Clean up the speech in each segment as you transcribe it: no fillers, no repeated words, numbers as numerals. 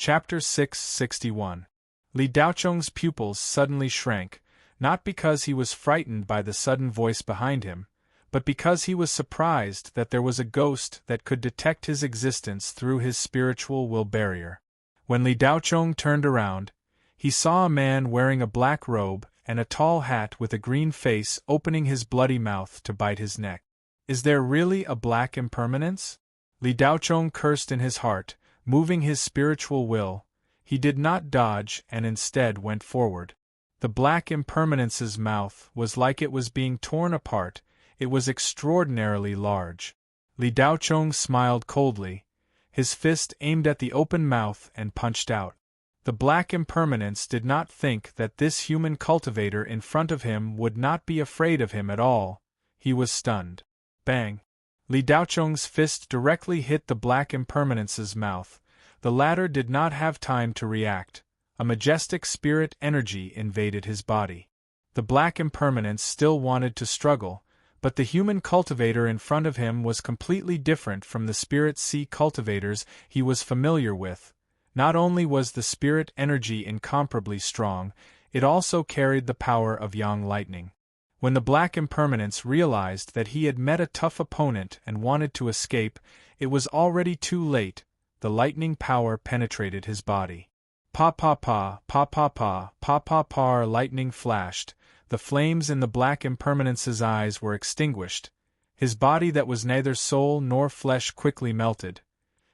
Chapter 661. Li Daocheng's pupils suddenly shrank, not because he was frightened by the sudden voice behind him, but because he was surprised that there was a ghost that could detect his existence through his spiritual will barrier. When Li Daocheng turned around, he saw a man wearing a black robe and a tall hat with a green face opening his bloody mouth to bite his neck. Is there really a black impermanence? Li Daocheng cursed in his heart, moving his spiritual will. He did not dodge and instead went forward. The black impermanence's mouth was like it was being torn apart. It was extraordinarily large. Li Daocheng smiled coldly, his fist aimed at the open mouth and punched out. The black impermanence did not think that this human cultivator in front of him would not be afraid of him at all. He was stunned. Bang! Li Daocheng's fist directly hit the black impermanence's mouth. The latter did not have time to react. A majestic spirit energy invaded his body. The black impermanence still wanted to struggle, but the human cultivator in front of him was completely different from the spirit sea cultivators he was familiar with. Not only was the spirit energy incomparably strong, it also carried the power of yang lightning. When the black impermanence realized that he had met a tough opponent and wanted to escape, it was already too late. The lightning power penetrated his body. Pa pa pa, pa pa pa, pa pa pa. Lightning flashed. The flames in the black impermanence's eyes were extinguished. His body that was neither soul nor flesh quickly melted.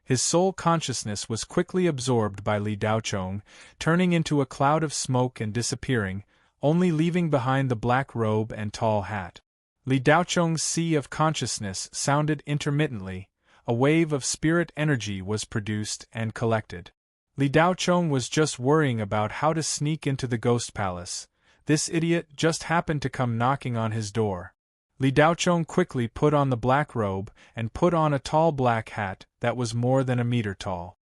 His soul consciousness was quickly absorbed by Li Daocheng, turning into a cloud of smoke and disappearing, only leaving behind the black robe and tall hat. Li Daocheng's sea of consciousness sounded intermittently. A wave of spirit energy was produced and collected. Li Daocheng was just worrying about how to sneak into the ghost palace. This idiot just happened to come knocking on his door. Li Daocheng quickly put on the black robe and put on a tall black hat that was more than a meter tall.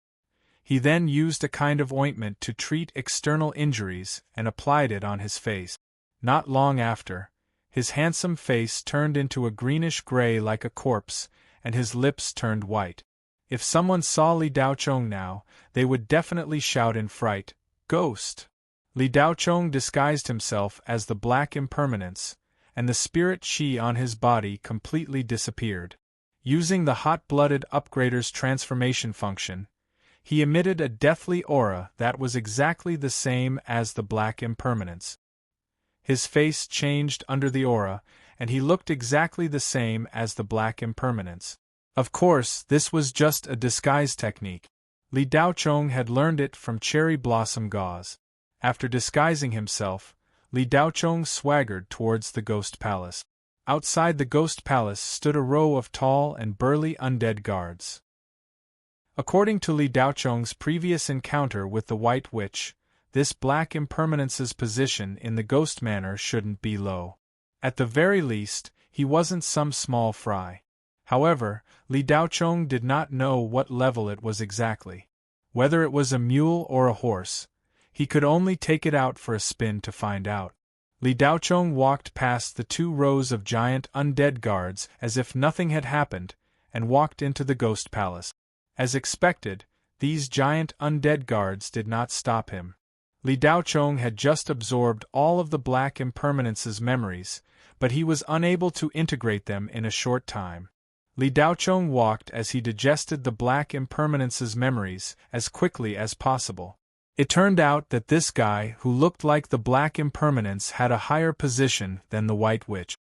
He then used a kind of ointment to treat external injuries and applied it on his face. Not long after, his handsome face turned into a greenish-gray like a corpse, and his lips turned white. If someone saw Li Daocheng now, they would definitely shout in fright, "Ghost!" Li Daocheng disguised himself as the black impermanence, and the spirit chi on his body completely disappeared. Using the hot-blooded upgrader's transformation function, he emitted a deathly aura that was exactly the same as the black impermanence. His face changed under the aura, and he looked exactly the same as the black impermanence. Of course, this was just a disguise technique. Li Daocheng had learned it from cherry blossom gauze. After disguising himself, Li Daocheng swaggered towards the ghost palace. Outside the ghost palace stood a row of tall and burly undead guards. According to Li Daocheng's previous encounter with the White Witch, this black impermanence's position in the ghost manor shouldn't be low. At the very least, he wasn't some small fry. However, Li Daocheng did not know what level it was exactly. Whether it was a mule or a horse, he could only take it out for a spin to find out. Li Daocheng walked past the 2 rows of giant undead guards as if nothing had happened, and walked into the ghost palace. As expected, these giant undead guards did not stop him. Li Daocheng had just absorbed all of the black impermanence's memories, but he was unable to integrate them in a short time. Li Daocheng walked as he digested the black impermanence's memories as quickly as possible. It turned out that this guy who looked like the black impermanence had a higher position than the White Witch.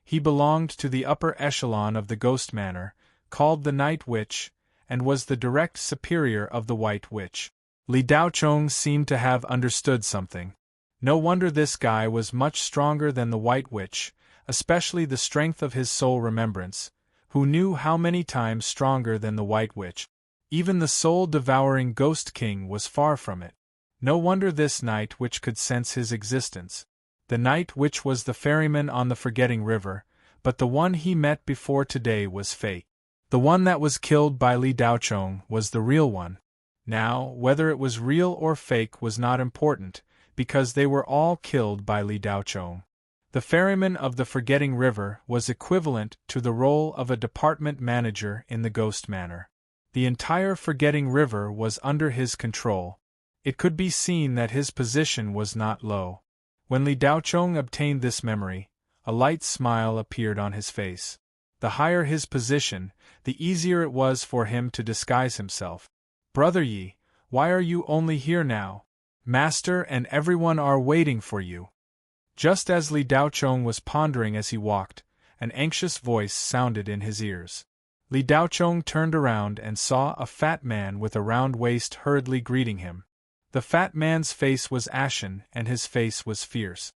He belonged to the upper echelon of the ghost manor, called the Night Witch, and was the direct superior of the White Witch. Li Daocheng seemed to have understood something. No wonder this guy was much stronger than the White Witch, especially the strength of his soul remembrance, who knew how many times stronger than the White Witch. Even the soul-devouring Ghost King was far from it. No wonder this Night Witch could sense his existence. The Night Witch was the ferryman on the Forgetting River, but the one he met before today was fake. The one that was killed by Li Daocheng was the real one. Now, whether it was real or fake was not important, because they were all killed by Li Daocheng. The ferryman of the Forgetting River was equivalent to the role of a department manager in the ghost manor. The entire Forgetting River was under his control. It could be seen that his position was not low. When Li Daochong obtained this memory, a light smile appeared on his face. The higher his position, the easier it was for him to disguise himself. "Brother Yi, why are you only here now? Master and everyone are waiting for you." Just as Li Daochong was pondering as he walked, an anxious voice sounded in his ears. Li Daochong turned around and saw a fat man with a round waist hurriedly greeting him. The fat man's face was ashen and his face was fierce.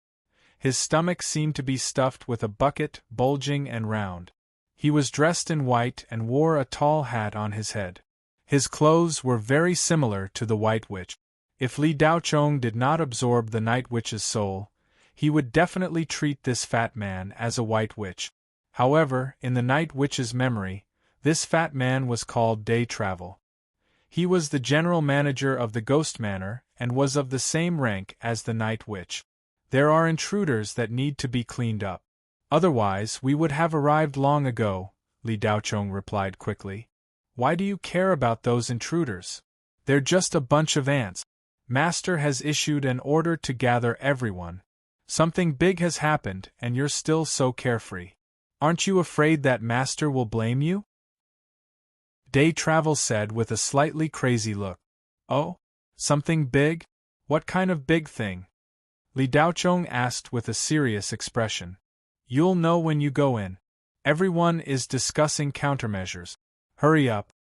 His stomach seemed to be stuffed with a bucket, bulging and round. He was dressed in white and wore a tall hat on his head. His clothes were very similar to the White Witch. If Li Daochong did not absorb the Night Witch's soul, he would definitely treat this fat man as a White Witch. However, in the Night Witch's memory, this fat man was called Day Travel. He was the general manager of the Ghost Manor and was of the same rank as the Night Witch. "There are intruders that need to be cleaned up. Otherwise, we would have arrived long ago," Li Daochong replied quickly. "Why do you care about those intruders? They're just a bunch of ants. Master has issued an order to gather everyone. Something big has happened and you're still so carefree. Aren't you afraid that Master will blame you?" Day Travel said with a slightly crazy look. "Oh? Something big? What kind of big thing?" Li Daochong asked with a serious expression. "You'll know when you go in. Everyone is discussing countermeasures. Hurry up."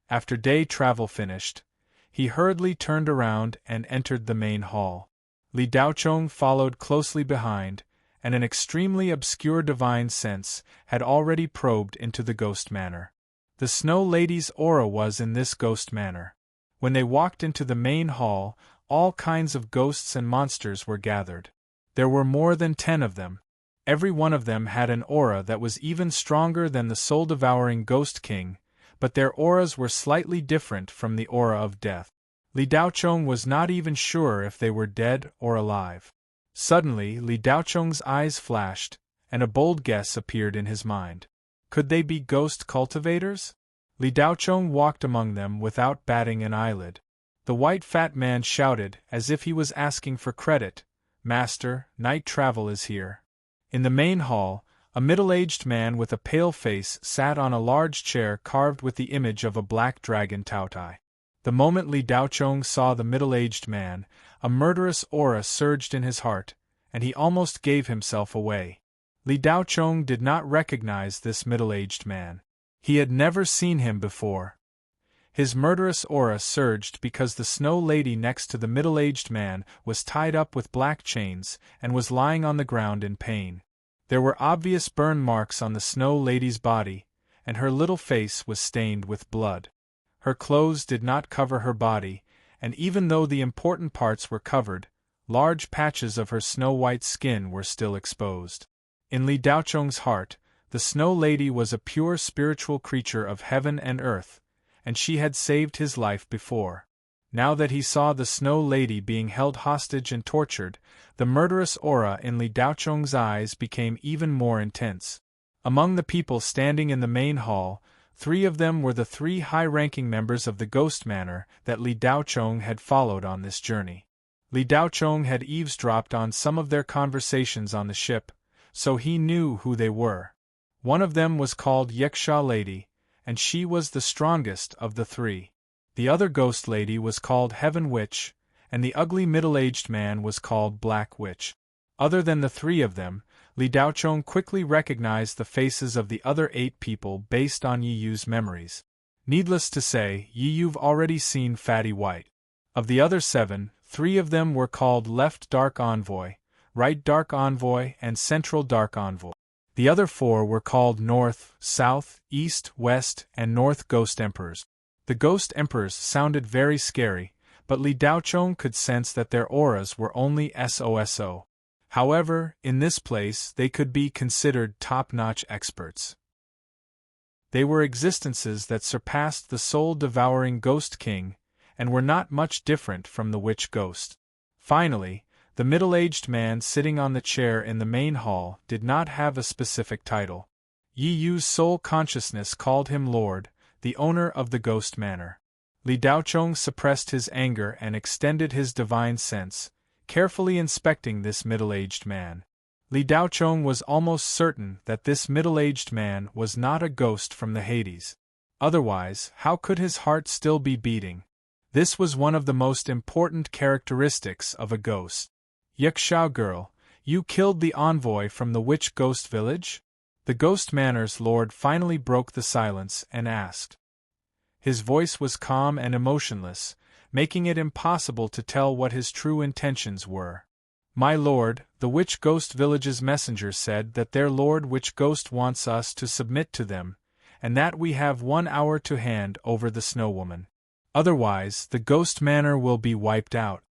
After Day Travel finished, he hurriedly turned around and entered the main hall. Li Daochong followed closely behind, and an extremely obscure divine sense had already probed into the Ghost Manor. The Snow Lady's aura was in this Ghost Manor. When they walked into the main hall, all kinds of ghosts and monsters were gathered. There were more than 10 of them. Every one of them had an aura that was even stronger than the soul-devouring Ghost King, but their auras were slightly different from the aura of death. Li Daochong was not even sure if they were dead or alive. Suddenly, Li Daochong's eyes flashed, and a bold guess appeared in his mind. Could they be ghost cultivators? Li Daochong walked among them without batting an eyelid. The white fat man shouted, as if he was asking for credit, "Master, Night Travel is here." In the main hall, a middle-aged man with a pale face sat on a large chair carved with the image of a black dragon Taotai. The moment Li Daochong saw the middle-aged man, a murderous aura surged in his heart, and he almost gave himself away. Li Daochong did not recognize this middle-aged man. He had never seen him before. His murderous aura surged because the Snow Lady next to the middle-aged man was tied up with black chains and was lying on the ground in pain. There were obvious burn marks on the Snow Lady's body, and her little face was stained with blood. Her clothes did not cover her body, and even though the important parts were covered, large patches of her snow-white skin were still exposed. In Li Daochong's heart, the Snow Lady was a pure spiritual creature of heaven and earth, and she had saved his life before. Now that he saw the Snow Lady being held hostage and tortured, the murderous aura in Li Daochong's eyes became even more intense. Among the people standing in the main hall, 3 of them were the 3 high-ranking members of the Ghost Manor that Li Daochong had followed on this journey. Li Daochong had eavesdropped on some of their conversations on the ship, so he knew who they were. One of them was called Yiksha Lady, and she was the strongest of the 3. The other ghost lady was called Heaven Witch, and the ugly middle-aged man was called Black Witch. Other than the 3 of them, Li Daochong quickly recognized the faces of the other 8 people based on Yiyu's memories. Needless to say, Yiyu've already seen Fatty White. Of the other 7, 3 of them were called Left Dark Envoy, Right Dark Envoy, and Central Dark Envoy. The other 4 were called North, South, East, West, and North Ghost Emperors. The Ghost Emperors sounded very scary, but Li Daochong could sense that their auras were only SOSO. However, in this place they could be considered top-notch experts. They were existences that surpassed the soul-devouring Ghost King, and were not much different from the Witch Ghost. Finally, the middle-aged man sitting on the chair in the main hall did not have a specific title. Yiyu's soul consciousness called him Lord, the owner of the ghost manor. Li Daochong suppressed his anger and extended his divine sense, carefully inspecting this middle-aged man. Li Daochong was almost certain that this middle-aged man was not a ghost from the Hades. Otherwise, how could his heart still be beating? This was one of the most important characteristics of a ghost. Yaksha girl, you killed the envoy from the witch ghost village? The ghost manor's lord finally broke the silence and asked. His voice was calm and emotionless, making it impossible to tell what his true intentions were. My lord, the witch ghost village's messenger said that their lord witch ghost wants us to submit to them, and that we have 1 hour to hand over the snow woman. Otherwise, the ghost manor will be wiped out.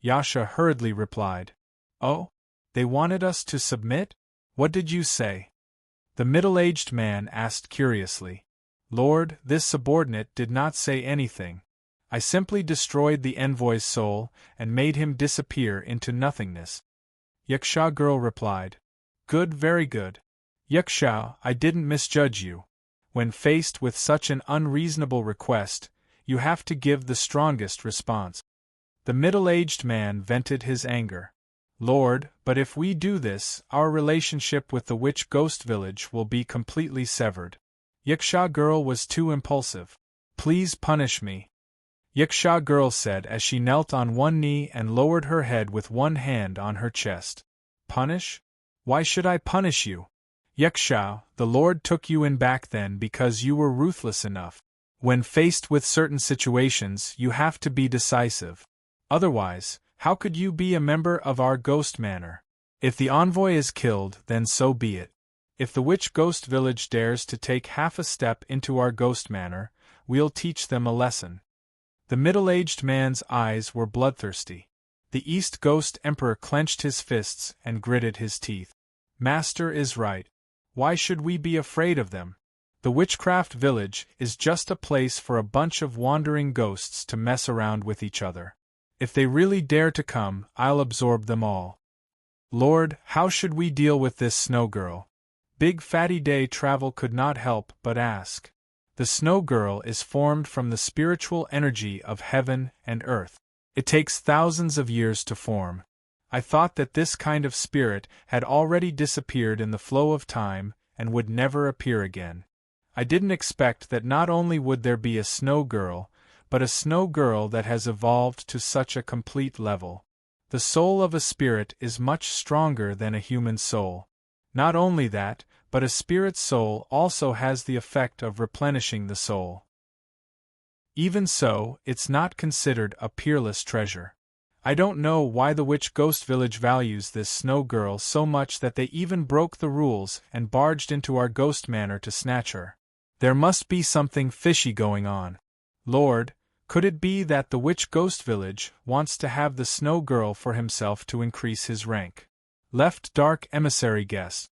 Yasha hurriedly replied. Oh? They wanted us to submit? What did you say? The middle-aged man asked curiously. Lord, this subordinate did not say anything. I simply destroyed the envoy's soul and made him disappear into nothingness. Yaksha girl replied. Good, very good. Yaksha, I didn't misjudge you. When faced with such an unreasonable request, you have to give the strongest response. The middle-aged man vented his anger. Lord, but if we do this, our relationship with the witch ghost village will be completely severed. Yaksha girl was too impulsive. Please punish me. Yaksha girl said as she knelt on one knee and lowered her head with one hand on her chest. Punish? Why should I punish you? Yaksha, the Lord took you in back then because you were ruthless enough. When faced with certain situations, you have to be decisive. Otherwise, how could you be a member of our ghost manor? If the envoy is killed, then so be it. If the witch ghost village dares to take half a step into our ghost manor, we'll teach them a lesson. The middle-aged man's eyes were bloodthirsty. The East Ghost Emperor clenched his fists and gritted his teeth. Master is right. Why should we be afraid of them? The witchcraft village is just a place for a bunch of wandering ghosts to mess around with each other. If they really dare to come, I'll absorb them all. Lord, how should we deal with this snow girl? Big Fatty Day Travel could not help but ask. The snow girl is formed from the spiritual energy of heaven and earth. It takes thousands of years to form. I thought that this kind of spirit had already disappeared in the flow of time and would never appear again. I didn't expect that not only would there be a snow girl, but a snow girl that has evolved to such a complete level. The soul of a spirit is much stronger than a human soul. Not only that, but a spirit's soul also has the effect of replenishing the soul. Even so, it's not considered a peerless treasure. I don't know why the witch ghost village values this snow girl so much that they even broke the rules and barged into our ghost manor to snatch her. There must be something fishy going on. Lord, could it be that the witch ghost village wants to have the snow girl for himself to increase his rank? Left Dark Emissary guessed.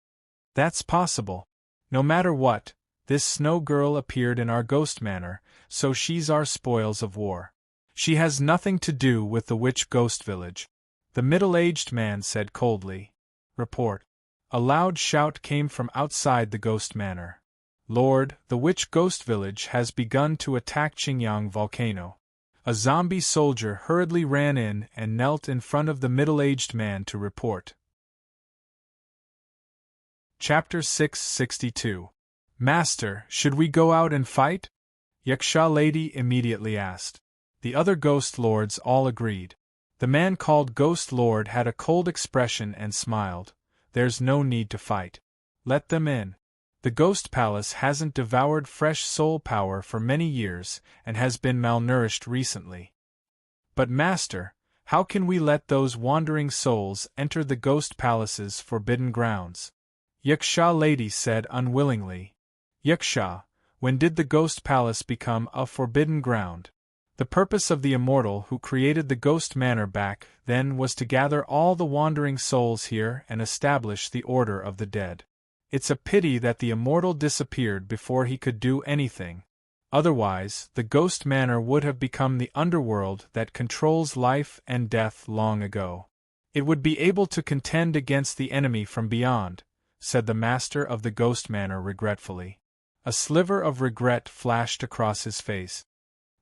That's possible. No matter what, this snow girl appeared in our ghost manor, so she's our spoils of war. She has nothing to do with the witch ghost village. The middle-aged man said coldly. Report. A loud shout came from outside the ghost manor. Lord, the witch ghost village has begun to attack Qingyang volcano. A zombie soldier hurriedly ran in and knelt in front of the middle-aged man to report. Chapter 662. Master, should we go out and fight? Yaksha lady immediately asked. The other ghost lords all agreed. The man called Ghost Lord had a cold expression and smiled. There's no need to fight. Let them in. The ghost palace hasn't devoured fresh soul power for many years and has been malnourished recently. But master, how can we let those wandering souls enter the ghost palace's forbidden grounds? Yaksha lady said unwillingly. Yaksha, when did the ghost palace become a forbidden ground? The purpose of the immortal who created the ghost manor back then was to gather all the wandering souls here and establish the order of the dead. It's a pity that the immortal disappeared before he could do anything. Otherwise, the ghost manor would have become the underworld that controls life and death long ago. It would be able to contend against the enemy from beyond, said the master of the ghost manor regretfully. A sliver of regret flashed across his face.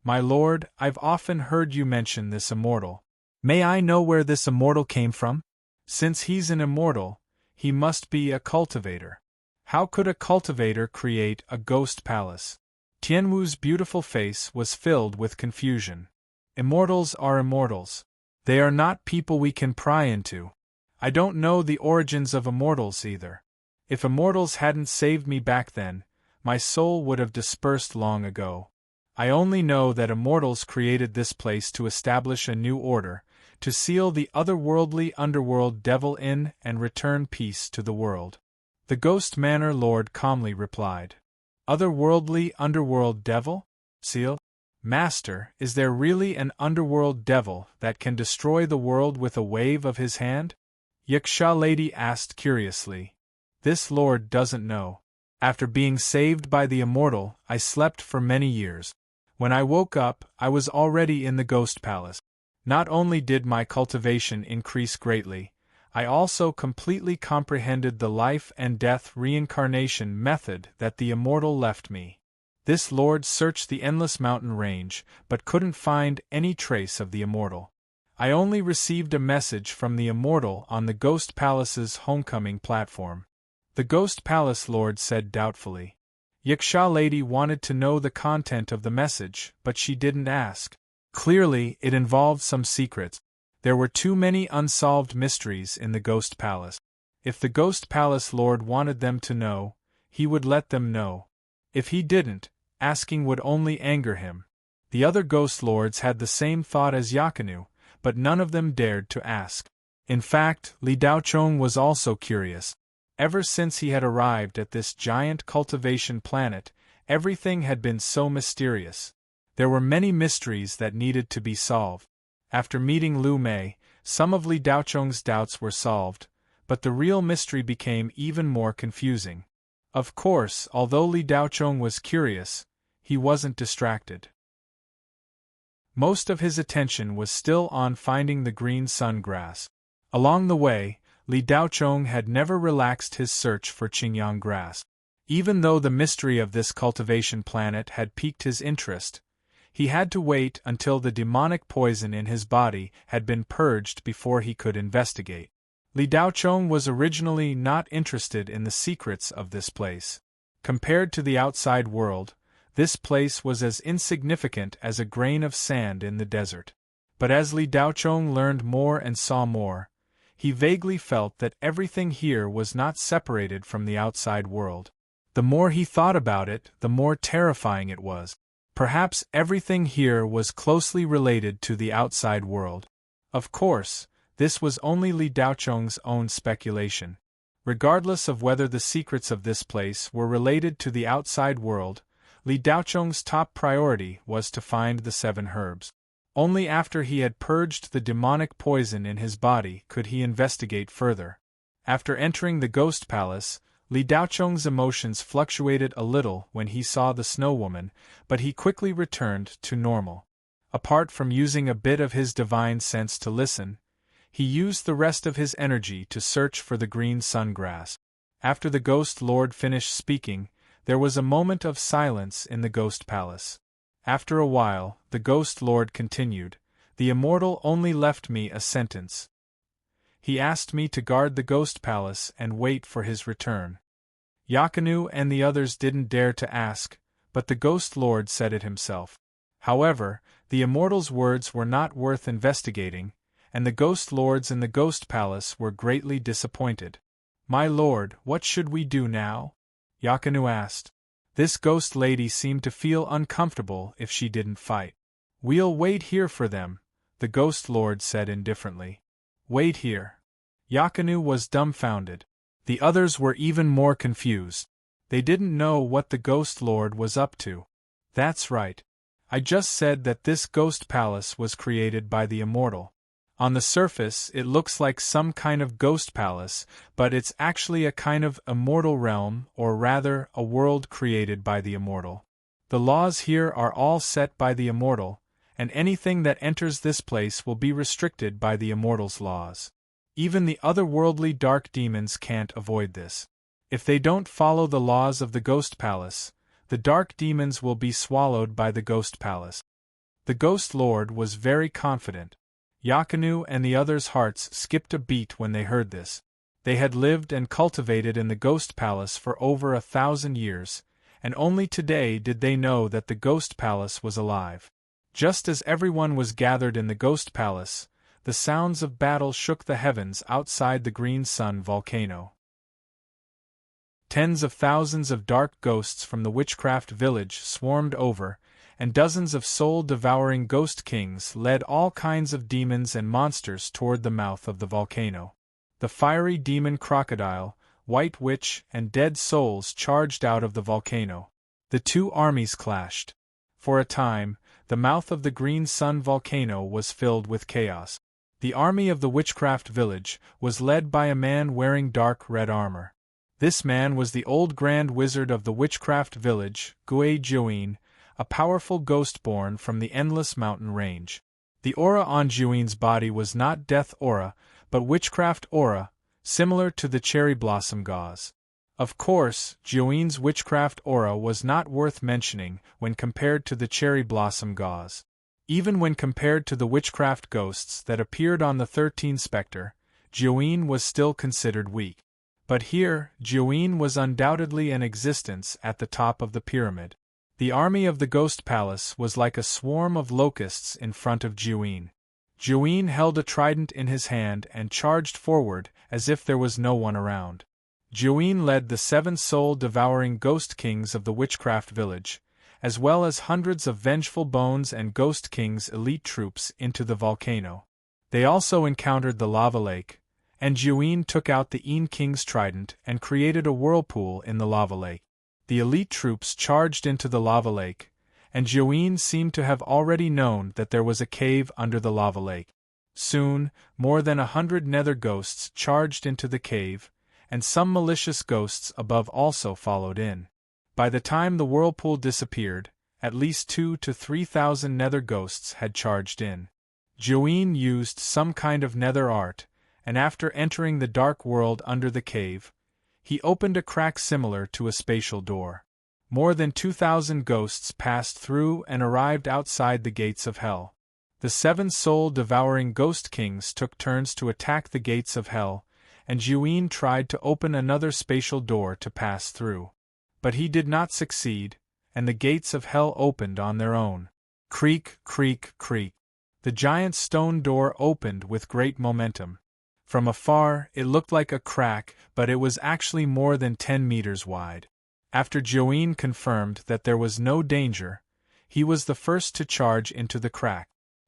My lord, I've often heard you mention this immortal. May I know where this immortal came from? Since he's an immortal, he must be a cultivator. How could a cultivator create a ghost palace? Tianwu's beautiful face was filled with confusion. Immortals are immortals. They are not people we can pry into. I don't know the origins of immortals either. If immortals hadn't saved me back then, my soul would have dispersed long ago. I only know that immortals created this place to establish a new order, to seal the otherworldly underworld devil in and return peace to the world. The Ghost Manor Lord calmly replied. Otherworldly underworld devil? Seal? Master, is there really an underworld devil that can destroy the world with a wave of his hand? Yaksha lady asked curiously. This lord doesn't know. After being saved by the immortal, I slept for many years. When I woke up, I was already in the ghost palace. Not only did my cultivation increase greatly, I also completely comprehended the life and death reincarnation method that the immortal left me. This lord searched the endless mountain range, but couldn't find any trace of the immortal. I only received a message from the immortal on the Ghost Palace's homecoming platform. The Ghost Palace Lord said doubtfully. Yaksha lady wanted to know the content of the message, but she didn't ask. Clearly, it involved some secrets. There were too many unsolved mysteries in the Ghost Palace. If the Ghost Palace Lord wanted them to know, he would let them know. If he didn't, asking would only anger him. The other Ghost Lords had the same thought as Yakinu, but none of them dared to ask. In fact, Li Daochong was also curious. Ever since he had arrived at this giant cultivation planet, everything had been so mysterious. There were many mysteries that needed to be solved. After meeting Lu Mei, some of Li Daochong's doubts were solved, but the real mystery became even more confusing. Of course, although Li Daochong was curious, he wasn't distracted. Most of his attention was still on finding the green sun grass. Along the way, Li Daochong had never relaxed his search for Qingyang grass. Even though the mystery of this cultivation planet had piqued his interest, he had to wait until the demonic poison in his body had been purged before he could investigate. Li Daochong was originally not interested in the secrets of this place. Compared to the outside world, this place was as insignificant as a grain of sand in the desert. But as Li Daochong learned more and saw more, he vaguely felt that everything here was not separated from the outside world. The more he thought about it, the more terrifying it was. Perhaps everything here was closely related to the outside world. Of course, this was only Li Daochong's own speculation. Regardless of whether the secrets of this place were related to the outside world, Li Daochong's top priority was to find the 7 herbs. Only after he had purged the demonic poison in his body could he investigate further. After entering the Ghost Palace, Li Daochong's emotions fluctuated a little when he saw the Snow Woman, but he quickly returned to normal. Apart from using a bit of his divine sense to listen, he used the rest of his energy to search for the green sun grass. After the Ghost Lord finished speaking, there was a moment of silence in the Ghost Palace. After a while, the Ghost Lord continued, "The Immortal only left me a sentence. He asked me to guard the Ghost Palace and wait for his return." Yakinu and the others didn't dare to ask, but the Ghost Lord said it himself. However, the Immortal's words were not worth investigating, and the Ghost Lords in the Ghost Palace were greatly disappointed. "My lord, what should we do now?" Yakinu asked. This ghost lady seemed to feel uncomfortable if she didn't fight. "We'll wait here for them," the Ghost Lord said indifferently. "Wait here." Yakinu was dumbfounded. The others were even more confused. They didn't know what the Ghost Lord was up to. "That's right. I just said that this ghost palace was created by the Immortal. On the surface, it looks like some kind of ghost palace, but it's actually a kind of immortal realm, or rather, a world created by the Immortal. The laws here are all set by the Immortal, and anything that enters this place will be restricted by the Immortal's laws. Even the otherworldly dark demons can't avoid this. If they don't follow the laws of the Ghost Palace, the dark demons will be swallowed by the ghost palace. The ghost lord was very confident. Yakinu and the others' hearts skipped a beat when they heard this. They had lived and cultivated in the ghost palace for over 1,000 years, and only today did they know that the ghost palace was alive. Just as everyone was gathered in the ghost palace, the sounds of battle shook the heavens outside the Green Sun volcano. Tens of thousands of dark ghosts from the witchcraft village swarmed over, and dozens of soul-devouring ghost kings led all kinds of demons and monsters toward the mouth of the volcano. The fiery demon crocodile, white witch, and dead souls charged out of the volcano. The two armies clashed. For a time, the mouth of the Green Sun volcano was filled with chaos. The army of the witchcraft village was led by a man wearing dark red armor. This man was the old grand wizard of the witchcraft village, Gui Jiuyin, a powerful ghost born from the endless mountain range. The aura on Jiuyin's body was not death aura, but witchcraft aura, similar to the cherry blossom gauze. Of course, Jiuyin's witchcraft aura was not worth mentioning when compared to the cherry blossom gauze. Even when compared to the witchcraft ghosts that appeared on the 13 Specter, Jiuyin was still considered weak. But here, Jiuyin was undoubtedly an existence at the top of the pyramid. The army of the Ghost Palace was like a swarm of locusts in front of Jiuyin. Jiuyin held a trident in his hand and charged forward as if there was no one around. Jiuyin led the 7 soul-devouring ghost kings of the witchcraft village, as well as hundreds of Vengeful Bones and Ghost King's elite troops into the volcano. They also encountered the lava lake, and Jiuyin took out the Een King's trident and created a whirlpool in the lava lake. The elite troops charged into the lava lake, and Jiuyin seemed to have already known that there was a cave under the lava lake. Soon, more than 100 nether ghosts charged into the cave, and some malicious ghosts above also followed in. By the time the whirlpool disappeared, at least 2,000 to 3,000 nether ghosts had charged in. Jiuyin used some kind of nether art, and after entering the dark world under the cave, he opened a crack similar to a spatial door. More than 2,000 ghosts passed through and arrived outside the gates of hell. The 7 soul-devouring ghost kings took turns to attack the gates of hell, and Jiuyin tried to open another spatial door to pass through. But he did not succeed, and the gates of hell opened on their own. Creak, creak, creak. The giant stone door opened with great momentum. From afar, it looked like a crack, but it was actually more than 10 meters wide. After Jiuyin confirmed that there was no danger, he was the first to charge into the crack.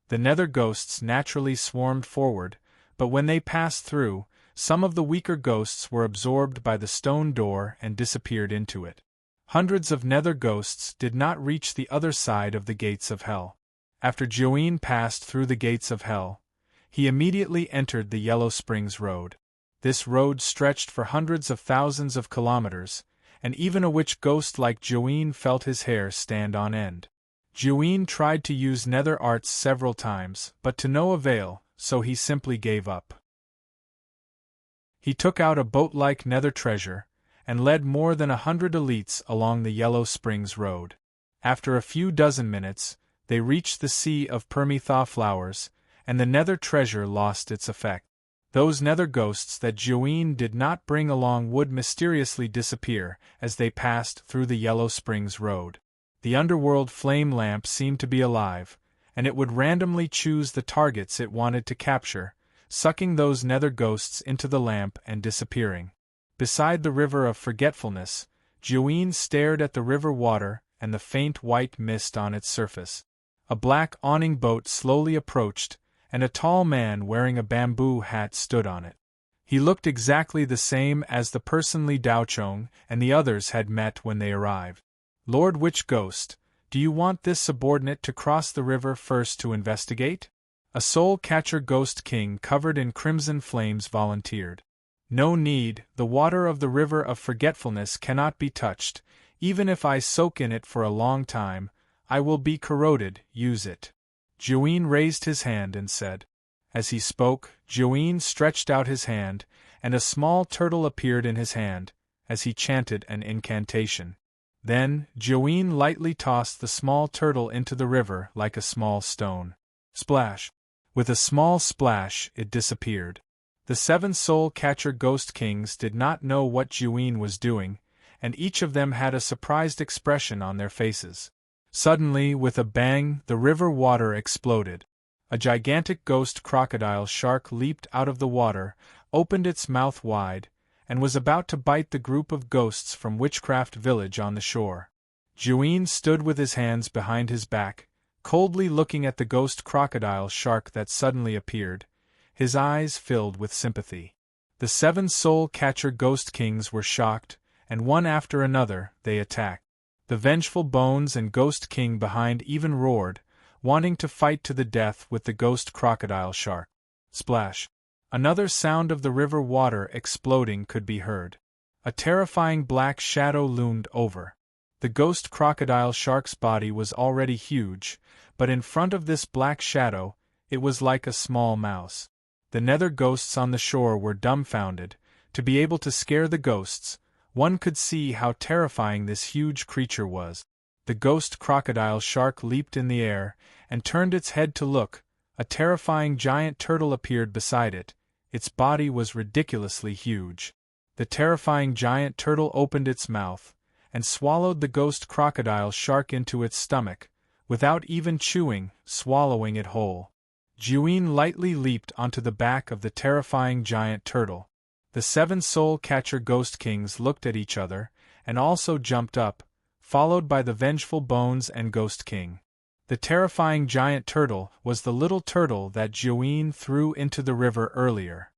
The nether ghosts naturally swarmed forward, but when they passed through, some of the weaker ghosts were absorbed by the stone door and disappeared into it. Hundreds of nether ghosts did not reach the other side of the gates of hell. After Jiuyin passed through the gates of hell, he immediately entered the Yellow Springs Road. This road stretched for hundreds of thousands of kilometers, and even a witch ghost like Jiuyin felt his hair stand on end. Jiuyin tried to use nether arts several times, but to no avail, so he simply gave up. He took out a boat-like nether treasure, and led more than 100 elites along the Yellow Springs Road. After a few dozen minutes, they reached the Sea of Permetha flowers, and the nether treasure lost its effect. Those nether ghosts that Jiuyin did not bring along would mysteriously disappear as they passed through the Yellow Springs Road. The underworld flame lamp seemed to be alive, and it would randomly choose the targets it wanted to capture, sucking those nether ghosts into the lamp and disappearing. Beside the river of forgetfulness, Jiuyin stared at the river water and the faint white mist on its surface. A black awning boat slowly approached, and a tall man wearing a bamboo hat stood on it. He looked exactly the same as the person Li Daochong and the others had met when they arrived. "Lord Witch Ghost, do you want this subordinate to cross the river first to investigate?" A soul-catcher ghost king covered in crimson flames volunteered. "No need, the water of the river of forgetfulness cannot be touched. Even if I soak in it for a long time, I will be corroded. Use it." Jiuyin raised his hand and said. As he spoke, Jiuyin stretched out his hand, and a small turtle appeared in his hand, as he chanted an incantation. Then, Joanne lightly tossed the small turtle into the river like a small stone. Splash! With a small splash, it disappeared. The 7 soul-catcher ghost kings did not know what Joanne was doing, and each of them had a surprised expression on their faces. Suddenly, with a bang, the river water exploded. A gigantic ghost crocodile shark leaped out of the water, opened its mouth wide, and was about to bite the group of ghosts from Witchcraft Village on the shore. Joanne stood with his hands behind his back, coldly looking at the ghost crocodile shark that suddenly appeared, his eyes filled with sympathy. The 7 soul-catcher ghost kings were shocked, and one after another, they attacked. The vengeful Bones and Ghost King behind even roared, wanting to fight to the death with the ghost crocodile shark. Splash! Another sound of the river water exploding could be heard. A terrifying black shadow loomed over. The ghost crocodile shark's body was already huge, but in front of this black shadow, it was like a small mouse. The nether ghosts on the shore were dumbfounded. To be able to scare the ghosts, one could see how terrifying this huge creature was. The ghost crocodile shark leaped in the air, and turned its head to look. A terrifying giant turtle appeared beside it. Its body was ridiculously huge. The terrifying giant turtle opened its mouth, and swallowed the ghost crocodile shark into its stomach, without even chewing, swallowing it whole. Joanne lightly leaped onto the back of the terrifying giant turtle. The 7 soul-catcher ghost kings looked at each other, and also jumped up, followed by the vengeful Bones and Ghost King. The terrifying giant turtle was the little turtle that Joanne threw into the river earlier.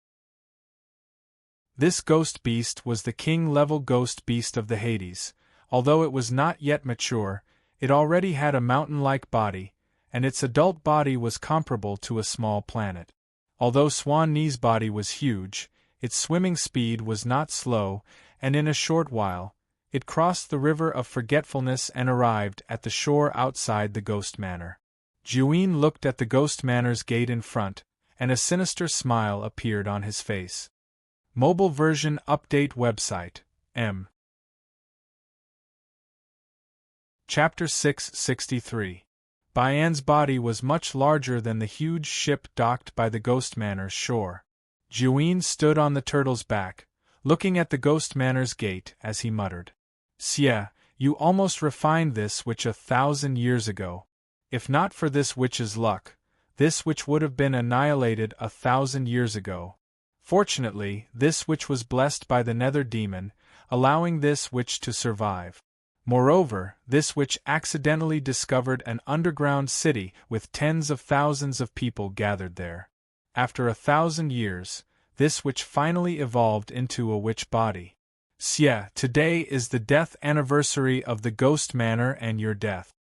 This ghost beast was the king-level ghost beast of the Hades. Although it was not yet mature, it already had a mountain-like body, and its adult body was comparable to a small planet. Although Swan Knee's body was huge, its swimming speed was not slow, and in a short while, it crossed the River of Forgetfulness and arrived at the shore outside the Ghost Manor. Joanne looked at the Ghost Manor's gate in front, and a sinister smile appeared on his face. Mobile version update website, M. Chapter 663. Bayan's body was much larger than the huge ship docked by the Ghost Manor's shore. Joanne stood on the turtle's back, looking at the Ghost Manor's gate as he muttered, "Sia, you almost refined this witch 1,000 years ago. If not for this witch's luck, this witch would have been annihilated 1,000 years ago. Fortunately, this witch was blessed by the Nether Demon, allowing this witch to survive. Moreover, this witch accidentally discovered an underground city with tens of thousands of people gathered there. After 1,000 years, this witch finally evolved into a witch body. Sia, today is the death anniversary of the Ghost Manor and your death."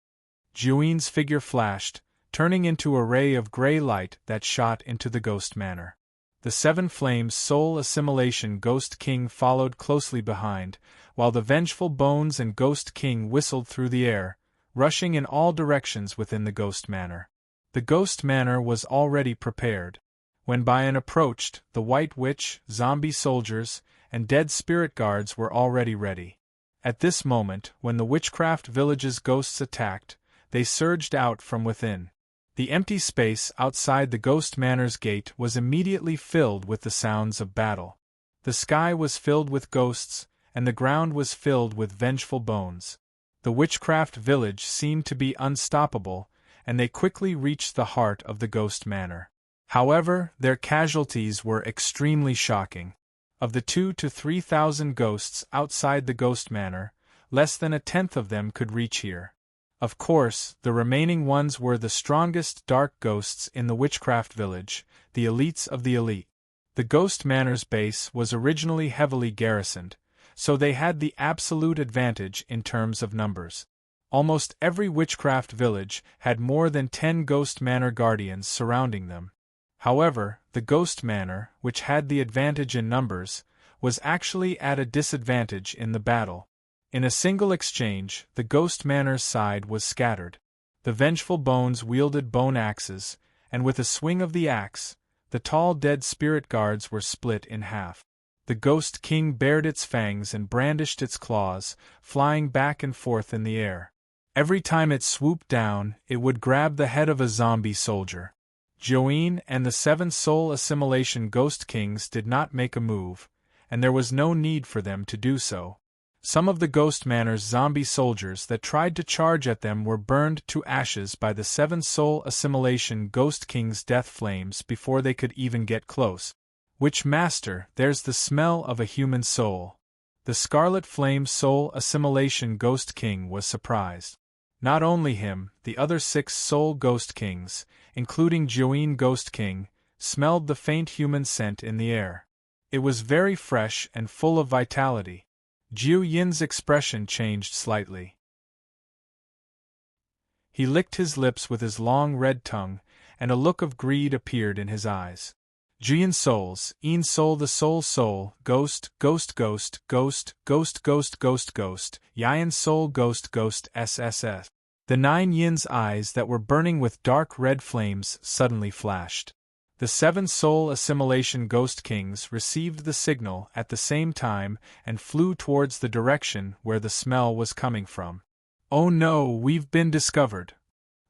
Joanne's figure flashed, turning into a ray of gray light that shot into the Ghost Manor. The 7 Flames Soul Assimilation Ghost King followed closely behind, while the vengeful Bones and Ghost King whistled through the air, rushing in all directions within the Ghost Manor. The Ghost Manor was already prepared. When Bayan approached, the White Witch, zombie soldiers, and dead spirit guards were already ready. At this moment, when the Witchcraft Village's ghosts attacked, they surged out from within. The empty space outside the Ghost Manor's gate was immediately filled with the sounds of battle. The sky was filled with ghosts, and the ground was filled with vengeful Bones. The Witchcraft Village seemed to be unstoppable, and they quickly reached the heart of the Ghost Manor. However, their casualties were extremely shocking. Of the 2,000 to 3,000 ghosts outside the Ghost Manor, less than 1/10 of them could reach here. Of course, the remaining ones were the strongest dark ghosts in the Witchcraft Village, the elites of the elite. The Ghost Manor's base was originally heavily garrisoned, so they had the absolute advantage in terms of numbers. Almost every Witchcraft Village had more than 10 Ghost Manor guardians surrounding them. However, the Ghost Manor, which had the advantage in numbers, was actually at a disadvantage in the battle. In a single exchange, the Ghost Manor's side was scattered. The vengeful Bones wielded bone axes, and with a swing of the axe, the tall dead spirit guards were split in half. The Ghost King bared its fangs and brandished its claws, flying back and forth in the air. Every time it swooped down, it would grab the head of a zombie soldier. Joine and the 7 soul assimilation Ghost Kings did not make a move, and there was no need for them to do so. Some of the Ghost Manor's zombie soldiers that tried to charge at them were burned to ashes by the 7 soul assimilation Ghost King's death flames before they could even get close. Witch Master, there's the smell of a human soul. The Scarlet Flame Soul Assimilation Ghost King was surprised. Not only him, the other 6 Soul Ghost Kings, including Joine Ghost King, smelled the faint human scent in the air. It was very fresh and full of vitality. Jiu Yin's expression changed slightly. He licked his lips with his long red tongue, and a look of greed appeared in his eyes. Jian souls, een soul the soul, ghost, ghost, ghost, ghost, ghost, ghost, ghost, ghost, Yan soul ghost, ghost, SSS. The 9 Yin's eyes that were burning with dark red flames suddenly flashed. The 7 soul assimilation Ghost Kings received the signal at the same time and flew towards the direction where the smell was coming from. Oh no, we've been discovered.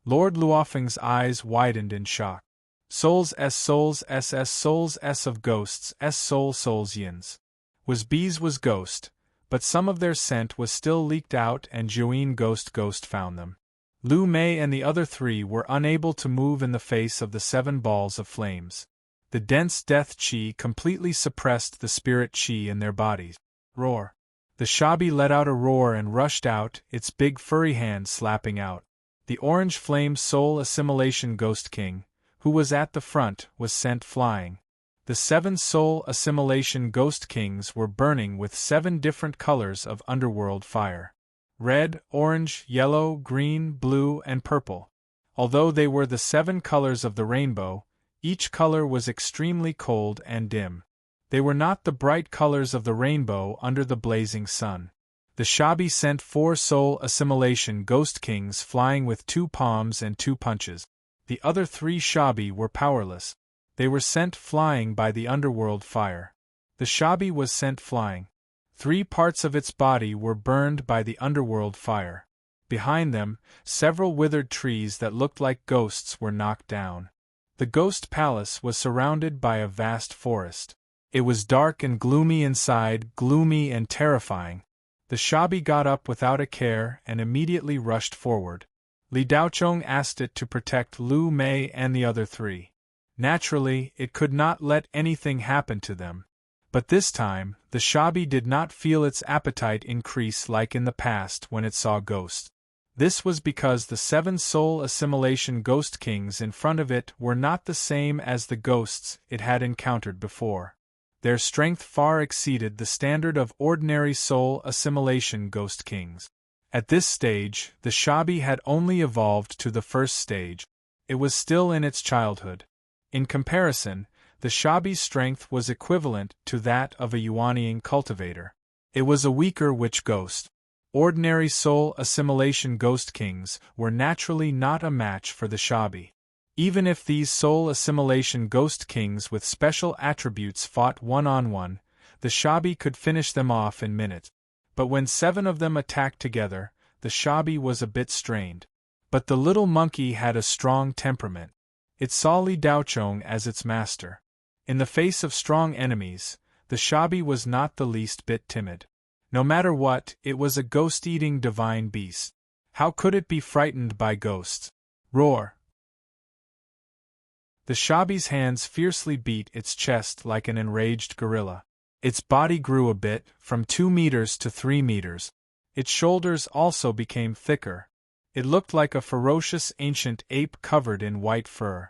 Lord Luofeng's eyes widened in shock. Souls SS souls S of ghosts S souls Yins. Was bees was ghost, but some of their scent was still leaked out and Joine ghost found them. Lu Mei and the other 3 were unable to move in the face of the 7 balls of flames. The dense death qi completely suppressed the spirit qi in their bodies. Roar. The Shabi let out a roar and rushed out, its big furry hand slapping out. The Orange Flame Soul Assimilation Ghost King, who was at the front, was sent flying. The 7 Soul Assimilation Ghost Kings were burning with 7 different colors of underworld fire. Red, orange, yellow, green, blue, and purple. Although they were the 7 colors of the rainbow, each color was extremely cold and dim. They were not the bright colors of the rainbow under the blazing sun. The Shabi sent 4 soul assimilation Ghost Kings flying with 2 palms and 2 punches. The other 3 Shabi were powerless. They were sent flying by the underworld fire. The Shabi was sent flying. 3 parts of its body were burned by the underworld fire. Behind them, several withered trees that looked like ghosts were knocked down. The ghost palace was surrounded by a vast forest. It was dark and gloomy inside, gloomy and terrifying. The Shabi got up without a care and immediately rushed forward. Li Daochong asked it to protect Lu Mei and the other 3. Naturally, it could not let anything happen to them. But this time, the Shabi did not feel its appetite increase like in the past when it saw ghosts. This was because the 7 soul assimilation Ghost Kings in front of it were not the same as the ghosts it had encountered before. Their strength far exceeded the standard of ordinary soul assimilation Ghost Kings. At this stage, the Shabi had only evolved to the first stage. It was still in its childhood. In comparison, the Shabi's strength was equivalent to that of a Yuanian cultivator. It was a weaker witch ghost. Ordinary soul assimilation Ghost Kings were naturally not a match for the Shabi. Even if these soul assimilation Ghost Kings with special attributes fought one-on-one, the Shabi could finish them off in minutes. But when 7 of them attacked together, the Shabi was a bit strained. But the little monkey had a strong temperament. It saw Li Daochong as its master. In the face of strong enemies, the Shabi was not the least bit timid. No matter what, it was a ghost-eating divine beast. How could it be frightened by ghosts? Roar! The Shabi's hands fiercely beat its chest like an enraged gorilla. Its body grew a bit, from 2 meters to 3 meters. Its shoulders also became thicker. It looked like a ferocious ancient ape covered in white fur.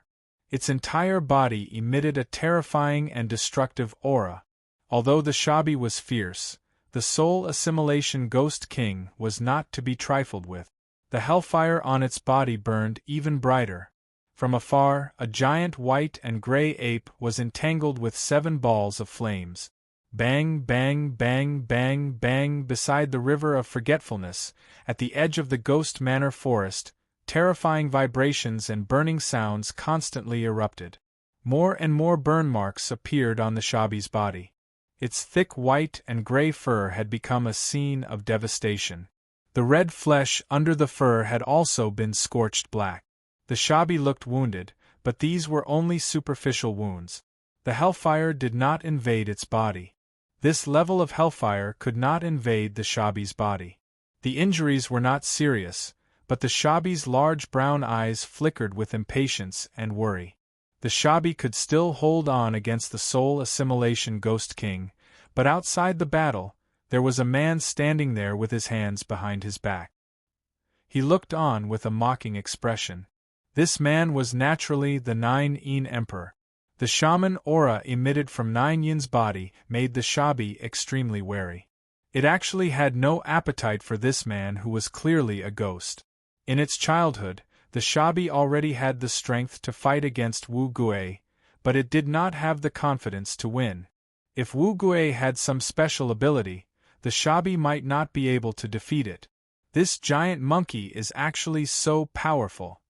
Its entire body emitted a terrifying and destructive aura. Although the Shabi was fierce, the soul assimilation Ghost King was not to be trifled with. The hellfire on its body burned even brighter. From afar, a giant white and gray ape was entangled with 7 balls of flames. Bang, bang, bang, bang, bang beside the river of forgetfulness, at the edge of the Ghost Manor forest, terrifying vibrations and burning sounds constantly erupted. More and more burn marks appeared on the Shabi's body. Its thick white and gray fur had become a scene of devastation. The red flesh under the fur had also been scorched black. The Shabi looked wounded, but these were only superficial wounds. The hellfire did not invade its body. This level of hellfire could not invade the Shabi's body. The injuries were not serious, but the Shabi's large brown eyes flickered with impatience and worry. The Shabi could still hold on against the soul assimilation Ghost King, but outside the battle, there was a man standing there with his hands behind his back. He looked on with a mocking expression. This man was naturally the Nine Yin Emperor. The shaman aura emitted from Nine Yin's body made the Shabi extremely wary. It actually had no appetite for this man who was clearly a ghost. In its childhood, the Shabi already had the strength to fight against Wu Gui, but it did not have the confidence to win. If Wu Gui had some special ability, the Shabi might not be able to defeat it. This giant monkey is actually so powerful.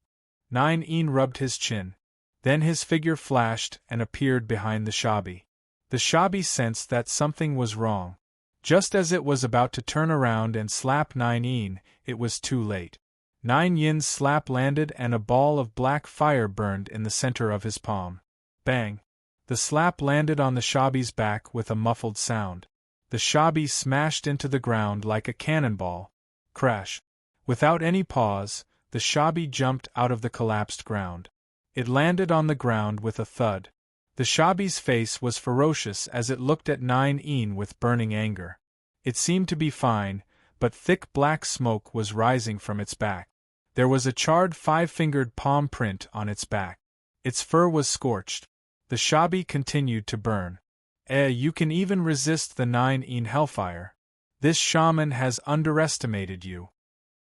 Nine Yin rubbed his chin. Then his figure flashed and appeared behind the Shabi. The Shabi sensed that something was wrong. Just as it was about to turn around and slap Nine Yin, it was too late. Nine Yin's slap landed and a ball of black fire burned in the center of his palm. Bang! The slap landed on the Shabi's back with a muffled sound. The Shabi smashed into the ground like a cannonball. Crash! Without any pause, the Shabi jumped out of the collapsed ground. It landed on the ground with a thud. The Shabi's face was ferocious as it looked at Nine Yin with burning anger. It seemed to be fine, but thick black smoke was rising from its back. There was a charred five-fingered palm print on its back. Its fur was scorched. The Shabi continued to burn. You can even resist the Nine Yin hellfire. This shaman has underestimated you.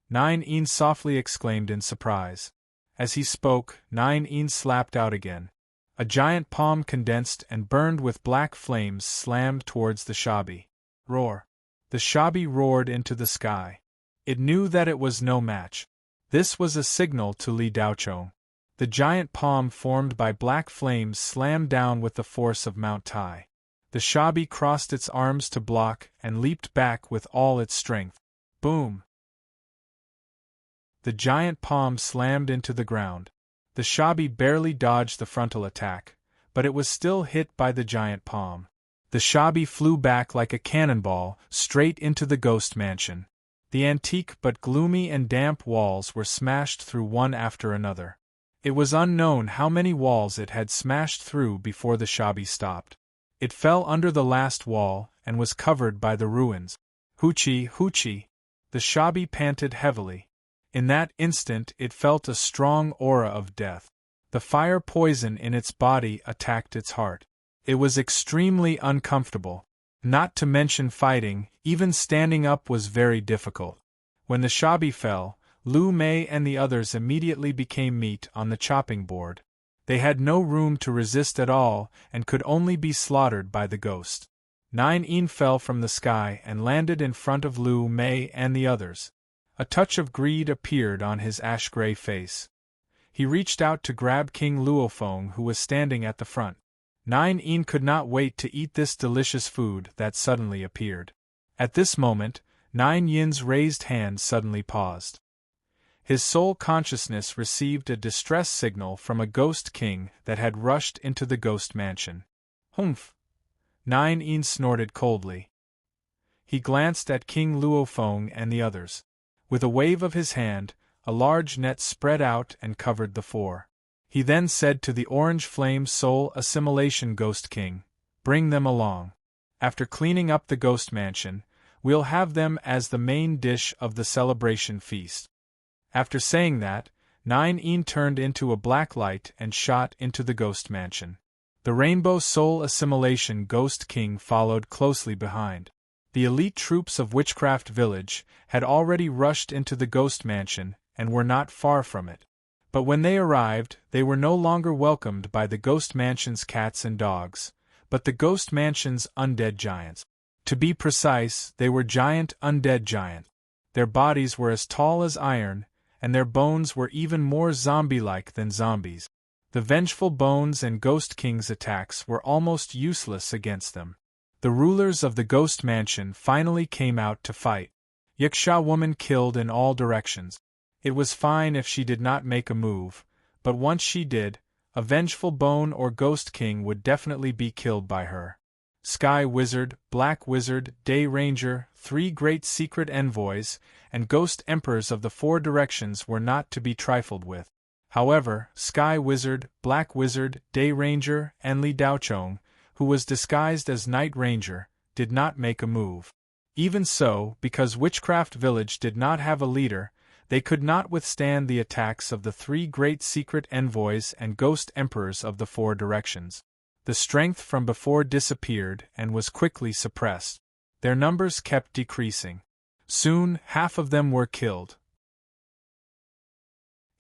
Nine Yin softly exclaimed in surprise. As he spoke, Nine Yin slapped out again. A giant palm condensed and burned with black flames slammed towards the Shabi. Roar! The Shabi roared into the sky. It knew that it was no match. This was a signal to Li Daochong. The giant palm formed by black flames slammed down with the force of Mount Tai. The Shabi crossed its arms to block and leaped back with all its strength. Boom! The giant palm slammed into the ground. The Shabi barely dodged the frontal attack, but it was still hit by the giant palm. The Shabi flew back like a cannonball, straight into the ghost mansion. The antique but gloomy and damp walls were smashed through one after another. It was unknown how many walls it had smashed through before the Shabi stopped. It fell under the last wall and was covered by the ruins. Hoochie, hoochie! The Shabi panted heavily. In that instant it felt a strong aura of death. The fire poison in its body attacked its heart. It was extremely uncomfortable. Not to mention fighting, even standing up was very difficult. When the Shabi fell, Lu Mei and the others immediately became meat on the chopping board. They had no room to resist at all and could only be slaughtered by the ghost. Nine Yin fell from the sky and landed in front of Lu Mei and the others. A touch of greed appeared on his ash-gray face. He reached out to grab King Luofeng, who was standing at the front. Nine Yin could not wait to eat this delicious food that suddenly appeared. At this moment, Nine Yin's raised hand suddenly paused. His soul consciousness received a distress signal from a ghost king that had rushed into the ghost mansion. Humph! Nine Yin snorted coldly. He glanced at King Luofeng and the others. With a wave of his hand, a large net spread out and covered the four. He then said to the orange flame soul assimilation ghost king, "Bring them along. After cleaning up the ghost mansion, we'll have them as the main dish of the celebration feast." After saying that, Nine Yin turned into a black light and shot into the ghost mansion. The rainbow soul assimilation ghost king followed closely behind. The elite troops of Witchcraft Village had already rushed into the ghost mansion and were not far from it. But when they arrived, they were no longer welcomed by the ghost mansion's cats and dogs, but the ghost mansion's undead giants. To be precise, they were giant undead giants. Their bodies were as tall as iron, and their bones were even more zombie-like than zombies. The vengeful bones and Ghost King's attacks were almost useless against them. The rulers of the ghost mansion finally came out to fight. Yaksha woman killed in all directions. It was fine if she did not make a move, but once she did, a vengeful bone or ghost king would definitely be killed by her. Sky Wizard, Black Wizard, Day Ranger, 3 great secret envoys, and ghost emperors of the 4 directions were not to be trifled with. However, Sky Wizard, Black Wizard, Day Ranger, and Li Daochong, who was disguised as Night Ranger, did not make a move. Even so, because Witchcraft Village did not have a leader, they could not withstand the attacks of the 3 great secret envoys and ghost emperors of the 4 directions. The strength from before disappeared and was quickly suppressed. Their numbers kept decreasing. Soon, half of them were killed.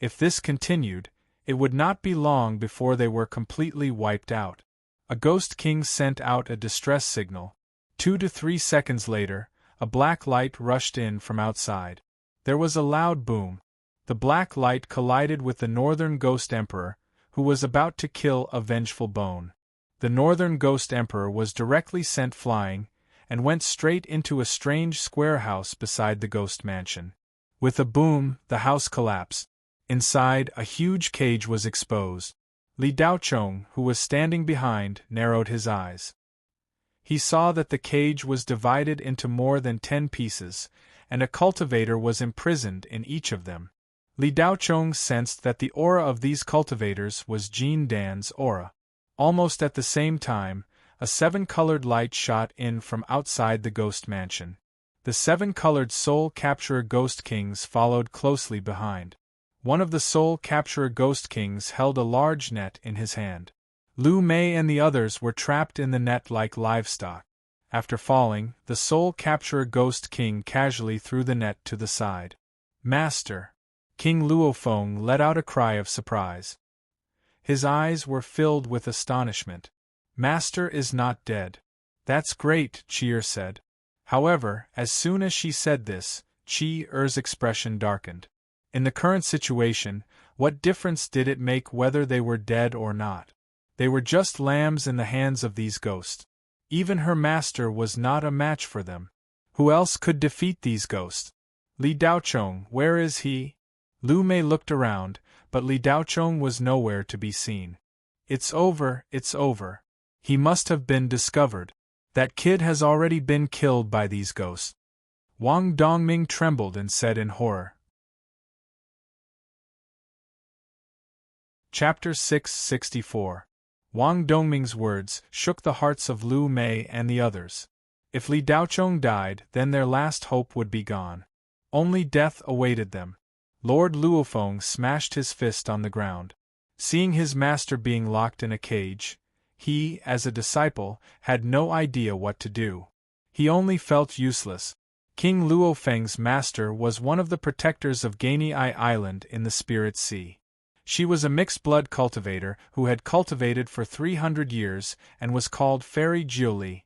If this continued, it would not be long before they were completely wiped out. A ghost king sent out a distress signal. 2 to 3 seconds later, a black light rushed in from outside. There was a loud boom. The black light collided with the Northern Ghost Emperor, who was about to kill a vengeful bone. The Northern Ghost Emperor was directly sent flying, and went straight into a strange square house beside the ghost mansion. With a boom, the house collapsed. Inside, a huge cage was exposed. Li Daochong, who was standing behind, narrowed his eyes. He saw that the cage was divided into more than 10 pieces, and a cultivator was imprisoned in each of them. Li Daochong sensed that the aura of these cultivators was Jin Dan's aura. Almost at the same time, a 7-colored light shot in from outside the ghost mansion. The 7-colored Soul Capturer Ghost Kings followed closely behind. One of the Soul Capturer Ghost Kings held a large net in his hand. Lu Mei and the others were trapped in the net like livestock. After falling, the Soul Capturer Ghost King casually threw the net to the side. "Master!" King Luofeng let out a cry of surprise. His eyes were filled with astonishment. "Master is not dead." "That's great," Chi said. However, as soon as she said this, Chi-er's expression darkened. In the current situation, what difference did it make whether they were dead or not? They were just lambs in the hands of these ghosts. Even her master was not a match for them. Who else could defeat these ghosts? Li Daochong, where is he? Lu Mei looked around, but Li Daochong was nowhere to be seen. It's over, it's over. He must have been discovered. That kid has already been killed by these ghosts. Wang Dongming trembled and said in horror. Chapter 664. Wang Dongming's words shook the hearts of Lu Mei and the others. If Li Daochong died, then their last hope would be gone. Only death awaited them. Lord Luofeng smashed his fist on the ground. Seeing his master being locked in a cage, he, as a disciple, had no idea what to do. He only felt useless. King Luofeng's master was one of the protectors of Gainei Island in the Spirit Sea. She was a mixed-blood cultivator who had cultivated for 300 years and was called Fairy Jiuli.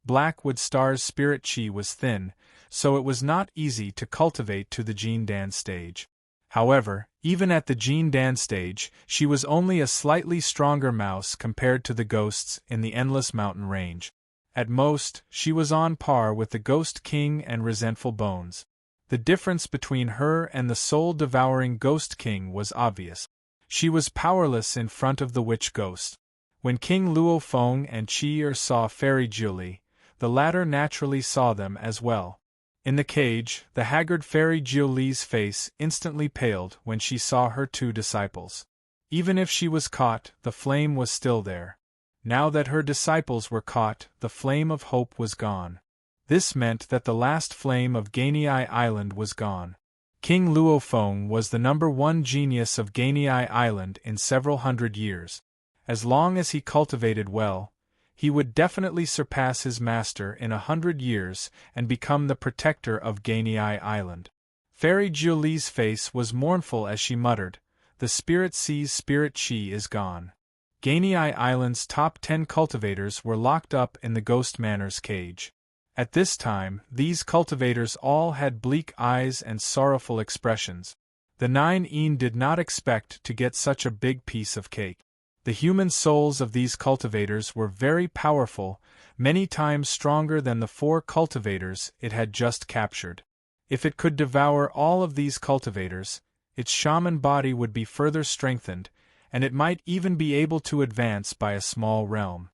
Blackwood Star's spirit chi was thin, so it was not easy to cultivate to the Jin Dan stage. However, even at the Jin Dan stage, she was only a slightly stronger mouse compared to the ghosts in the Endless Mountain Range. At most, she was on par with the Ghost King and Resentful Bones. The difference between her and the soul-devouring Ghost King was obvious. She was powerless in front of the witch ghost. When King Luofeng and Chi-er saw Fairy Jiuli, the latter naturally saw them as well. In the cage, the haggard Fairy Jiuli's face instantly paled when she saw her 2 disciples. Even if she was caught, the flame was still there. Now that her disciples were caught, the flame of hope was gone. This meant that the last flame of Gainei Island was gone. King Luofeng was the #1 genius of Gainei Island in several hundred years. As long as he cultivated well, he would definitely surpass his master in 100 years and become the protector of Gainei Island. Fairy Jiuli's face was mournful as she muttered, "The Spirit Sea's spirit chi is gone." Gainei Island's top 10 cultivators were locked up in the Ghost Manor's cage. At this time, these cultivators all had bleak eyes and sorrowful expressions. The 9 did not expect to get such a big piece of cake. The human souls of these cultivators were very powerful, many times stronger than the 4 cultivators it had just captured. If it could devour all of these cultivators, its shaman body would be further strengthened, and it might even be able to advance by a small realm.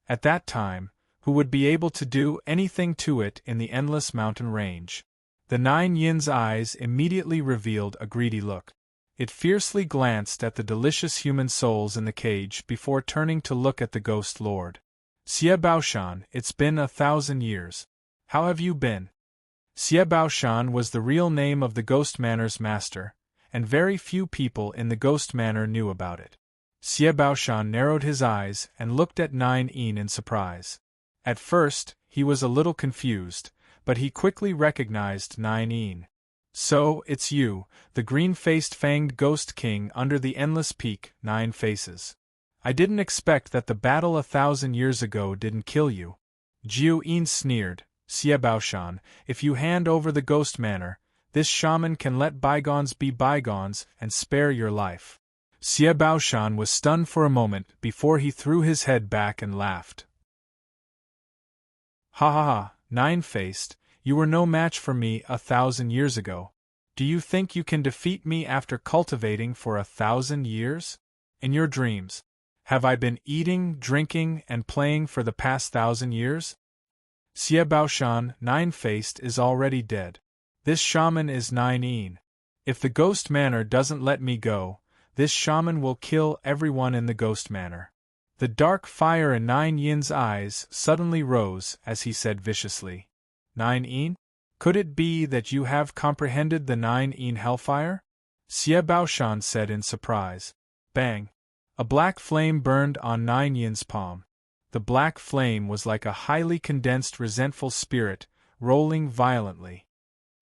At that time, who would be able to do anything to it in the endless mountain range? The 9 Yin's eyes immediately revealed a greedy look. It fiercely glanced at the delicious human souls in the cage before turning to look at the Ghost Lord. Xie Baoshan, it's been 1,000 years. How have you been? Xie Baoshan was the real name of the Ghost Manor's master, and very few people in the Ghost Manor knew about it. Xie Baoshan narrowed his eyes and looked at 9 Yin in surprise. At first, he was a little confused, but he quickly recognized 9 Yin. So, it's you, the green-faced fanged Ghost King under the endless peak, 9 faces. I didn't expect that the battle 1,000 years ago didn't kill you. Jiu Yin sneered. Xie Baoshan, if you hand over the Ghost Manor, this shaman can let bygones be bygones and spare your life. Xie Baoshan was stunned for a moment before he threw his head back and laughed. Ha ha ha, 9-faced, you were no match for me 1,000 years ago. Do you think you can defeat me after cultivating for 1,000 years? In your dreams, have I been eating, drinking, and playing for the past 1,000 years? Xie Baoshan, 9-faced, is already dead. This shaman is 9 Yin. If the Ghost Manor doesn't let me go, this shaman will kill everyone in the Ghost Manor. The dark fire in 9 Yin's eyes suddenly rose as he said viciously. 9 Yin? Could it be that you have comprehended the 9 Yin hellfire? Xie Baoshan said in surprise. Bang! A black flame burned on 9 Yin's palm. The black flame was like a highly condensed resentful spirit, rolling violently.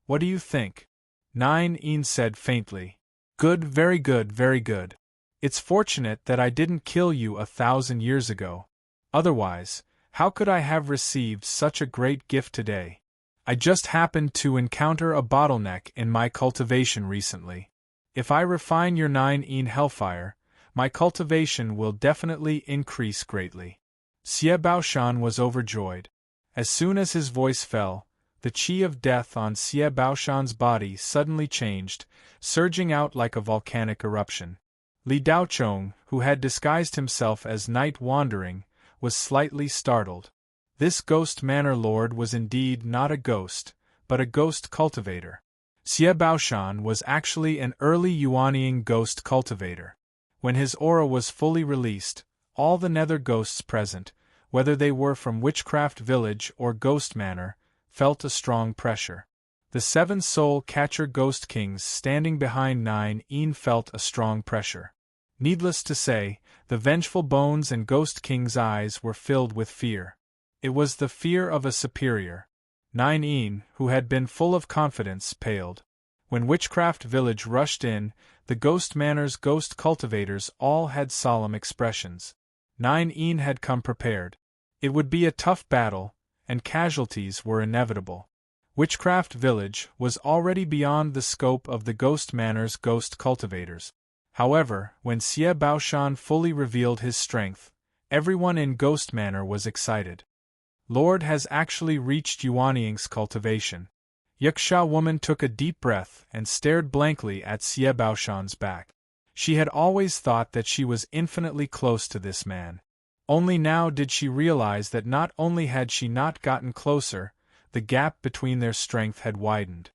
What do you think? 9 Yin said faintly. Good, very good, very good. It's fortunate that I didn't kill you 1,000 years ago. Otherwise, how could I have received such a great gift today? I just happened to encounter a bottleneck in my cultivation recently. If I refine your 9 Yin hellfire, my cultivation will definitely increase greatly. Xie Baoshan was overjoyed. As soon as his voice fell, the qi of death on Xie Baoshan's body suddenly changed, surging out like a volcanic eruption. Li Daochong, who had disguised himself as Night Wandering, was slightly startled. This Ghost Manor Lord was indeed not a ghost, but a ghost cultivator. Xie Baoshan was actually an early Yuanying ghost cultivator. When his aura was fully released, all the nether ghosts present, whether they were from Witchcraft Village or Ghost Manor, felt a strong pressure. The 7 Soul Catcher Ghost Kings standing behind 9 Yin felt a strong pressure. Needless to say, the vengeful Bones and Ghost King's eyes were filled with fear. It was the fear of a superior. 9 Yin, who had been full of confidence, paled. When Witchcraft Village rushed in, the Ghost Manor's ghost cultivators all had solemn expressions. 9 Yin had come prepared. It would be a tough battle, and casualties were inevitable. Witchcraft Village was already beyond the scope of the Ghost Manor's ghost cultivators. However, when Xie Baoshan fully revealed his strength, everyone in Ghost Manor was excited. Lord has actually reached Yuanying's cultivation. Yaksha woman took a deep breath and stared blankly at Xie Baoshan's back. She had always thought that she was infinitely close to this man. Only now did she realize that not only had she not gotten closer, the gap between their strength had widened.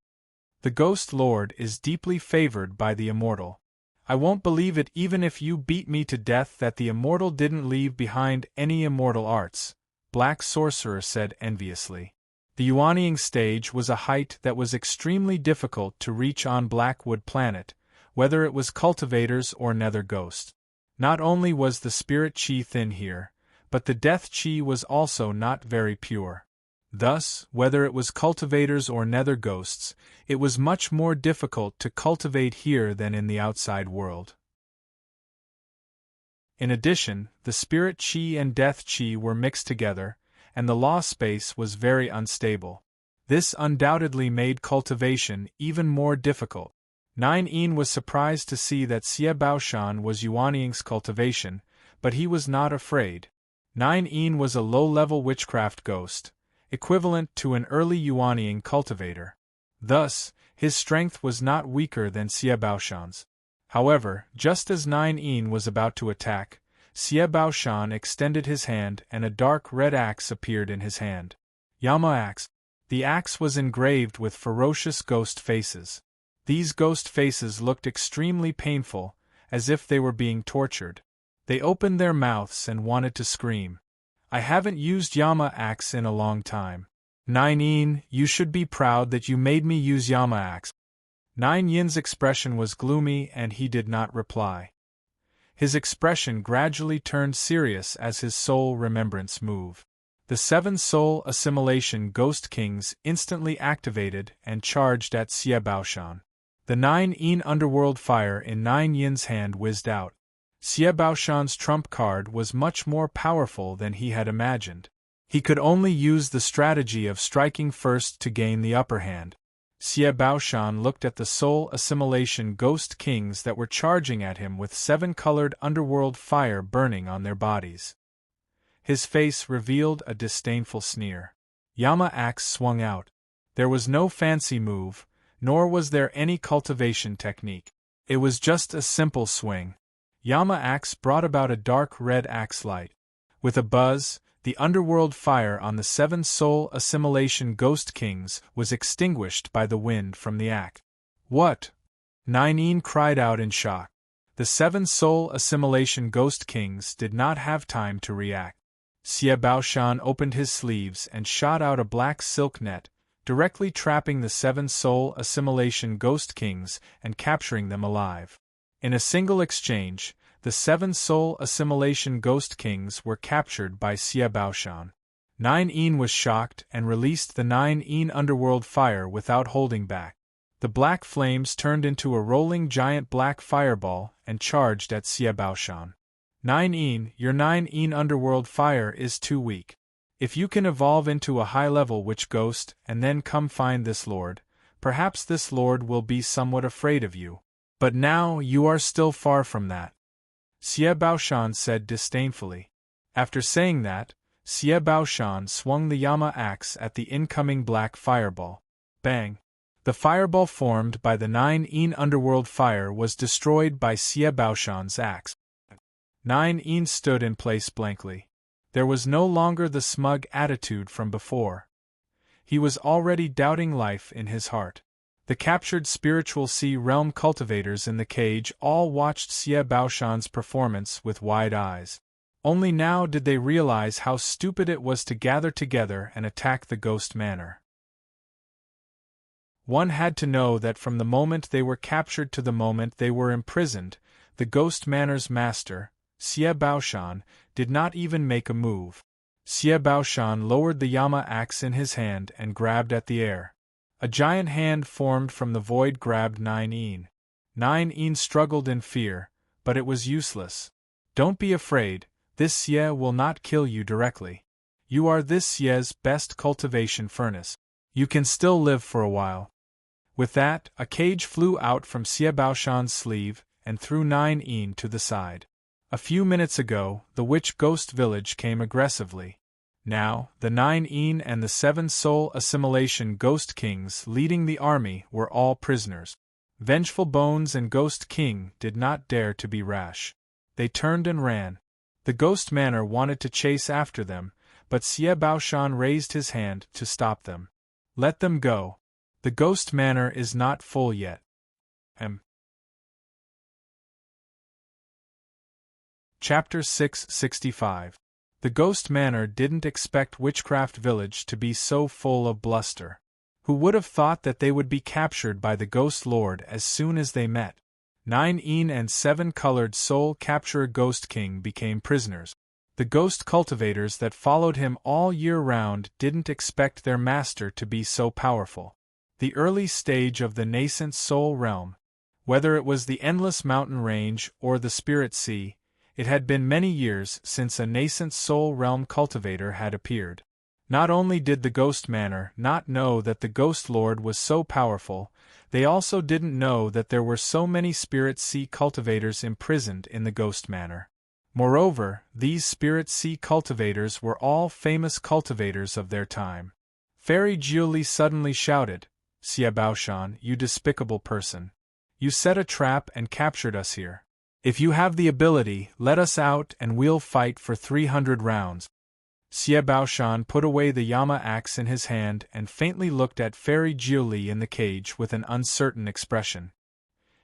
The Ghost Lord is deeply favored by the Immortal. I won't believe it even if you beat me to death that the Immortal didn't leave behind any immortal arts, Black Sorcerer said enviously. The Yuanying stage was a height that was extremely difficult to reach on Blackwood Planet, whether it was cultivators or nether ghosts. Not only was the spirit chi thin here, but the death chi was also not very pure. Thus, whether it was cultivators or nether ghosts, it was much more difficult to cultivate here than in the outside world. In addition, the spirit chi and death chi were mixed together, and the law space was very unstable. This undoubtedly made cultivation even more difficult. 9 Yin was surprised to see that Xie Baoshan was Yuanying's cultivation, but he was not afraid. 9-een was a low-level witchcraft ghost, equivalent to an early Yuanian cultivator. Thus, his strength was not weaker than Xie Baoshan's. However, just as 9-een was about to attack, Xie Baoshan extended his hand and a dark red axe appeared in his hand. Yama axe. The axe was engraved with ferocious ghost faces. These ghost faces looked extremely painful, as if they were being tortured. They opened their mouths and wanted to scream. I haven't used Yama axe in a long time. 9-een, you should be proud that you made me use Yama axe. 9-yin's expression was gloomy and he did not reply. His expression gradually turned serious as his soul remembrance moved. The 7 soul assimilation ghost kings instantly activated and charged at Xie Baoshan. The 9-een underworld fire in 9-yin's hand whizzed out. Xie Baoshan's trump card was much more powerful than he had imagined. He could only use the strategy of striking first to gain the upper hand. Xie Baoshan looked at the soul assimilation ghost kings that were charging at him with 7-colored underworld fire burning on their bodies. His face revealed a disdainful sneer. Yama axe swung out. There was no fancy move, nor was there any cultivation technique. It was just a simple swing. Yama axe brought about a dark red axe light. With a buzz, the underworld fire on the 7 soul assimilation ghost kings was extinguished by the wind from the axe. What? 9-een cried out in shock. The 7 soul assimilation ghost kings did not have time to react. Xie Baoshan opened his sleeves and shot out a black silk net, directly trapping the 7 soul assimilation ghost kings and capturing them alive. In a single exchange, the 7 soul assimilation ghost kings were captured by Xie Baoshan. 9-een was shocked and released the 9-een underworld fire without holding back. The black flames turned into a rolling giant black fireball and charged at Xie Baoshan. 9-een, your 9-een underworld fire is too weak. If you can evolve into a high-level witch ghost and then come find this lord, perhaps this lord will be somewhat afraid of you. But now you are still far from that. Xie Baoshan said disdainfully. After saying that, Xie Baoshan swung the Yama axe at the incoming black fireball. Bang! The fireball formed by the 9-een underworld fire was destroyed by Xie Baoshan's axe. 9-een stood in place blankly. There was no longer the smug attitude from before. He was already doubting life in his heart. The captured spiritual sea realm cultivators in the cage all watched Xie Baoshan's performance with wide eyes. Only now did they realize how stupid it was to gather together and attack the ghost manor. One had to know that from the moment they were captured to the moment they were imprisoned, the ghost manor's master, Xie Baoshan, did not even make a move. Xie Baoshan lowered the Yama axe in his hand and grabbed at the air. A giant hand formed from the void grabbed 9-een. 9-een struggled in fear, but it was useless. Don't be afraid, this Xie will not kill you directly. You are this Xie's best cultivation furnace. You can still live for a while. With that, a cage flew out from Xie Baoshan's sleeve and threw 9-een to the side. A few minutes ago, the witch ghost village came aggressively. Now, the 9-een and the 7 soul assimilation ghost kings leading the army were all prisoners. Vengeful Bones and Ghost King did not dare to be rash. They turned and ran. The ghost manor wanted to chase after them, but Xie Baoshan raised his hand to stop them. Let them go. The ghost manor is not full yet. Chapter 665. The Ghost Manor didn't expect Witchcraft Village to be so full of bluster. Who would have thought that they would be captured by the Ghost Lord as soon as they met? 9-een and 7-colored Soul Capturer Ghost King became prisoners. The ghost cultivators that followed him all year round didn't expect their master to be so powerful. The early stage of the nascent soul realm, whether it was the endless mountain range or the spirit sea, it had been many years since a nascent soul realm cultivator had appeared. Not only did the Ghost Manor not know that the Ghost Lord was so powerful, they also didn't know that there were so many spirit sea cultivators imprisoned in the Ghost Manor. Moreover, these spirit sea cultivators were all famous cultivators of their time. Fairy Jiuli suddenly shouted, "Xie Baoshan, you despicable person! You set a trap and captured us here. If you have the ability, let us out and we'll fight for 300 rounds." Xie Baoshan put away the Yama axe in his hand and faintly looked at Fairy Jiuli in the cage with an uncertain expression.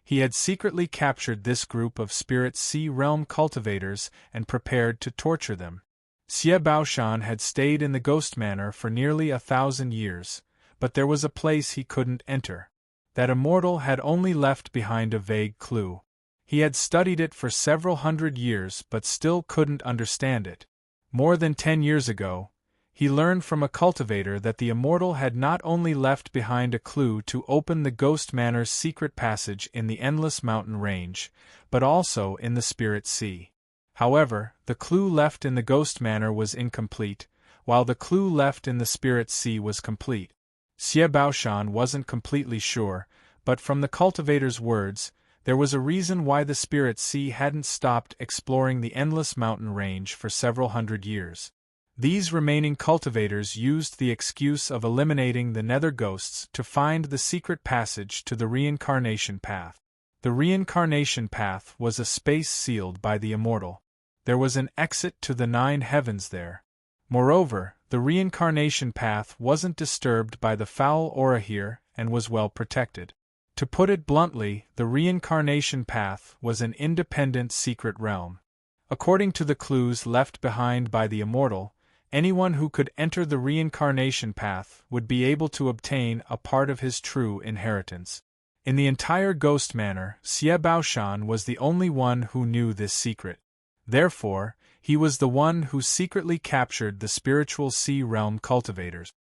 He had secretly captured this group of spirit sea realm cultivators and prepared to torture them. Xie Baoshan had stayed in the ghost manor for nearly 1,000 years, but there was a place he couldn't enter. That immortal had only left behind a vague clue. He had studied it for several hundred years but still couldn't understand it. More than 10 years ago, he learned from a cultivator that the immortal had not only left behind a clue to open the ghost manor's secret passage in the endless mountain range, but also in the spirit sea. However, the clue left in the ghost manor was incomplete, while the clue left in the spirit sea was complete. Xie Baoshan wasn't completely sure, but from the cultivator's words, there was a reason why the spirit sea hadn't stopped exploring the endless mountain range for several hundred years. These remaining cultivators used the excuse of eliminating the nether ghosts to find the secret passage to the reincarnation path. The reincarnation path was a space sealed by the immortal. There was an exit to the 9 heavens there. Moreover, the reincarnation path wasn't disturbed by the foul aura here and was well protected. To put it bluntly, the reincarnation path was an independent secret realm. According to the clues left behind by the immortal, anyone who could enter the reincarnation path would be able to obtain a part of his true inheritance. In the entire ghost manor, Xie Baoshan was the only one who knew this secret. Therefore, he was the one who secretly captured the spiritual sea realm cultivators.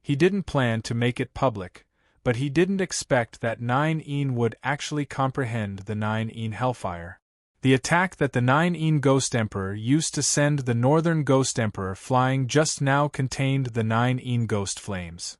He didn't plan to make it public, but he didn't expect that 9 would actually comprehend the 9 hellfire. The attack that the 9 Ghost Emperor used to send the Northern Ghost Emperor flying just now contained the 9 Ghost Flames.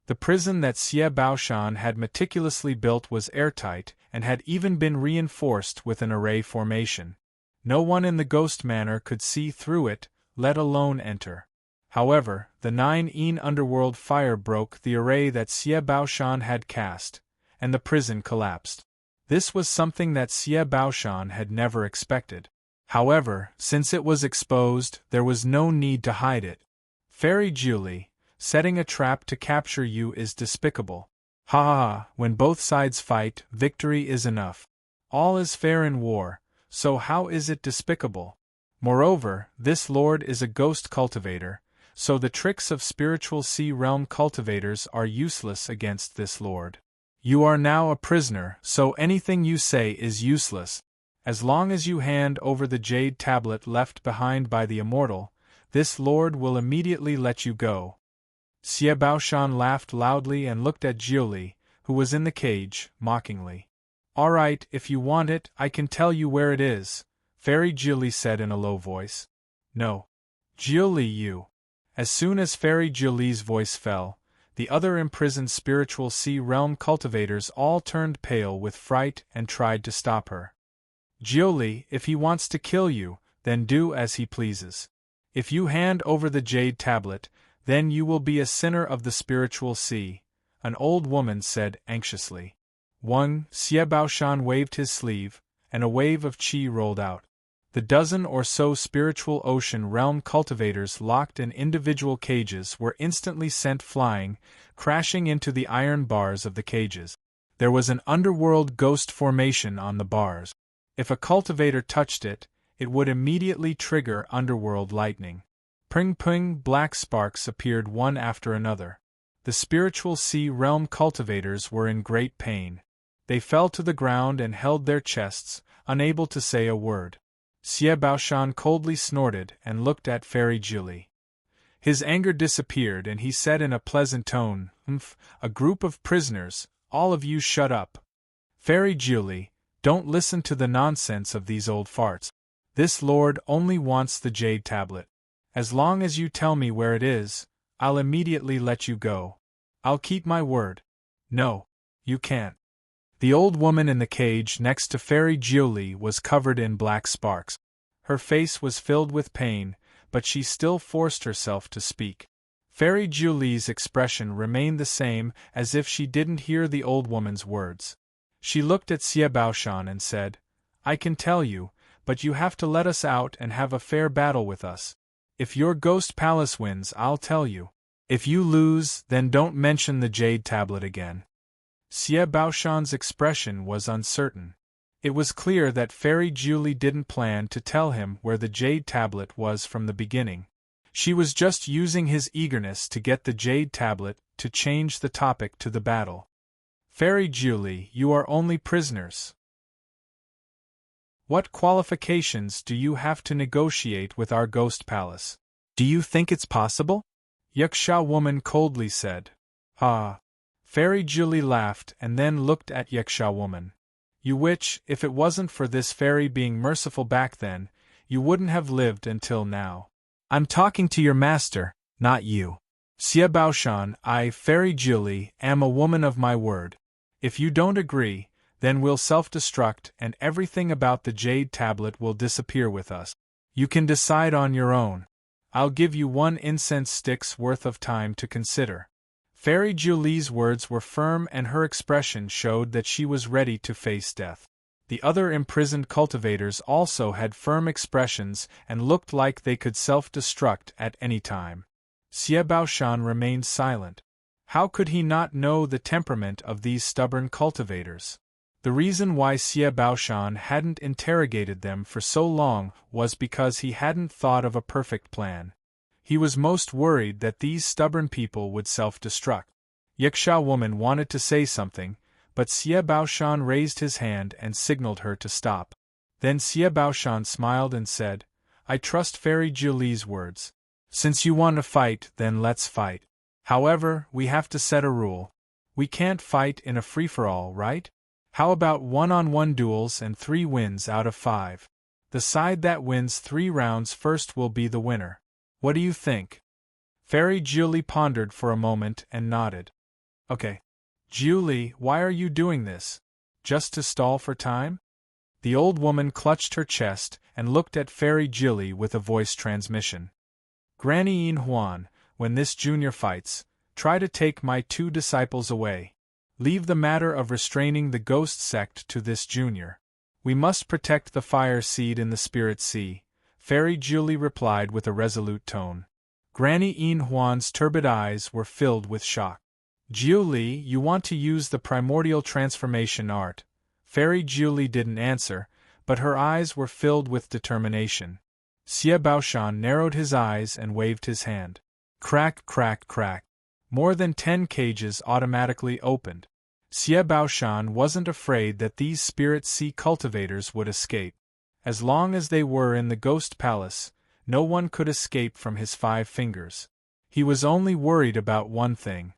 The prison that Xie Baoshan had meticulously built was airtight and had even been reinforced with an array formation. No one in the ghost manor could see through it, let alone enter. However, the 9 underworld fire broke the array that Xie Baoshan had cast, and the prison collapsed. This was something that Xie Baoshan had never expected. However, since it was exposed, there was no need to hide it. Fairy Jiuli, setting a trap to capture you is despicable. Ha ha ha, when both sides fight, victory is enough. All is fair in war, so how is it despicable? Moreover, this lord is a ghost cultivator, so the tricks of spiritual sea realm cultivators are useless against this lord. You are now a prisoner, so anything you say is useless. As long as you hand over the jade tablet left behind by the immortal, this lord will immediately let you go. Xie Baoshan laughed loudly and looked at Jiuli, who was in the cage, mockingly. All right, if you want it, I can tell you where it is, Fairy Jiuli said in a low voice. No. Jiuli, you. As soon as Fairy Jiuli's voice fell, the other imprisoned spiritual sea realm cultivators all turned pale with fright and tried to stop her. Jiuli, if he wants to kill you, then do as he pleases. If you hand over the jade tablet, then you will be a sinner of the spiritual sea, an old woman said anxiously. Xie Baoshan waved his sleeve, and a wave of qi rolled out. The dozen or so spiritual ocean realm cultivators locked in individual cages were instantly sent flying, crashing into the iron bars of the cages. There was an underworld ghost formation on the bars. If a cultivator touched it, it would immediately trigger underworld lightning. Pring-pring, black sparks appeared one after another. The spiritual sea realm cultivators were in great pain. They fell to the ground and held their chests, unable to say a word. Xie Baoshan coldly snorted and looked at Fairy Jiuli. His anger disappeared and he said in a pleasant tone, a group of prisoners, all of you shut up. Fairy Jiuli, don't listen to the nonsense of these old farts. This lord only wants the jade tablet. As long as you tell me where it is, I'll immediately let you go. I'll keep my word. No, you can't. The old woman in the cage next to Fairy Jiuli was covered in black sparks. Her face was filled with pain, but she still forced herself to speak. Fairy Jiuli's expression remained the same, as if she didn't hear the old woman's words. She looked at Xie Baoshan and said, "I can tell you, but you have to let us out and have a fair battle with us. If your ghost palace wins, I'll tell you. If you lose, then don't mention the jade tablet again." Xie Baoshan's expression was uncertain. It was clear that Fairy Jiuli didn't plan to tell him where the jade tablet was from the beginning. She was just using his eagerness to get the jade tablet to change the topic to the battle. "Fairy Jiuli, you are only prisoners. What qualifications do you have to negotiate with our ghost palace? Do you think it's possible?" Yaksha woman coldly said. "Ah." Fairy Jiuli laughed and then looked at Yaksha woman. "You witch, if it wasn't for this fairy being merciful back then, you wouldn't have lived until now. I'm talking to your master, not you. Xie Baoshan, I, Fairy Jiuli, am a woman of my word. If you don't agree, then we'll self-destruct and everything about the jade tablet will disappear with us. You can decide on your own. I'll give you 1 incense stick's worth of time to consider." Fairy Jiuli's words were firm and her expression showed that she was ready to face death. The other imprisoned cultivators also had firm expressions and looked like they could self-destruct at any time. Xie Baoshan remained silent. How could he not know the temperament of these stubborn cultivators? The reason why Xie Baoshan hadn't interrogated them for so long was because he hadn't thought of a perfect plan. He was most worried that these stubborn people would self-destruct. Yaksha woman wanted to say something, but Xie Baoshan raised his hand and signaled her to stop. Then Xie Baoshan smiled and said, "I trust Fairy Jiuli's words. Since you want to fight, then let's fight. However, we have to set a rule. We can't fight in a free-for-all, right? How about 1-on-1 duels and 3 wins out of 5? The side that wins 3 rounds first will be the winner. What do you think?" Fairy Jiuli pondered for a moment and nodded. "Okay. Jiuli, why are you doing this? Just to stall for time?" The old woman clutched her chest and looked at Fairy Jiuli with a voice transmission. "Granny Yin Huan, when this junior fights, try to take my 2 disciples away. Leave the matter of restraining the ghost sect to this junior. We must protect the fire seed in the spirit sea," Fairy Jiuli replied with a resolute tone. Granny Yin Huan's turbid eyes were filled with shock. "Jiuli, you want to use the primordial transformation art?" Fairy Jiuli didn't answer, but her eyes were filled with determination. Xie Baoshan narrowed his eyes and waved his hand. Crack, crack, crack. More than 10 cages automatically opened. Xie Baoshan wasn't afraid that these spirit sea cultivators would escape. As long as they were in the ghost palace, no one could escape from his 5 fingers. He was only worried about one thing.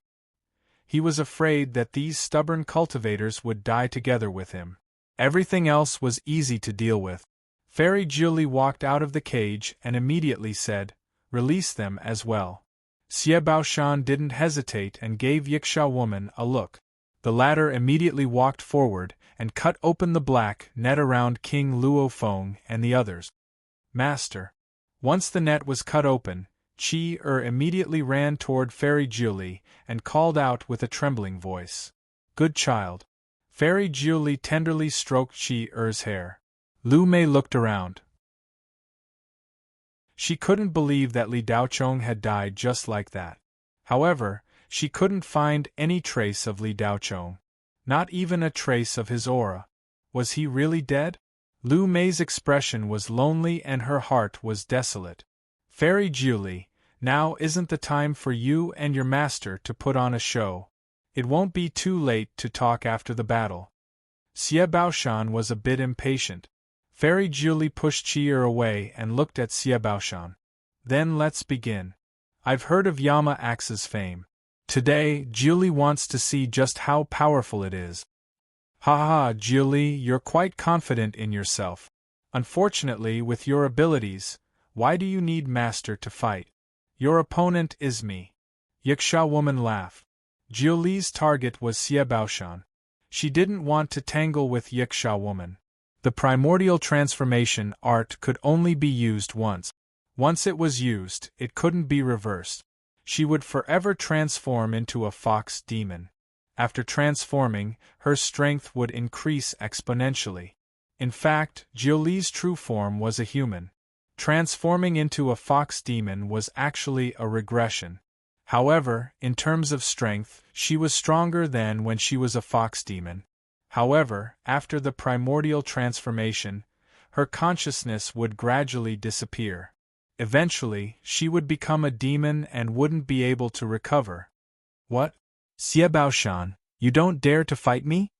He was afraid that these stubborn cultivators would die together with him. Everything else was easy to deal with. Fairy Jiuli walked out of the cage and immediately said, "Release them as well." Xie Baoshan didn't hesitate and gave Yaksha woman a look. The latter immediately walked forward and cut open the black net around King Luo Feng and the others. "Master." Once the net was cut open, Qi immediately ran toward Fairy Jiuli and called out with a trembling voice, "Good child." Fairy Jiuli tenderly stroked Qi's hair. Lu Mei looked around. She couldn't believe that Li Daochong had died just like that. However, she couldn't find any trace of Li Daochong. Not even a trace of his aura. Was he really dead? Lu Mei's expression was lonely and her heart was desolate. "Fairy Jiuli, now isn't the time for you and your master to put on a show. It won't be too late to talk after the battle." Xie Baoshan was a bit impatient. Fairy Jiuli pushed Qi away and looked at Xie Baoshan. "Then let's begin. I've heard of Yama Axe's fame. Today, Jiuli wants to see just how powerful it is." "Ha ha, Jiuli, you're quite confident in yourself. Unfortunately, with your abilities, why do you need master to fight? Your opponent is me." Yaksha woman laughed. Jiuli's target was Xie Baoshan. She didn't want to tangle with Yiksha woman. The primordial transformation art could only be used once. Once it was used, it couldn't be reversed. She would forever transform into a fox demon. After transforming, her strength would increase exponentially. In fact, Jiuli's true form was a human. Transforming into a fox demon was actually a regression. However, in terms of strength, she was stronger than when she was a fox demon. However, after the primordial transformation, her consciousness would gradually disappear. Eventually, she would become a demon and wouldn't be able to recover. What? Xie Baoshan, you don't dare to fight me?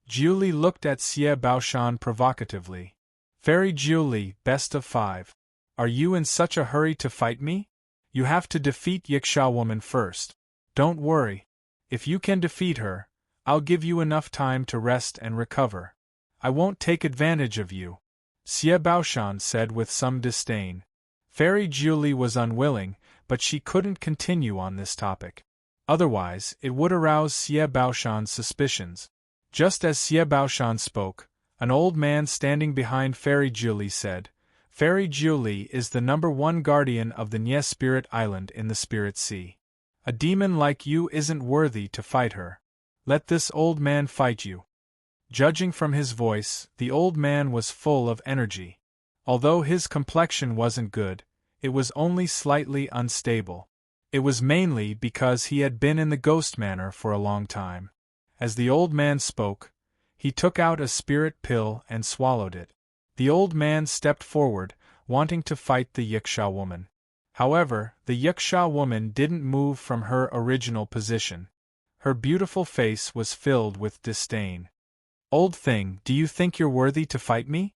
Jiuli looked at Xie Baoshan provocatively. Fairy Jiuli, best of 5. Are you in such a hurry to fight me? You have to defeat Yiksha woman first. Don't worry. If you can defeat her, I'll give you enough time to rest and recover. I won't take advantage of you, Xie Baoshan said with some disdain. Fairy Jiuli was unwilling, but she couldn't continue on this topic. Otherwise, it would arouse Xie Baoshan's suspicions. Just as Xie Baoshan spoke, an old man standing behind Fairy Jiuli said, Fairy Jiuli is the #1 guardian of the Nye Spirit Island in the Spirit Sea. A demon like you isn't worthy to fight her. Let this old man fight you. Judging from his voice, the old man was full of energy. Although his complexion wasn't good, it was only slightly unstable. It was mainly because he had been in the ghost manor for a long time. As the old man spoke, he took out a spirit pill and swallowed it. The old man stepped forward, wanting to fight the Yiksha woman. However, the Yiksha woman didn't move from her original position. Her beautiful face was filled with disdain. Old thing, do you think you're worthy to fight me?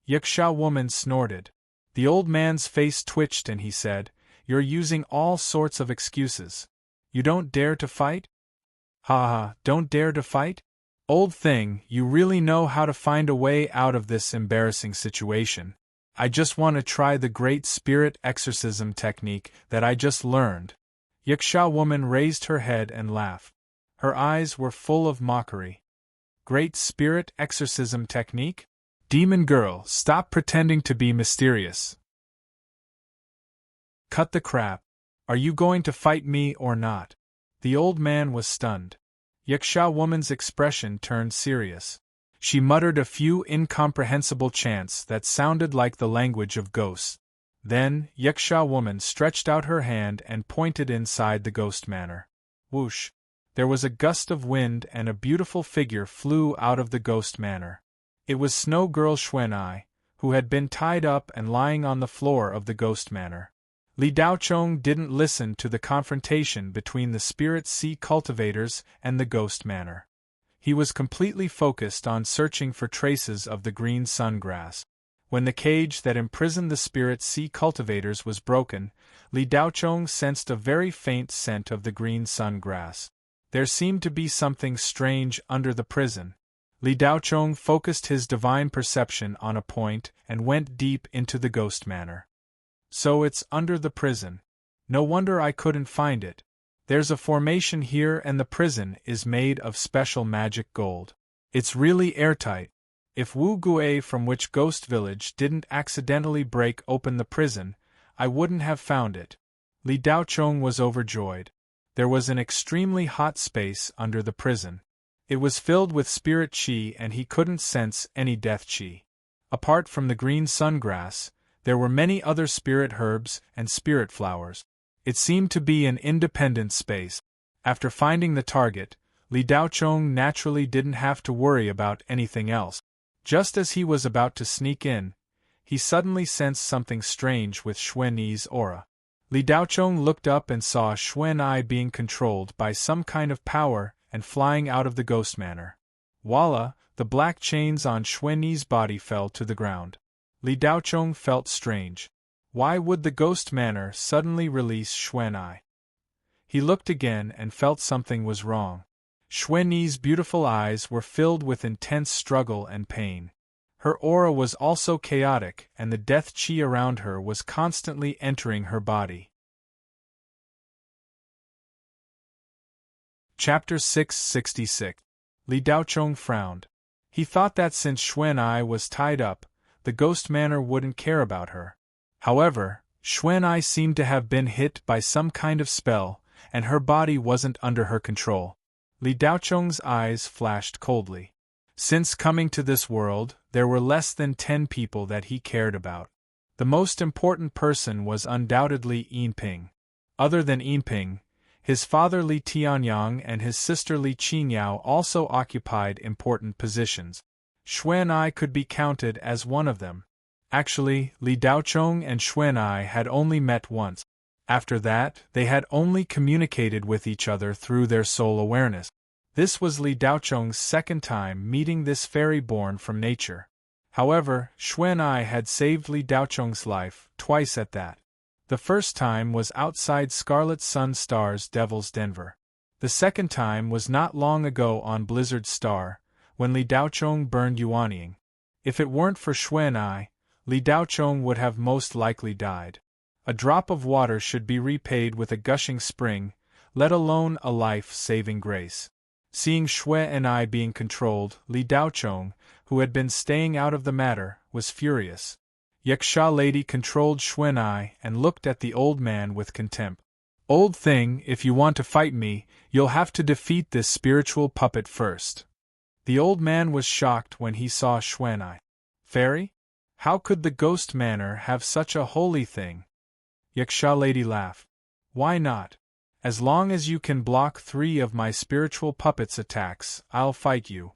Yiksha woman snorted. The old man's face twitched and he said, You're using all sorts of excuses. You don't dare to fight? Ha ha, don't dare to fight? Old thing, you really know how to find a way out of this embarrassing situation. I just want to try the great spirit exorcism technique that I just learned. Yiksha woman raised her head and laughed. Her eyes were full of mockery. Great spirit exorcism technique? Demon girl, stop pretending to be mysterious. Cut the crap. Are you going to fight me or not? The old man was stunned. Yiksha woman's expression turned serious. She muttered a few incomprehensible chants that sounded like the language of ghosts. Then, Yiksha woman stretched out her hand and pointed inside the ghost manor. Whoosh! There was a gust of wind and a beautiful figure flew out of the ghost manor. It was Snow Girl Xuan'ai, who had been tied up and lying on the floor of the ghost manor. Li Daochong didn't listen to the confrontation between the Spirit Sea cultivators and the ghost manor. He was completely focused on searching for traces of the green sun grass. When the cage that imprisoned the Spirit Sea cultivators was broken, Li Daochong sensed a very faint scent of the green sun grass. There seemed to be something strange under the prison. Li Daochong focused his divine perception on a point and went deep into the ghost manor. So it's under the prison. No wonder I couldn't find it. There's a formation here and the prison is made of special magic gold. It's really airtight. If Wu Gui from which ghost village didn't accidentally break open the prison, I wouldn't have found it. Li Daochong was overjoyed. There was an extremely hot space under the prison. It was filled with spirit qi and he couldn't sense any death qi. Apart from the green sungrass, there were many other spirit herbs and spirit flowers. It seemed to be an independent space. After finding the target, Li Daochong naturally didn't have to worry about anything else. Just as he was about to sneak in, he suddenly sensed something strange with Xuanyi's aura. Li Daochong looked up and saw Xuanyi being controlled by some kind of power and flying out of the ghost manor. Voila! The black chains on Xuanyi's body fell to the ground. Li Daochong felt strange. Why would the ghost manor suddenly release Xuanyi? He looked again and felt something was wrong. Xuanyi's beautiful eyes were filled with intense struggle and pain. Her aura was also chaotic and the death qi around her was constantly entering her body. Chapter 666. Li Daochong frowned. He thought that since Xuan Ai was tied up, the ghost manor wouldn't care about her. However, Xuan Ai seemed to have been hit by some kind of spell, and her body wasn't under her control. Li Daochong's eyes flashed coldly. Since coming to this world, there were less than 10 people that he cared about. The most important person was undoubtedly Yinping. Other than Yinping, his father Li Tianyang and his sister Li Qingyao also occupied important positions. Xuan Ai could be counted as one of them. Actually, Li Daochong and Xuan Ai had only met once. After that, they had only communicated with each other through their soul awareness. This was Li Daochong's second time meeting this fairy born from nature. However, Xuan Ai had saved Li Daochong's life, twice at that. The first time was outside Scarlet Sun Star's Devil's Denver. The second time was not long ago on Blizzard Star, when Li Daochong burned Yuanying. If it weren't for Xuan Ai, Li Daochong would have most likely died. A drop of water should be repaid with a gushing spring, let alone a life-saving grace. Seeing Xuan Ai being controlled, Li Daochong, who had been staying out of the matter, was furious. Yaksha lady controlled Xuan Ai and looked at the old man with contempt. Old thing, if you want to fight me, you'll have to defeat this spiritual puppet first. The old man was shocked when he saw Xuan Ai. Fairy? How could the ghost manor have such a holy thing? Yaksha lady laughed. Why not? As long as you can block 3 of my spiritual puppets' attacks, I'll fight you.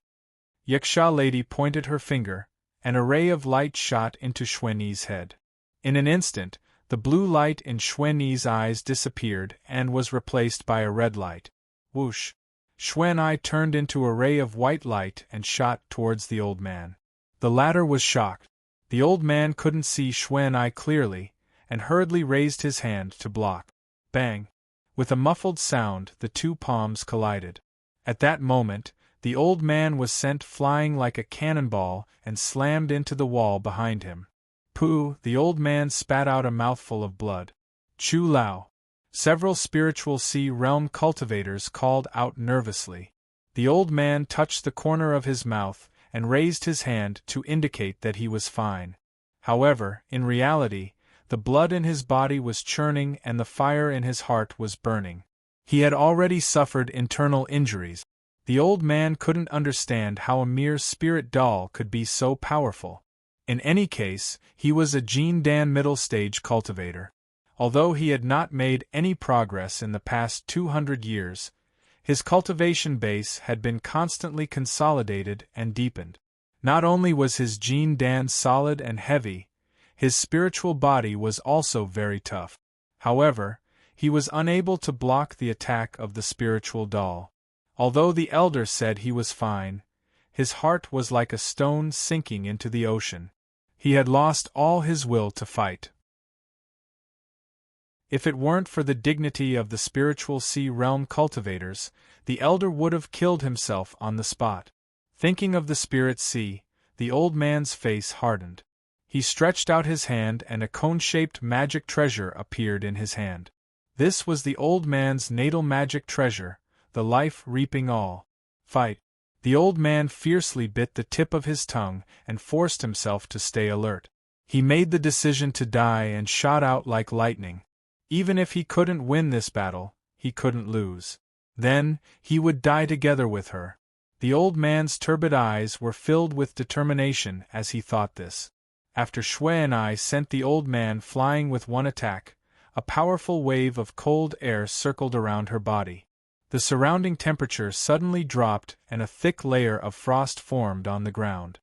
Yaksha lady pointed her finger. An array of light shot into Xuan Ai's head. In an instant, the blue light in Xuan Ai's eyes disappeared and was replaced by a red light. Whoosh! Xuan Ai turned into a ray of white light and shot towards the old man. The latter was shocked. The old man couldn't see Xuan Ai clearly, and hurriedly raised his hand to block. Bang! With a muffled sound, the 2 palms collided. At that moment, the old man was sent flying like a cannonball and slammed into the wall behind him. Pooh! The old man spat out a mouthful of blood. Chu Lao! Several spiritual sea realm cultivators called out nervously. The old man touched the corner of his mouth and raised his hand to indicate that he was fine. However, in reality, the blood in his body was churning and the fire in his heart was burning. He had already suffered internal injuries. The old man couldn't understand how a mere spirit doll could be so powerful. In any case, he was a Jin Dan middle-stage cultivator. Although he had not made any progress in the past 200 years, his cultivation base had been constantly consolidated and deepened. Not only was his Jin Dan solid and heavy, his spiritual body was also very tough. However, he was unable to block the attack of the spiritual doll. Although the elder said he was fine, his heart was like a stone sinking into the ocean. He had lost all his will to fight. If it weren't for the dignity of the spiritual sea realm cultivators, the elder would have killed himself on the spot. Thinking of the spirit sea, the old man's face hardened. He stretched out his hand and a cone-shaped magic treasure appeared in his hand. This was the old man's natal magic treasure, the life reaping all. Fight! The old man fiercely bit the tip of his tongue and forced himself to stay alert. He made the decision to die and shot out like lightning. Even if he couldn't win this battle, he couldn't lose. Then, he would die together with her. The old man's turbid eyes were filled with determination as he thought this. After Xuan Ai sent the old man flying with one attack, a powerful wave of cold air circled around her body. The surrounding temperature suddenly dropped and a thick layer of frost formed on the ground.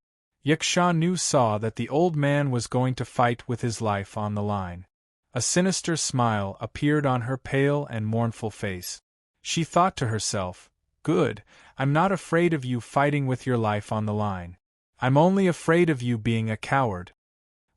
Yaksha Nu saw that the old man was going to fight with his life on the line. A sinister smile appeared on her pale and mournful face. She thought to herself, "Good, I'm not afraid of you fighting with your life on the line. I'm only afraid of you being a coward."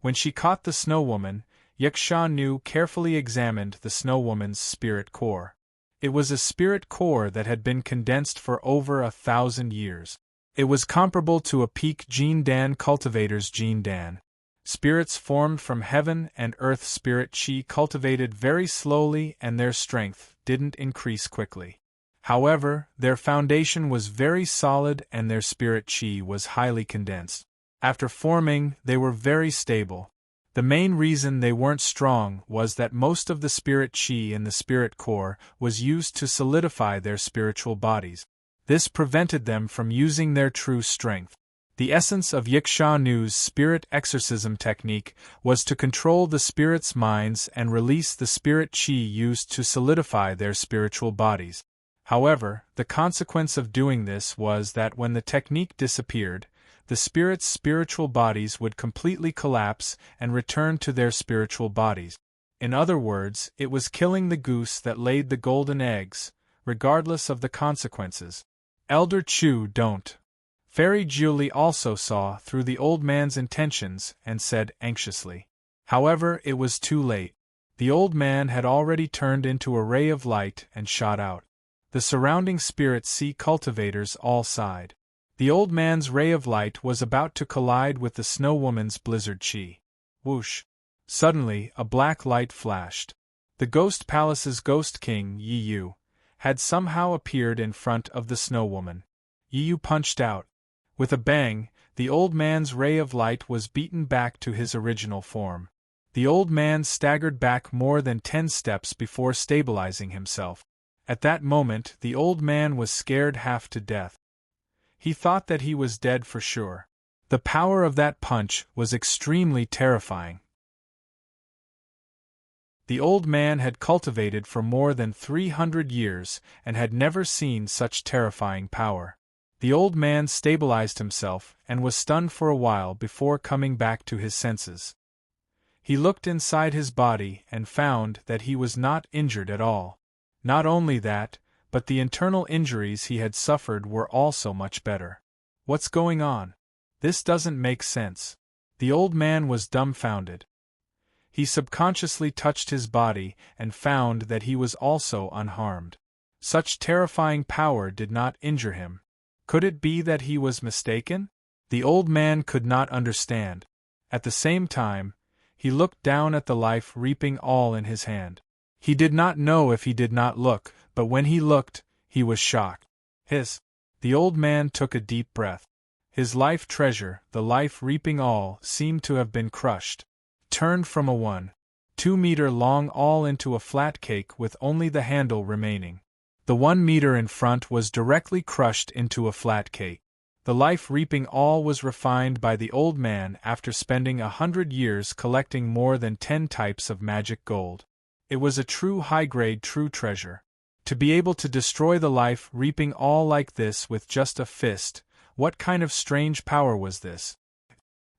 When she caught the Snow Woman, Yaksha Nu carefully examined the Snow Woman's spirit core. It was a spirit core that had been condensed for over 1,000 years. It was comparable to a peak Jin Dan cultivator's Jin Dan. Spirits formed from heaven and earth spirit chi cultivated very slowly and their strength didn't increase quickly. However, their foundation was very solid and their spirit chi was highly condensed. After forming, they were very stable. The main reason they weren't strong was that most of the spirit chi in the spirit core was used to solidify their spiritual bodies. This prevented them from using their true strength. The essence of Yiksha Nu's spirit exorcism technique was to control the spirits' minds and release the spirit chi used to solidify their spiritual bodies. However, the consequence of doing this was that when the technique disappeared, the spirits' spiritual bodies would completely collapse and return to their spiritual bodies. In other words, it was killing the goose that laid the golden eggs, regardless of the consequences. Elder Chu don't. Fairy Julie also saw through the old man's intentions and said anxiously. However, it was too late. The old man had already turned into a ray of light and shot out. The surrounding spirit sea cultivators all sighed. The old man's ray of light was about to collide with the snow woman's blizzard chi. Whoosh! Suddenly, a black light flashed. The ghost palace's ghost king, Yi Yu, had somehow appeared in front of the snow woman. Yi Yu punched out. With a bang, the old man's ray of light was beaten back to his original form. The old man staggered back more than 10 steps before stabilizing himself. At that moment, the old man was scared half to death. He thought that he was dead for sure. The power of that punch was extremely terrifying. The old man had cultivated for more than 300 years and had never seen such terrifying power. The old man stabilized himself and was stunned for a while before coming back to his senses. He looked inside his body and found that he was not injured at all. Not only that, but the internal injuries he had suffered were also much better. What's going on? This doesn't make sense. The old man was dumbfounded. He subconsciously touched his body and found that he was also unharmed. Such terrifying power did not injure him. Could it be that he was mistaken? The old man could not understand. At the same time, he looked down at the life reaping all in his hand. He did not know if he did not look, but when he looked, he was shocked. The old man took a deep breath. His life treasure, the life reaping all, seemed to have been crushed. Turned from a 1.2 meter long awl into a flat cake with only the handle remaining. The 1 meter in front was directly crushed into a flat cake. The life-reaping awl was refined by the old man after spending 100 years collecting more than 10 types of magic gold. It was a true high-grade true treasure. To be able to destroy the life-reaping awl like this with just a fist, what kind of strange power was this?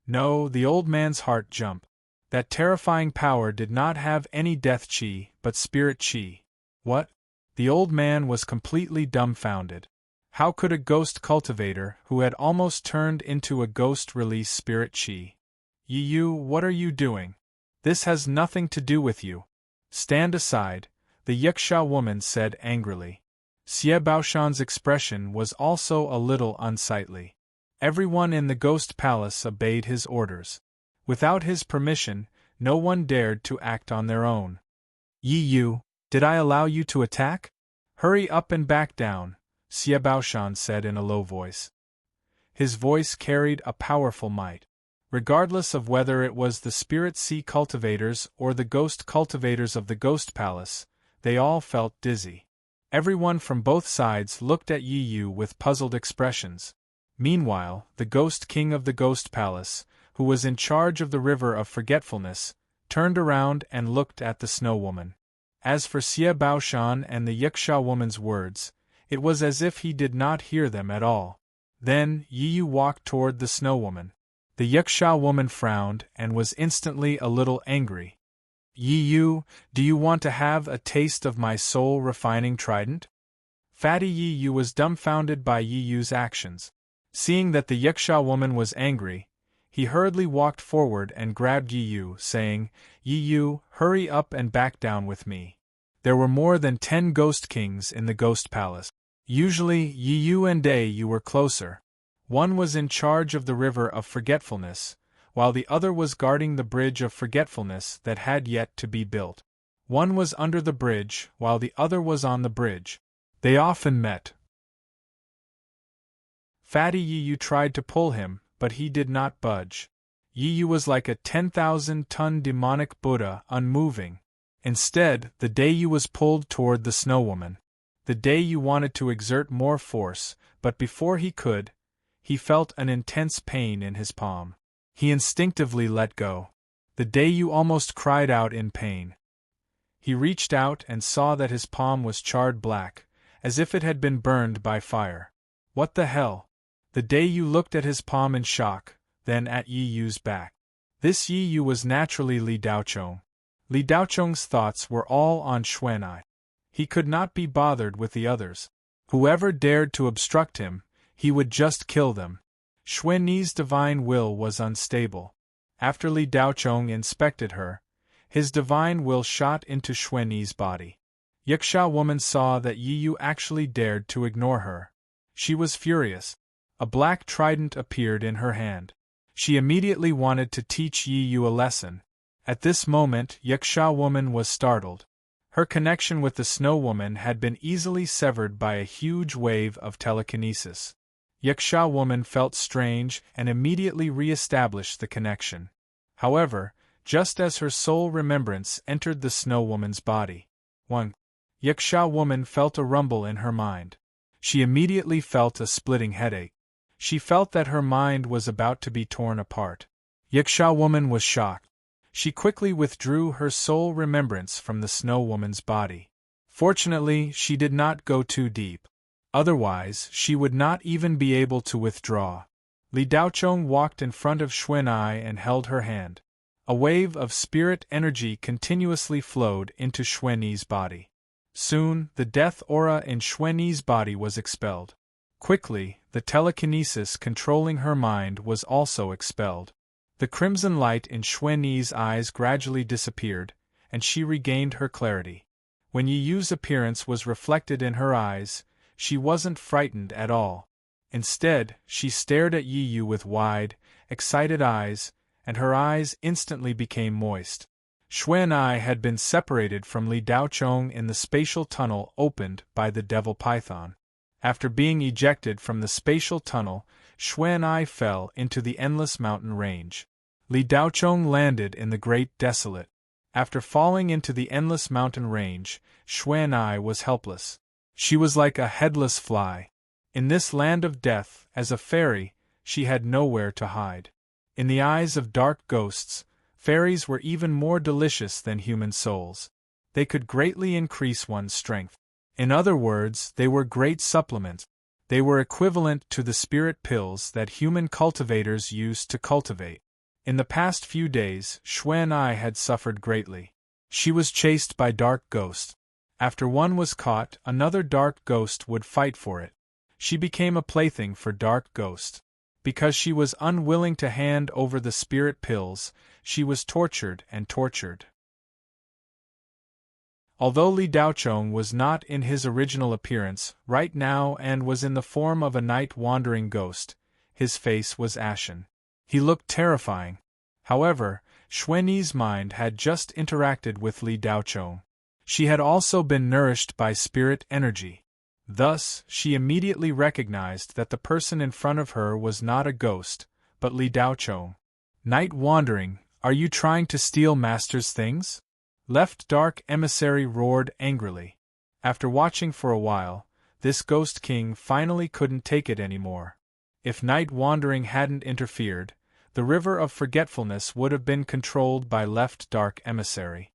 No, the old man's heart jumped. That terrifying power did not have any death chi, but spirit chi. What? The old man was completely dumbfounded. How could a ghost cultivator, who had almost turned into a ghost, release spirit chi? Yi Yu, what are you doing? This has nothing to do with you. Stand aside, the Yiksha woman said angrily. Xie Baoshan's expression was also a little unsightly. Everyone in the ghost palace obeyed his orders. Without his permission, no one dared to act on their own. Yi Yu, did I allow you to attack? Hurry up and back down, Xie Baoshan said in a low voice. His voice carried a powerful might. Regardless of whether it was the spirit sea cultivators or the ghost cultivators of the ghost palace, they all felt dizzy. Everyone from both sides looked at Yi Yu with puzzled expressions. Meanwhile, the ghost king of the ghost palace, who was in charge of the river of forgetfulness, turned around and looked at the snow woman. As for Xie Baoshan and the Yiksha woman's words, it was as if he did not hear them at all. Then, Yi Yu walked toward the snow woman. The Yiksha woman frowned and was instantly a little angry. Yi Yu, do you want to have a taste of my soul-refining trident? Fatty Yi Yu was dumbfounded by Yi Yu's actions. Seeing that the Yiksha woman was angry, he hurriedly walked forward and grabbed Yi Yu, saying, Yi Yu, hurry up and back down with me. There were more than 10 ghost kings in the ghost palace. Usually, Yi Yu and Yu were closer. One was in charge of the river of forgetfulness, while the other was guarding the bridge of forgetfulness that had yet to be built. One was under the bridge, while the other was on the bridge. They often met. Fatty Yi Yu tried to pull him, but he did not budge. Yi Yu was like a 10,000-ton demonic Buddha, unmoving. Instead, the Daeyu was pulled toward the Snow Woman. The Daeyu wanted to exert more force, but before he could, he felt an intense pain in his palm. He instinctively let go. The Daeyu almost cried out in pain. He reached out and saw that his palm was charred black, as if it had been burned by fire. What the hell? The Daeyu looked at his palm in shock, then at Yi Yu's back. This Yi Yu was naturally Li Daochong. Li Daochong's thoughts were all on Xuan'ai. He could not be bothered with the others. Whoever dared to obstruct him, he would just kill them. Xuan'ai's divine will was unstable. After Li Daochong inspected her, his divine will shot into Xuan'ai's body. Yiksha woman saw that Yi Yu actually dared to ignore her. She was furious. A black trident appeared in her hand. She immediately wanted to teach Yi Yu a lesson. At this moment, Yiksha woman was startled. Her connection with the Snow Woman had been easily severed by a huge wave of telekinesis. Yiksha woman felt strange and immediately re-established the connection. However, just as her soul remembrance entered the Snow Woman's body, Yiksha woman felt a rumble in her mind. She immediately felt a splitting headache. She felt that her mind was about to be torn apart. Yiksha woman was shocked. She quickly withdrew her soul remembrance from the Snow Woman's body. Fortunately, she did not go too deep. Otherwise, she would not even be able to withdraw. Li Daochong walked in front of Xuan'ai and held her hand. A wave of spirit energy continuously flowed into Xuan'ai's body. Soon, the death aura in Xuan'ai's body was expelled. Quickly, the telekinesis controlling her mind was also expelled. The crimson light in Xuan'ai's eyes gradually disappeared, and she regained her clarity. When Yi Yu's appearance was reflected in her eyes, she wasn't frightened at all. Instead, she stared at Yi Yu with wide, excited eyes, and her eyes instantly became moist. Xuan'ai had been separated from Li Daochong in the spatial tunnel opened by the devil python. After being ejected from the spatial tunnel, Xuan'ai fell into the endless mountain range. Li Daochong landed in the Great Desolate. After falling into the endless mountain range, Xuan'ai was helpless. She was like a headless fly. In this land of death, as a fairy, she had nowhere to hide. In the eyes of dark ghosts, fairies were even more delicious than human souls. They could greatly increase one's strength. In other words, they were great supplements. They were equivalent to the spirit pills that human cultivators used to cultivate. In the past few days, Xuan'ai had suffered greatly. She was chased by dark ghosts. After one was caught, another dark ghost would fight for it. She became a plaything for dark ghosts. Because she was unwilling to hand over the spirit pills, she was tortured and tortured. Although Li Daochong was not in his original appearance right now and was in the form of a night-wandering ghost, his face was ashen. He looked terrifying. However, Xuan'ai's mind had just interacted with Li Daochong. She had also been nourished by spirit energy. Thus, she immediately recognized that the person in front of her was not a ghost, but Li Daochong. Night wandering, are you trying to steal Master's things? Left Dark Emissary roared angrily. After watching for a while, this Ghost King finally couldn't take it anymore. If night wandering hadn't interfered, the River of Forgetfulness would have been controlled by Left Dark Emissary.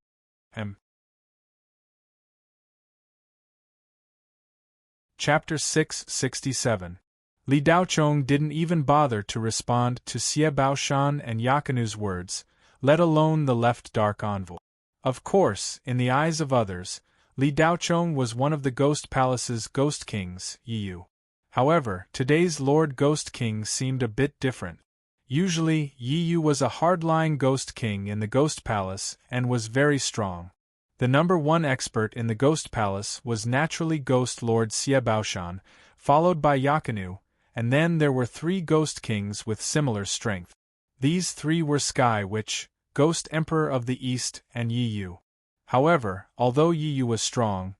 Chapter 667. Li Daochong didn't even bother to respond to Xie Baoshan and Yakanu's words, let alone the Left Dark Envoy. Of course, in the eyes of others, Li Daochong was one of the Ghost Palace's Ghost Kings, Yi Yu. However, today's Lord Ghost King seemed a bit different. Usually, Yi Yu was a hardline Ghost King in the Ghost Palace and was very strong. The number one expert in the Ghost Palace was naturally Ghost Lord Xie Baoshan, followed by Yakanu, and then there were 3 Ghost Kings with similar strength. These 3 were Sky Witch, Ghost Emperor of the East, and Yi Yu. However, although Yi Yu was strong,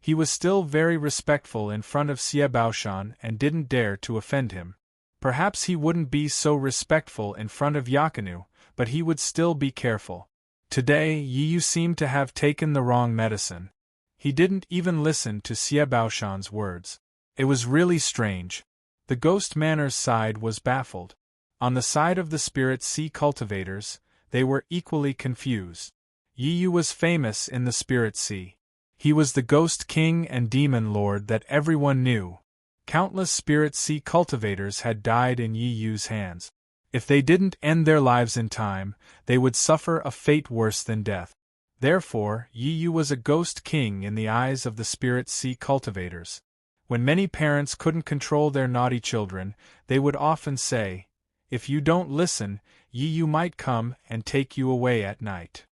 He was still very respectful in front of Xie Baoshan and didn't dare to offend him. Perhaps he wouldn't be so respectful in front of Yakinu, but he would still be careful. Today, Yi Yu seemed to have taken the wrong medicine. He didn't even listen to Xie Baoshan's words. It was really strange. The Ghost Manor's side was baffled. On the side of the Spirit Sea cultivators, they were equally confused. Yi Yu was famous in the Spirit Sea. He was the Ghost King and Demon Lord that everyone knew. Countless Spirit Sea cultivators had died in Yi Yu's hands. If they didn't end their lives in time, they would suffer a fate worse than death. Therefore, Yi Yu was a Ghost King in the eyes of the Spirit Sea cultivators. When many parents couldn't control their naughty children, they would often say, "If you don't listen, Yi Yu might come and take you away at night."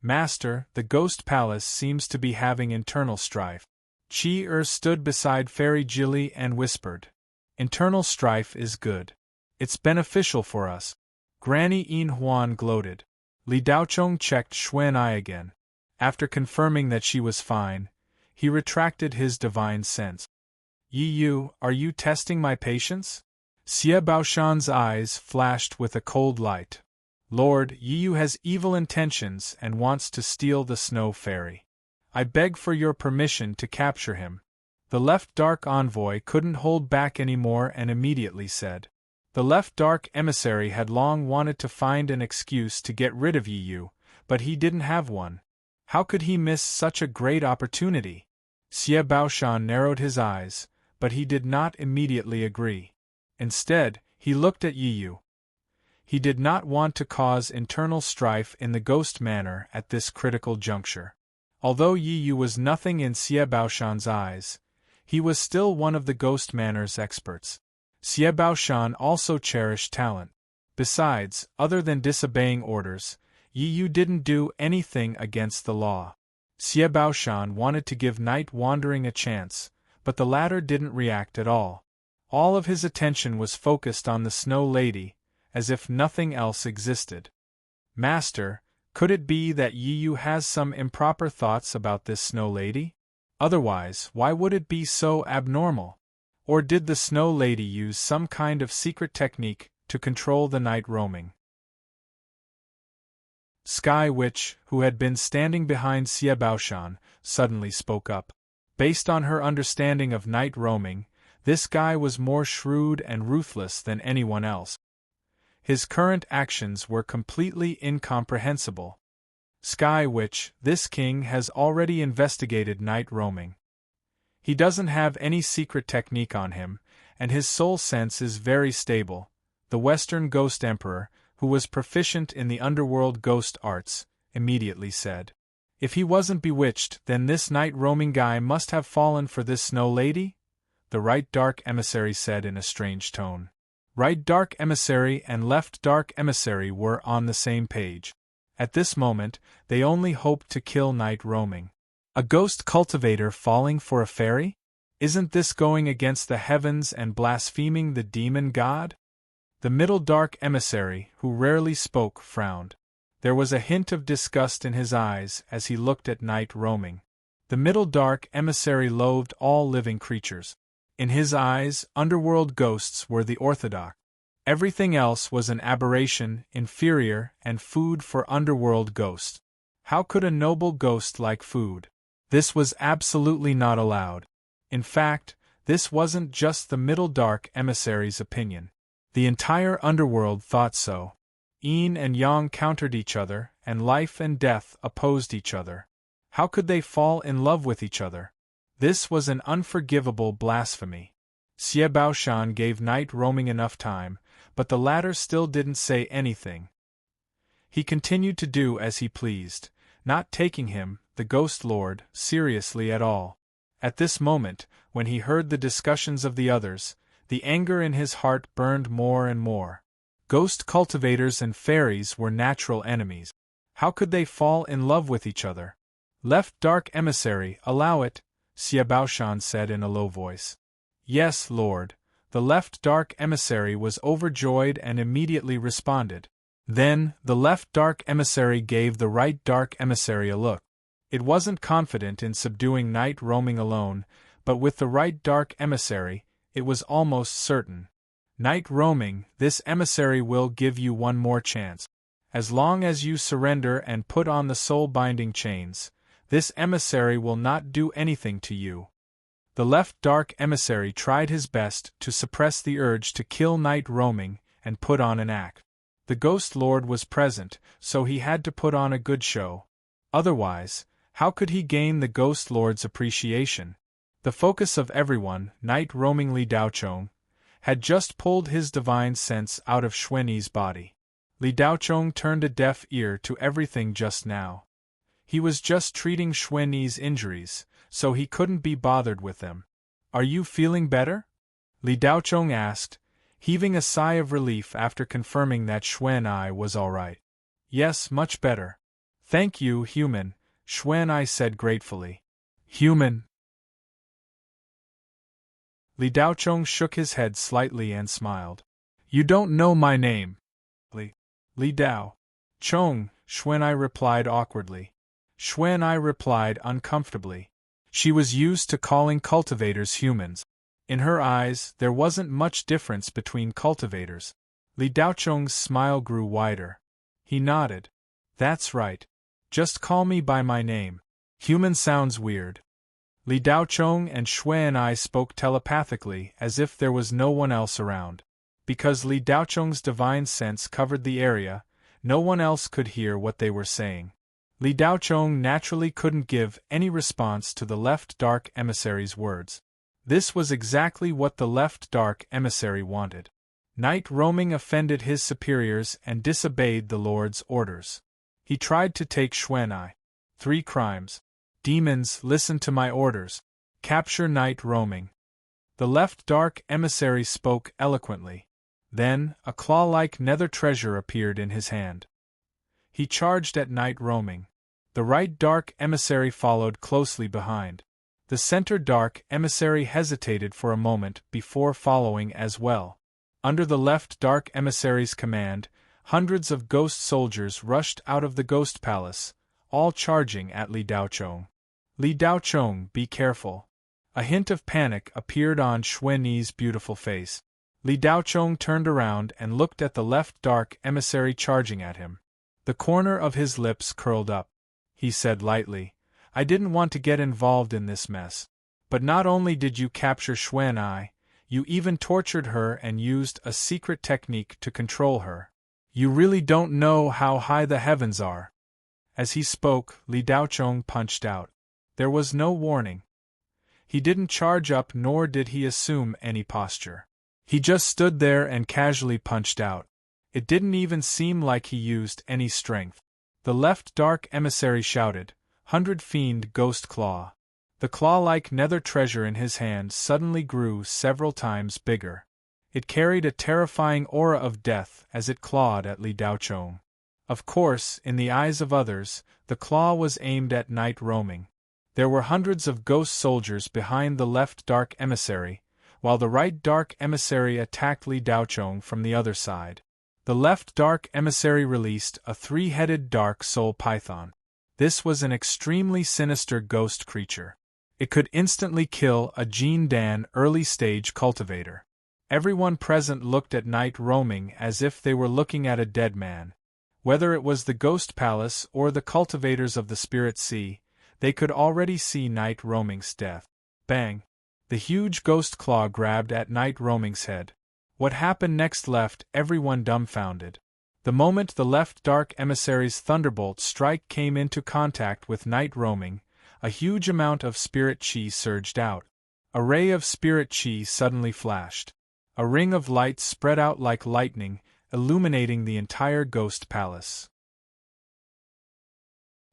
Master, the Ghost Palace seems to be having internal strife. Chi stood beside Fairy Jilly and whispered, "Internal strife is good. It's beneficial for us." Granny Yin Huan gloated. Li Daochong checked Xuan Ai again. After confirming that she was fine, he retracted his divine sense. "Yi Yu, are you testing my patience?" Xie Baoshan's eyes flashed with a cold light. "Lord, Yi Yu has evil intentions and wants to steal the Snow Fairy. I beg for your permission to capture him." The left dark envoy couldn't hold back anymore and immediately said. The left dark emissary had long wanted to find an excuse to get rid of Yi Yu, but he didn't have one. How could he miss such a great opportunity? Xie Baoshan narrowed his eyes, but he did not immediately agree. Instead, he looked at Yi Yu. He did not want to cause internal strife in the Ghost Manor at this critical juncture. Although Yi Yu was nothing in Xie Baoshan's eyes, he was still one of the Ghost Manor's experts. Xie Baoshan also cherished talent. Besides, other than disobeying orders, Yi Yu didn't do anything against the law. Xie Baoshan wanted to give Night Wandering a chance, but the latter didn't react at all. All of his attention was focused on the Snow Lady, as if nothing else existed. "Master, could it be that Yi Yu has some improper thoughts about this Snow Lady? Otherwise, why would it be so abnormal? Or did the Snow Lady use some kind of secret technique to control the night roaming?" Sky Witch, who had been standing behind Xie Baoshan, suddenly spoke up. Based on her understanding of night roaming, this guy was more shrewd and ruthless than anyone else. His current actions were completely incomprehensible. "Sky Witch, this king has already investigated night roaming. He doesn't have any secret technique on him, and his soul sense is very stable," the Western Ghost Emperor, who was proficient in the underworld ghost arts, immediately said. "If he wasn't bewitched, then this night roaming guy must have fallen for this Snow Lady?" the right dark emissary said in a strange tone. Right dark emissary and left dark emissary were on the same page. At this moment, they only hoped to kill night roaming. A ghost cultivator falling for a fairy? Isn't this going against the heavens and blaspheming the demon god? The middle dark emissary, who rarely spoke, frowned. There was a hint of disgust in his eyes as he looked at night roaming. The middle dark emissary loathed all living creatures. In his eyes, underworld ghosts were the orthodox. Everything else was an aberration, inferior, and food for underworld ghosts. How could a noble ghost like food? This was absolutely not allowed. In fact, this wasn't just the middle dark emissary's opinion. The entire underworld thought so. Yin and Yang countered each other, and life and death opposed each other. How could they fall in love with each other? This was an unforgivable blasphemy. Xie Baoshan gave night roaming enough time, but the latter still didn't say anything. He continued to do as he pleased, not taking him, the Ghost Lord, seriously at all. At this moment, when he heard the discussions of the others, the anger in his heart burned more and more. Ghost cultivators and fairies were natural enemies. How could they fall in love with each other? "Left dark emissary, allow it," Xie Baoshan said in a low voice. "Yes, Lord." The left dark emissary was overjoyed and immediately responded. Then, the left dark emissary gave the right dark emissary a look. It wasn't confident in subduing night roaming alone, but with the right dark emissary, it was almost certain. Night roaming, this emissary will give you one more chance. As long as you surrender and put on the soul-binding chains, this emissary will not do anything to you. The left dark emissary tried his best to suppress the urge to kill night roaming and put on an act. The Ghost Lord was present, so he had to put on a good show. Otherwise, how could he gain the Ghost Lord's appreciation? The focus of everyone, night roaming Li Daochong, had just pulled his divine sense out of Xuanyi's body. Li Daochong turned a deaf ear to everything just now. He was just treating Xuanyi's injuries, so he couldn't be bothered with them. "Are you feeling better?" Li Daochong asked, heaving a sigh of relief after confirming that Xuanyi was all right. "Yes, much better. Thank you, human," Xuanyi said gratefully. "Human?" Li Daochong shook his head slightly and smiled. "You don't know my name." Li Dao. "Chong," Xuanyi replied awkwardly. Xuanyi replied uncomfortably. She was used to calling cultivators humans. In her eyes, there wasn't much difference between cultivators. Li Daochong's smile grew wider. He nodded. "That's right. Just call me by my name. Human sounds weird." Li Daochong and Xuanyi spoke telepathically as if there was no one else around. Because Li Daochong's divine sense covered the area, no one else could hear what they were saying. Li Daochong naturally couldn't give any response to the left dark emissary's words. This was exactly what the left dark emissary wanted. Night roaming offended his superiors and disobeyed the Lord's orders. He tried to take Xuanyi. 3 crimes. Demons, listen to my orders. Capture night roaming. The left dark emissary spoke eloquently. Then, a claw-like nether treasure appeared in his hand. He charged at night roaming. The right dark emissary followed closely behind. The center dark emissary hesitated for a moment before following as well. Under the left dark emissary's command, hundreds of ghost soldiers rushed out of the ghost palace, all charging at Li Daochong. "Li Daochong, be careful." A hint of panic appeared on Xuanyi's beautiful face. Li Daochong turned around and looked at the left dark emissary charging at him. The corner of his lips curled up. He said lightly, "I didn't want to get involved in this mess. But not only did you capture Xuanyi, you even tortured her and used a secret technique to control her. You really don't know how high the heavens are." As he spoke, Li Daochong punched out. There was no warning. He didn't charge up nor did he assume any posture. He just stood there and casually punched out. It didn't even seem like he used any strength. The left dark emissary shouted, "100 Fiend Ghost Claw." The claw-like nether treasure in his hand suddenly grew several times bigger. It carried a terrifying aura of death as it clawed at Li Daochong. Of course, in the eyes of others, the claw was aimed at night roaming. There were hundreds of ghost soldiers behind the left dark emissary, while the right dark emissary attacked Li Daochong from the other side. The left dark emissary released a 3-headed dark soul python. This was an extremely sinister ghost creature. It could instantly kill a Jin Dan early-stage cultivator. Everyone present looked at night roaming as if they were looking at a dead man. Whether it was the ghost palace or the cultivators of the spirit sea, they could already see night roaming's death. Bang! The huge ghost claw grabbed at night roaming's head. What happened next left everyone dumbfounded. The moment the left dark emissary's thunderbolt strike came into contact with night roaming, a huge amount of spirit chi surged out. A ray of spirit chi suddenly flashed. A ring of light spread out like lightning, illuminating the entire ghost palace.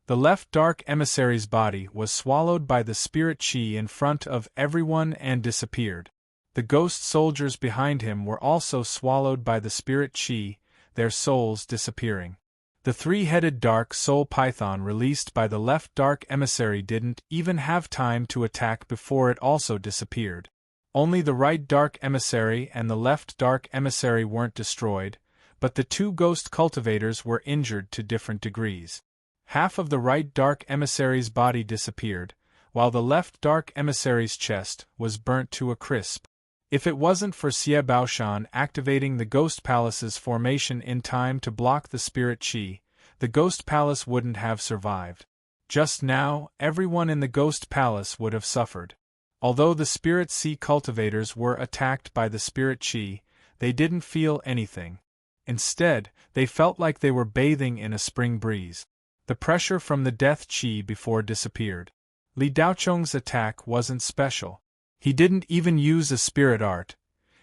The left dark emissary's body was swallowed by the spirit chi in front of everyone and disappeared. The ghost soldiers behind him were also swallowed by the spirit chi, their souls disappearing. The 3-headed dark soul python released by the left dark emissary didn't even have time to attack before it also disappeared. Only the right dark emissary and the left dark emissary weren't destroyed, but the 2 ghost cultivators were injured to different degrees. Half of the right dark emissary's body disappeared, while the left dark emissary's chest was burnt to a crisp. If it wasn't for Xie Baoshan activating the Ghost Palace's formation in time to block the spirit chi, the Ghost Palace wouldn't have survived. Just now, everyone in the Ghost Palace would have suffered. Although the Spirit Sea cultivators were attacked by the Spirit Chi, they didn't feel anything. Instead, they felt like they were bathing in a spring breeze. The pressure from the Death Chi before disappeared. Li Daocheng's attack wasn't special. He didn't even use a spirit art.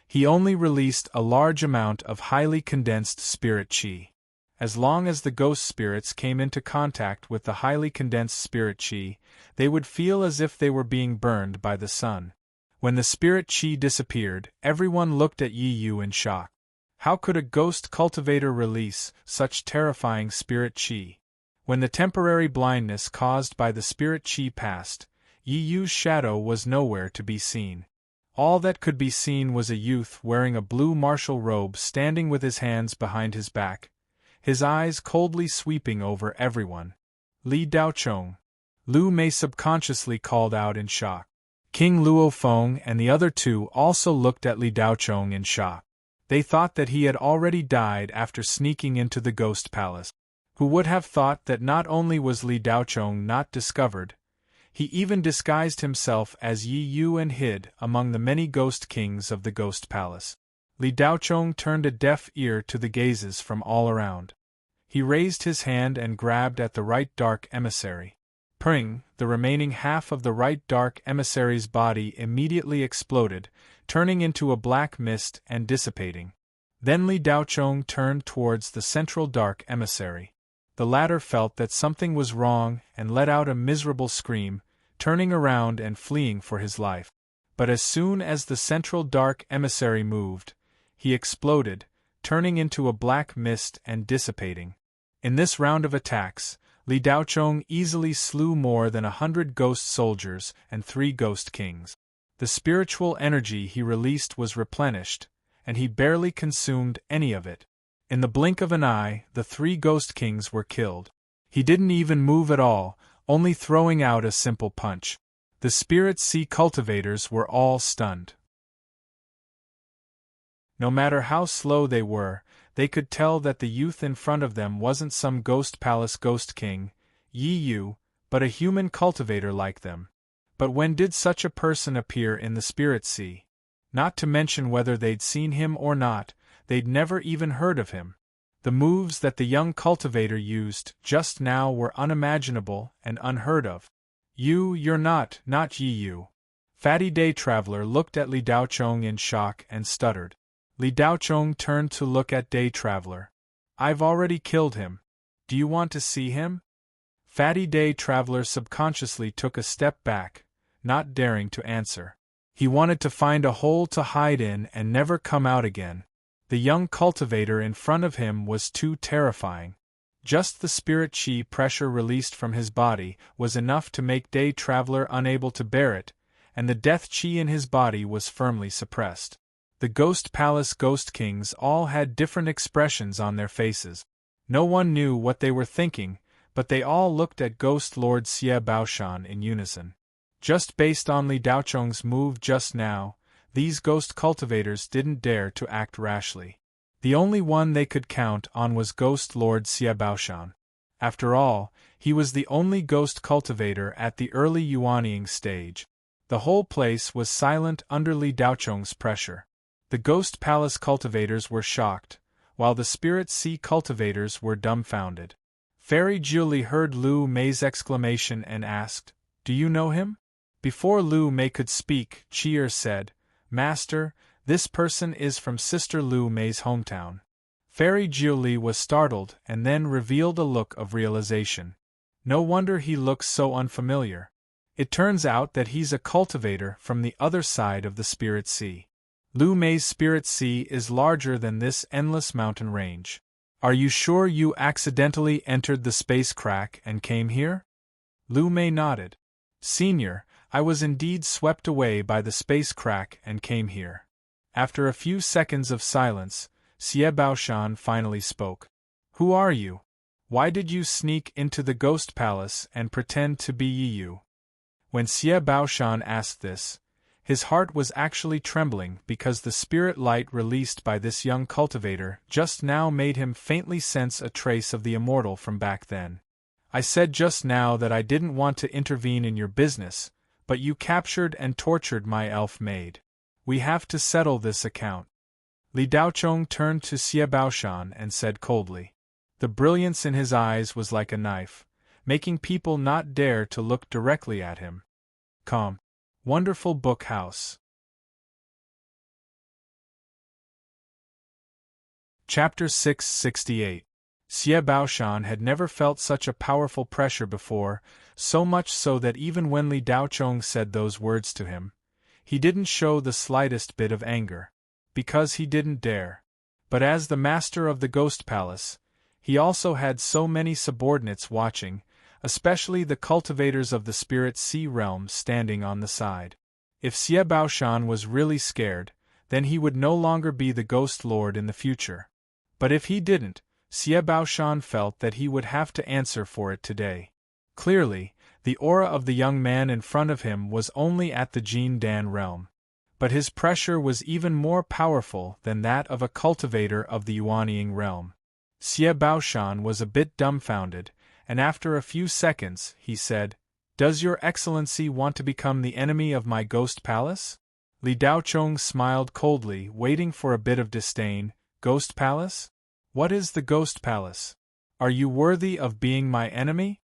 He only released a large amount of highly condensed spirit chi. As long as the ghost spirits came into contact with the highly condensed spirit chi, they would feel as if they were being burned by the sun. When the spirit chi disappeared, everyone looked at Yi Yu in shock. How could a ghost cultivator release such terrifying spirit chi? When the temporary blindness caused by the spirit chi passed, Yi Yu's shadow was nowhere to be seen. All that could be seen was a youth wearing a blue martial robe standing with his hands behind his back, his eyes coldly sweeping over everyone. Li Daocheng. Lu Mei subconsciously called out in shock. King Luo Feng and the other two also looked at Li Daocheng in shock. They thought that he had already died after sneaking into the Ghost Palace. Who would have thought that not only was Li Daocheng not discovered, he even disguised himself as Yi Yu and hid among the many ghost kings of the Ghost Palace. Li Daocheng turned a deaf ear to the gazes from all around. He raised his hand and grabbed at the right dark emissary. Pring, the remaining half of the right dark emissary's body immediately exploded, turning into a black mist and dissipating. Then Li Daocheng turned towards the central dark emissary. The latter felt that something was wrong and let out a miserable scream, turning around and fleeing for his life. But as soon as the central dark emissary moved, he exploded, turning into a black mist and dissipating. In this round of attacks, Li Daocheng easily slew more than 100 ghost soldiers and 3 ghost kings. The spiritual energy he released was replenished, and he barely consumed any of it. In the blink of an eye, the 3 ghost kings were killed. He didn't even move at all, only throwing out a simple punch. The Spirit Sea cultivators were all stunned. No matter how slow they were, they could tell that the youth in front of them wasn't some Ghost Palace ghost king, Yi Yu, but a human cultivator like them. But when did such a person appear in the Spirit Sea? Not to mention whether they'd seen him or not, they'd never even heard of him. The moves that the young cultivator used just now were unimaginable and unheard of. You're not Yi Yu. Fatty Day Traveler looked at Li Daocheng in shock and stuttered. Li Daocheng turned to look at Day Traveler. I've already killed him. Do you want to see him? Fatty Day Traveler subconsciously took a step back, not daring to answer. He wanted to find a hole to hide in and never come out again. The young cultivator in front of him was too terrifying. Just the spirit chi pressure released from his body was enough to make Day Traveler unable to bear it, and the death chi in his body was firmly suppressed. The Ghost Palace Ghost Kings all had different expressions on their faces. No one knew what they were thinking, but they all looked at Ghost Lord Xie Baoshan in unison. Just based on Li Daocheng's move just now, these ghost cultivators didn't dare to act rashly. The only one they could count on was Ghost Lord Xie Baoshan. After all, he was the only ghost cultivator at the early Yuanying stage. The whole place was silent under Li Daocheng's pressure. The Ghost Palace cultivators were shocked, while the Spirit Sea cultivators were dumbfounded. Fairy Julie heard Lu Mei's exclamation and asked, "Do you know him?" Before Lu Mei could speak, Chi'er said, "Master, this person is from Sister Lu Mei's hometown." Fairy Julie was startled and then revealed a look of realization. No wonder he looks so unfamiliar. It turns out that he's a cultivator from the other side of the Spirit Sea. Lu Mei's Spirit Sea is larger than this endless mountain range. Are you sure you accidentally entered the space crack and came here? Lu Mei nodded. Senior, I was indeed swept away by the space crack and came here. After a few seconds of silence, Xie Baoshan finally spoke. Who are you? Why did you sneak into the ghost palace and pretend to be you? When Xie Baoshan asked this, his heart was actually trembling because the spirit light released by this young cultivator just now made him faintly sense a trace of the immortal from back then. I said just now that I didn't want to intervene in your business, but you captured and tortured my elf maid. We have to settle this account. Li Daochong turned to Xie Baoshan and said coldly. The brilliance in his eyes was like a knife, making people not dare to look directly at him. Calm. Wonderful Book House. Chapter 668. Xie Baoshan had never felt such a powerful pressure before, so much so that even when Li Daochong said those words to him, he didn't show the slightest bit of anger, because he didn't dare. But as the master of the Ghost Palace, he also had so many subordinates watching, especially the cultivators of the Spirit Sea realm standing on the side. If Xie Baoshan was really scared, then he would no longer be the Ghost Lord in the future. But if he didn't, Xie Baoshan felt that he would have to answer for it today. Clearly, the aura of the young man in front of him was only at the Jin Dan realm. But his pressure was even more powerful than that of a cultivator of the Yuanying realm. Xie Baoshan was a bit dumbfounded, and after a few seconds, he said, "Does your excellency want to become the enemy of my ghost palace?" Li Daochong smiled coldly, waiting for a bit of disdain. Ghost palace? What is the ghost palace? Are you worthy of being my enemy?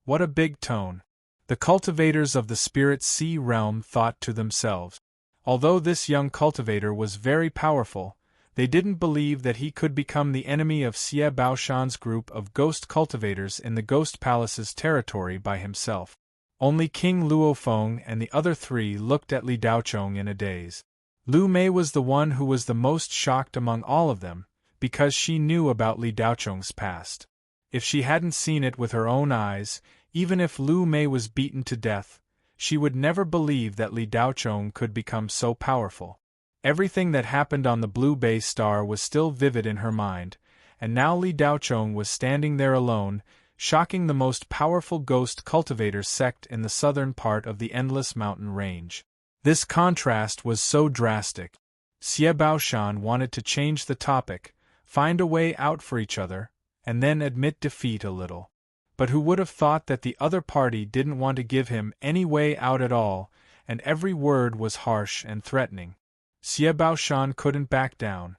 What a big tone. The cultivators of the Spirit Sea realm thought to themselves. Although this young cultivator was very powerful, they didn't believe that he could become the enemy of Xie Baoshan's group of ghost cultivators in the Ghost Palace's territory by himself. Only King Luofeng and the other three looked at Li Daochong in a daze. Lu Mei was the one who was the most shocked among all of them, because she knew about Li Daochong's past. If she hadn't seen it with her own eyes, even if Lu Mei was beaten to death, she would never believe that Li Daochong could become so powerful. Everything that happened on the Blue Bay Star was still vivid in her mind, and now Li Daochong was standing there alone, shocking the most powerful ghost cultivator sect in the southern part of the Endless Mountain Range. This contrast was so drastic. Xie Baoshan wanted to change the topic, find a way out for each other, and then admit defeat a little. But who would have thought that the other party didn't want to give him any way out at all, and every word was harsh and threatening. Xie Baoshan couldn't back down.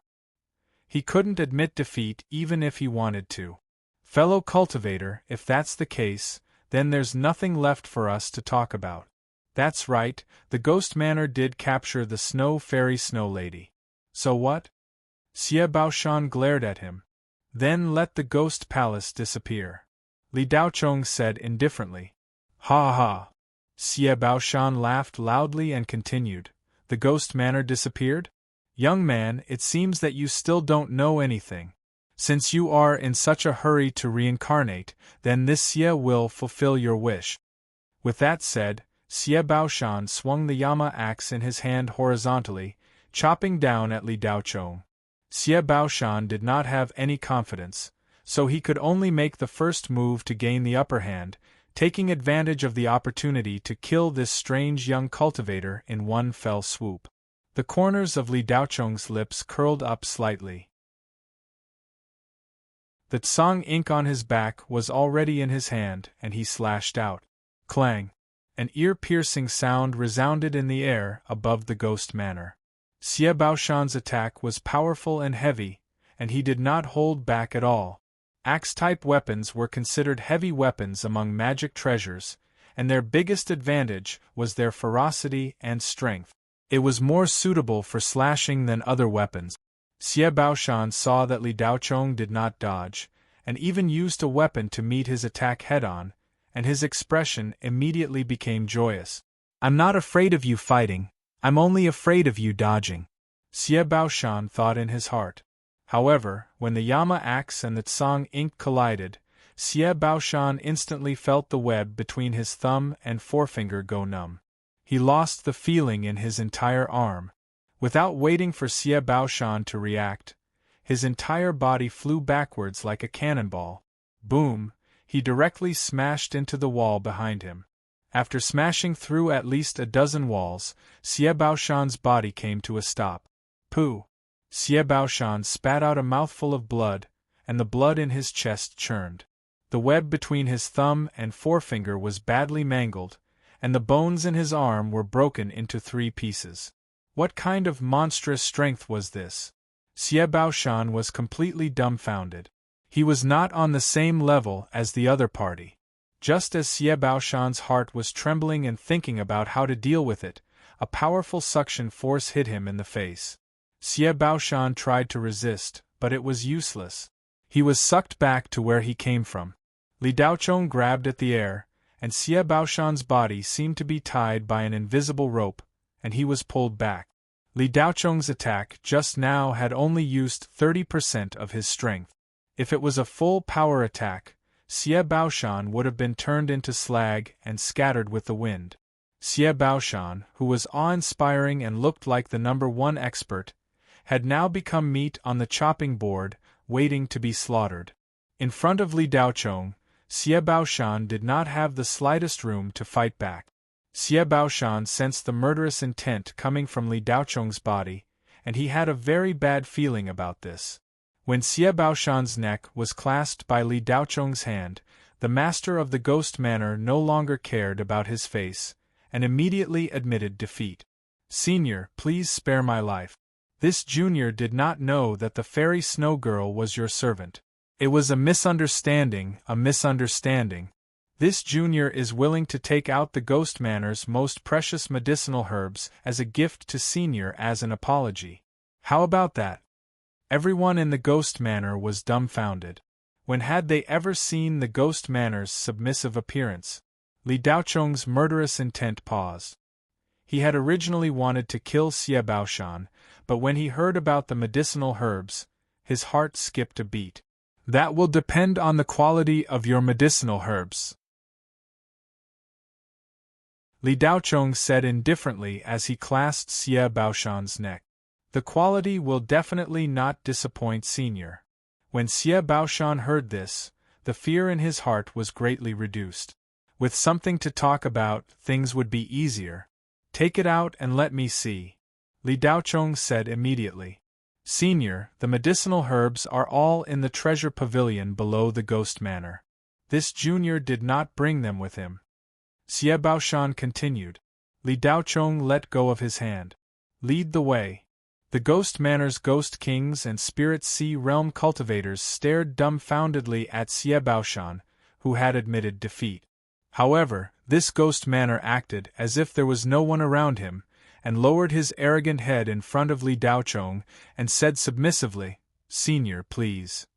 He couldn't admit defeat even if he wanted to. Fellow cultivator, if that's the case, then there's nothing left for us to talk about. That's right, the Ghost Manor did capture the Snow Fairy Snow Lady. So what? Xie Baoshan glared at him. Then let the Ghost Palace disappear. Li Daochong said indifferently. Ha ha. Xie Baoshan laughed loudly and continued. The Ghost Manor disappeared? Young man, it seems that you still don't know anything. Since you are in such a hurry to reincarnate, then this Xie will fulfill your wish. With that said, Xie Baoshan swung the Yama axe in his hand horizontally, chopping down at Li Daochong. Xie Baoshan did not have any confidence, so he could only make the first move to gain the upper hand, taking advantage of the opportunity to kill this strange young cultivator in one fell swoop. The corners of Li Daochong's lips curled up slightly. The tsang ink on his back was already in his hand, and he slashed out. Clang! An ear-piercing sound resounded in the air above the Ghost Manor. Xie Baoshan's attack was powerful and heavy, and he did not hold back at all. Axe-type weapons were considered heavy weapons among magic treasures, and their biggest advantage was their ferocity and strength. It was more suitable for slashing than other weapons. Xie Baoshan saw that Li Daochong did not dodge, and even used a weapon to meet his attack head-on, and his expression immediately became joyous. I'm not afraid of you fighting, I'm only afraid of you dodging, Xie Baoshan thought in his heart. However, when the Yama axe and the tsang ink collided, Xie Baoshan instantly felt the web between his thumb and forefinger go numb. He lost the feeling in his entire arm. Without waiting for Xie Baoshan to react, his entire body flew backwards like a cannonball. Boom! He directly smashed into the wall behind him. After smashing through at least a dozen walls, Xie Baoshan's body came to a stop. Pooh! Xie Baoshan spat out a mouthful of blood, and the blood in his chest churned. The web between his thumb and forefinger was badly mangled, and the bones in his arm were broken into 3 pieces. What kind of monstrous strength was this? Xie Baoshan was completely dumbfounded. He was not on the same level as the other party. Just as Xie Baoshan's heart was trembling and thinking about how to deal with it, a powerful suction force hit him in the face. Xie Baoshan tried to resist, but it was useless. He was sucked back to where he came from. Li Daochong grabbed at the air, and Xie Baoshan's body seemed to be tied by an invisible rope, and he was pulled back. Li Daochong's attack just now had only used 30% of his strength. If it was a full power attack, Xie Baoshan would have been turned into slag and scattered with the wind. Xie Baoshan, who was awe-inspiring and looked like the #1 expert, had now become meat on the chopping board, waiting to be slaughtered. In front of Li Daochong, Xie Baoshan did not have the slightest room to fight back. Xie Baoshan sensed the murderous intent coming from Li Daochong's body, and he had a very bad feeling about this. When Xie Baoshan's neck was clasped by Li Daochong's hand, the master of the Ghost Manor no longer cared about his face, and immediately admitted defeat. "Senior, please spare my life. This junior did not know that the fairy snow girl was your servant. It was a misunderstanding, a misunderstanding. This junior is willing to take out the Ghost Manor's most precious medicinal herbs as a gift to senior as an apology. How about that?" Everyone in the Ghost Manor was dumbfounded. When had they ever seen the Ghost Manor's submissive appearance? Li Daochong's murderous intent paused. He had originally wanted to kill Xie Baoshan, but when he heard about the medicinal herbs, his heart skipped a beat. "That will depend on the quality of your medicinal herbs," Li Daochong said indifferently as he clasped Xie Baoshan's neck. "The quality will definitely not disappoint senior." When Xie Baoshan heard this, the fear in his heart was greatly reduced. With something to talk about, things would be easier. "Take it out and let me see," Li Daochong said immediately. "Senior, the medicinal herbs are all in the treasure pavilion below the Ghost Manor. This junior did not bring them with him." Xie Baoshan continued. Li Daochong let go of his hand. "Lead the way." The Ghost Manor's Ghost Kings and Spirit Sea Realm cultivators stared dumbfoundedly at Xie Baoshan, who had admitted defeat. However, this Ghost Manor acted as if there was no one around him, and lowered his arrogant head in front of Li Daochong and said submissively, "Senior, please."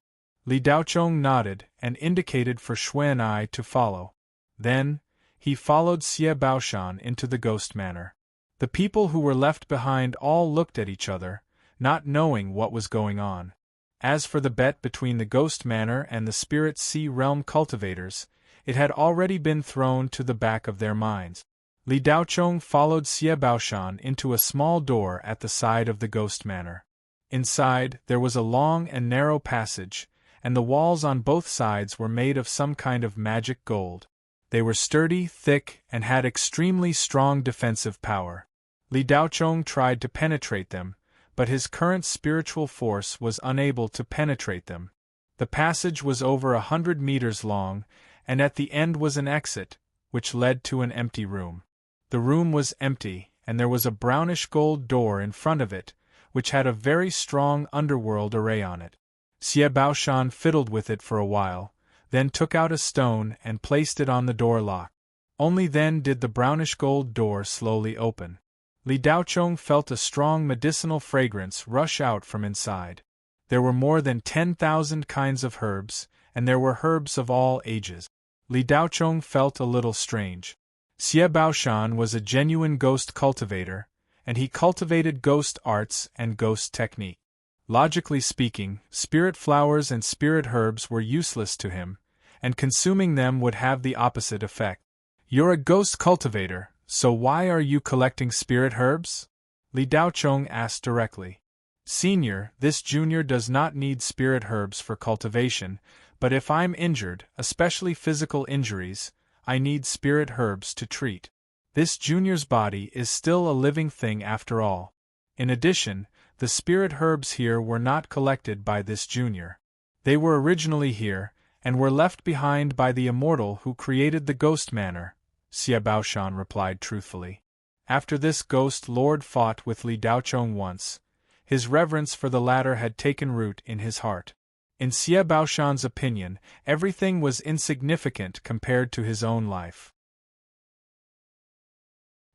Li Daochong nodded and indicated for Xuan'ai to follow. Then, he followed Xie Baoshan into the Ghost Manor. The people who were left behind all looked at each other, not knowing what was going on. As for the bet between the Ghost Manor and the Spirit Sea Realm cultivators, it had already been thrown to the back of their minds. Li Daochong followed Xie Baoshan into a small door at the side of the Ghost Manor. Inside, there was a long and narrow passage, and the walls on both sides were made of some kind of magic gold. They were sturdy, thick, and had extremely strong defensive power. Li Daochong tried to penetrate them, but his current spiritual force was unable to penetrate them. The passage was over 100 meters long, and at the end was an exit, which led to an empty room. The room was empty, and there was a brownish gold door in front of it, which had a very strong underworld array on it. Xie Baoshan fiddled with it for a while, then took out a stone and placed it on the door lock. Only then did the brownish gold door slowly open. Li Daochong felt a strong medicinal fragrance rush out from inside. There were more than 10,000 kinds of herbs, and there were herbs of all ages. Li Daochong felt a little strange. Xie Baoshan was a genuine ghost cultivator, and he cultivated ghost arts and ghost technique. Logically speaking, spirit flowers and spirit herbs were useless to him, and consuming them would have the opposite effect. "You're a ghost cultivator, so why are you collecting spirit herbs?" Li Daochong asked directly. "Senior, this junior does not need spirit herbs for cultivation, but if I'm injured, especially physical injuries, I need spirit herbs to treat. This junior's body is still a living thing after all. In addition, the spirit herbs here were not collected by this junior. They were originally here, and were left behind by the immortal who created the ghost manor, Xie Baoshan replied truthfully. After this ghost lord fought with Li Daochong once, his reverence for the latter had taken root in his heart. In Xie Baoshan's opinion, everything was insignificant compared to his own life.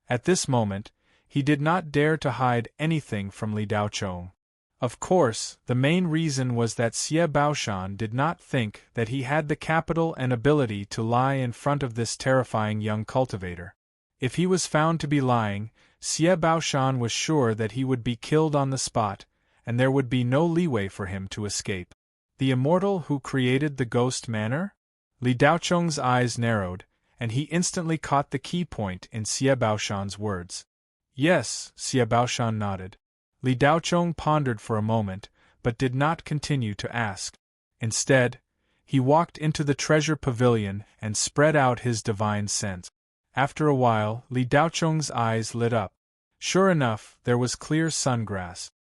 At this moment, he did not dare to hide anything from Li Daochong. Of course, the main reason was that Xie Baoshan did not think that he had the capital and ability to lie in front of this terrifying young cultivator. If he was found to be lying, Xie Baoshan was sure that he would be killed on the spot, and there would be no leeway for him to escape. The immortal who created the ghost manor? Li Daochong's eyes narrowed, and he instantly caught the key point in Xie Baoshan's words. Yes, Xie Baoshan nodded. Li Daochong pondered for a moment, but did not continue to ask. Instead, he walked into the treasure pavilion and spread out his divine scent. After a while, Li Daochong's eyes lit up. Sure enough, there was clear sungrass.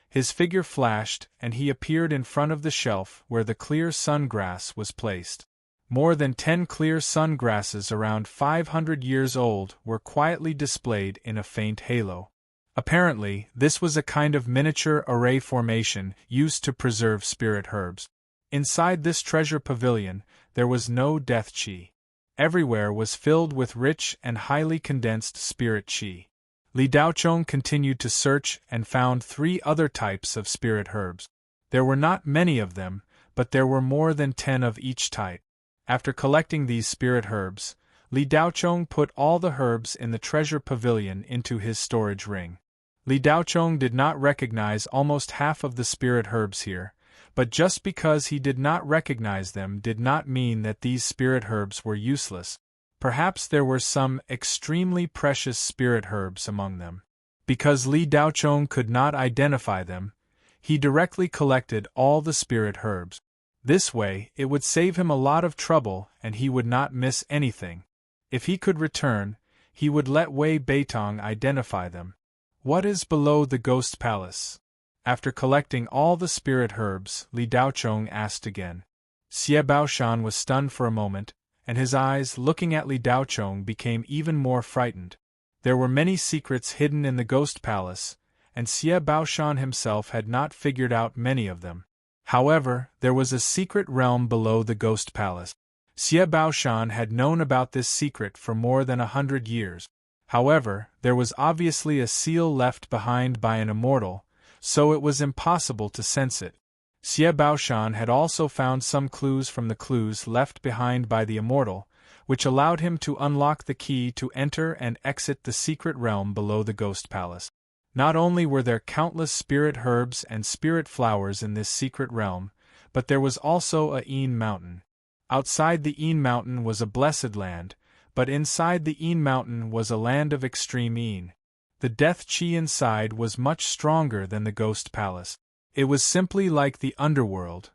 His figure flashed, and he appeared in front of the shelf where the clear sungrass was placed. More than 10 clear sungrasses around 500 years old were quietly displayed in a faint halo. Apparently, this was a kind of miniature array formation used to preserve spirit herbs. Inside this treasure pavilion, there was no death qi. Everywhere was filled with rich and highly condensed spirit qi. Li Daochong continued to search and found 3 other types of spirit herbs. There were not many of them, but there were more than 10 of each type. After collecting these spirit herbs, Li Daochong put all the herbs in the treasure pavilion into his storage ring. Li Daochong did not recognize almost half of the spirit herbs here, but just because he did not recognize them did not mean that these spirit herbs were useless. Perhaps there were some extremely precious spirit herbs among them. Because Li Daochong could not identify them, he directly collected all the spirit herbs. This way, it would save him a lot of trouble and he would not miss anything. If he could return, he would let Wei Beitong identify them. What is below the ghost palace? After collecting all the spirit herbs, Li Daochong asked again. Xie Baoshan was stunned for a moment, and his eyes, looking at Li Daochong, became even more frightened. There were many secrets hidden in the ghost palace, and Xie Baoshan himself had not figured out many of them. However, there was a secret realm below the ghost palace. Xie Baoshan had known about this secret for more than 100 years. However, there was obviously a seal left behind by an immortal, so it was impossible to sense it. Xie Baoshan had also found some clues from the clues left behind by the immortal, which allowed him to unlock the key to enter and exit the secret realm below the ghost palace. Not only were there countless spirit herbs and spirit flowers in this secret realm, but there was also a Een mountain. Outside the Een mountain was a blessed land, but inside the Een mountain was a land of extreme Een. The death qi inside was much stronger than the ghost palace. It was simply like the underworld.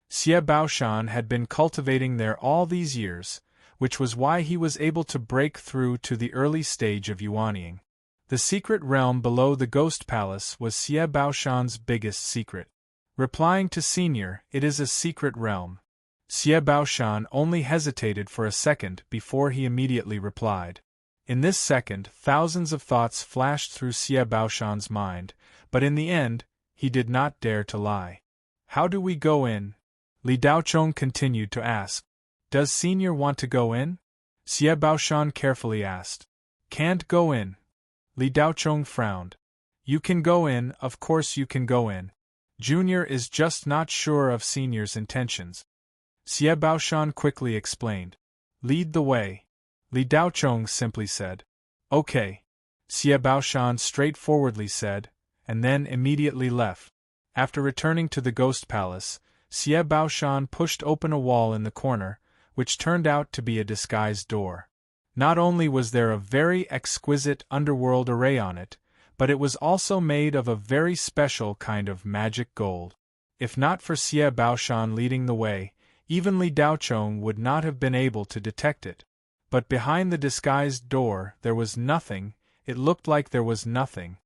Xie Baoshan had been cultivating there all these years, which was why he was able to break through to the early stage of yuanying. The secret realm below the ghost palace was Xie Baoshan's biggest secret. Replying to Senior, it is a secret realm. Xie Baoshan only hesitated for a second before he immediately replied. In this second, thousands of thoughts flashed through Xie Baoshan's mind, but in the end, he did not dare to lie. How do we go in? Li Daochong continued to ask. Does Senior want to go in? Xie Baoshan carefully asked. Can't go in. Li Daochong frowned. You can go in, of course you can go in. Junior is just not sure of Senior's intentions. Xie Baoshan quickly explained. Lead the way. Li Daochong simply said. Okay. Xie Baoshan straightforwardly said, and then immediately left. After returning to the ghost palace, Xie Baoshan pushed open a wall in the corner, which turned out to be a disguised door. Not only was there a very exquisite underworld array on it, but it was also made of a very special kind of magic gold. If not for Xie Baoshan leading the way, even Li Daochong would not have been able to detect it. But behind the disguised door there was nothing, it looked like there was nothing.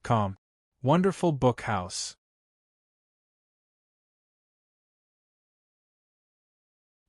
Calm. Wonderful Book House.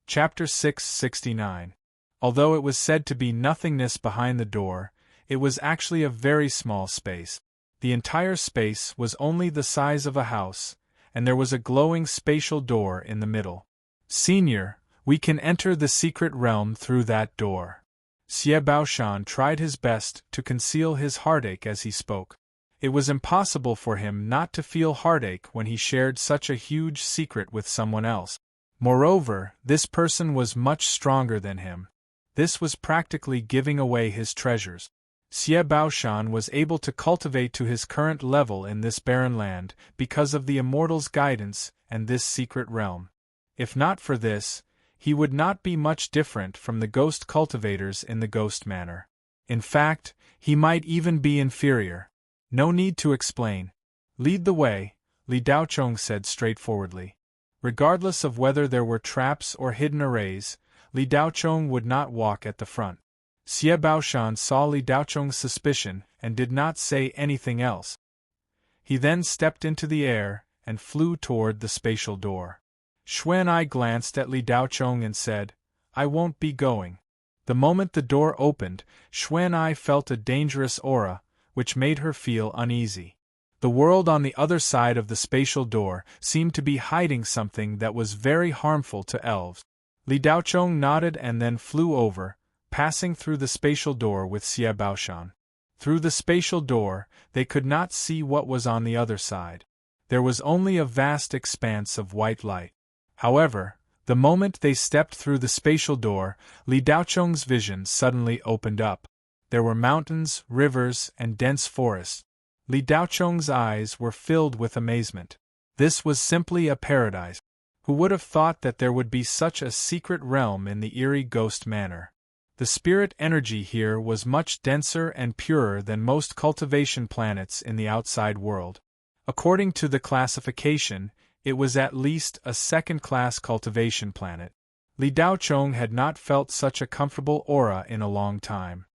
Chapter 669. Although it was said to be nothingness behind the door, it was actually a very small space. The entire space was only the size of a house, and there was a glowing spatial door in the middle. Senior, we can enter the secret realm through that door. Xie Baoshan tried his best to conceal his heartache as he spoke. It was impossible for him not to feel heartache when he shared such a huge secret with someone else. Moreover, this person was much stronger than him. This was practically giving away his treasures. Xie Baoshan was able to cultivate to his current level in this barren land because of the immortal's guidance and this secret realm. If not for this, he would not be much different from the ghost cultivators in the ghost manor. In fact, he might even be inferior. No need to explain. Lead the way, Li Daochong said straightforwardly. Regardless of whether there were traps or hidden arrays, Li Daochong would not walk at the front. Xie Baoshan saw Li Daochong's suspicion and did not say anything else. He then stepped into the air and flew toward the spatial door. Xuan'ai glanced at Li Daochong and said, "I won't be going." The moment the door opened, Xuan'ai felt a dangerous aura, which made her feel uneasy. The world on the other side of the spatial door seemed to be hiding something that was very harmful to elves. Li Daochong nodded and then flew over, passing through the spatial door with Xie Baoshan. Through the spatial door, they could not see what was on the other side. There was only a vast expanse of white light. However, the moment they stepped through the spatial door, Li Daochong's vision suddenly opened up. There were mountains, rivers, and dense forests. Li Daochong's eyes were filled with amazement. This was simply a paradise. Who would have thought that there would be such a secret realm in the eerie ghost manor? The spirit energy here was much denser and purer than most cultivation planets in the outside world. According to the classification, it was at least a second-class cultivation planet. Li Daochong had not felt such a comfortable aura in a long time.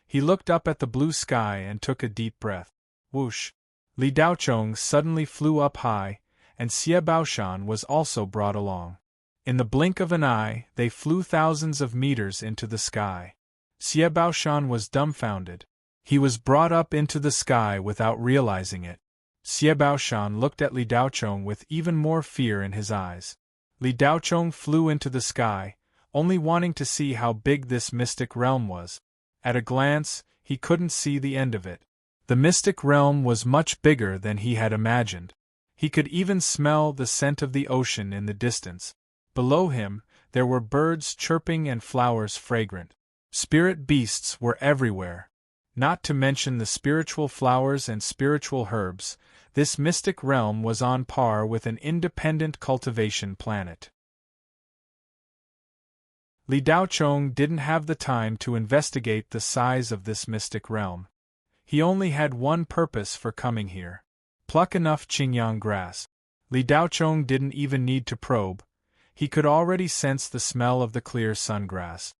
He looked up at the blue sky and took a deep breath. Whoosh! Li Daochong suddenly flew up high, and Xie Baoshan was also brought along. In the blink of an eye, they flew thousands of meters into the sky. Xie Baoshan was dumbfounded. He was brought up into the sky without realizing it. Xie Baoshan looked at Li Daochong with even more fear in his eyes. Li Daochong flew into the sky, only wanting to see how big this mystic realm was. At a glance, he couldn't see the end of it. The mystic realm was much bigger than he had imagined. He could even smell the scent of the ocean in the distance. Below him, there were birds chirping and flowers fragrant. Spirit beasts were everywhere. Not to mention the spiritual flowers and spiritual herbs, this mystic realm was on par with an independent cultivation planet. Li Daochong didn't have the time to investigate the size of this mystic realm. He only had one purpose for coming here: pluck enough Qingyang grass. Li Daochong didn't even need to probe. He could already sense the smell of the clear sungrass.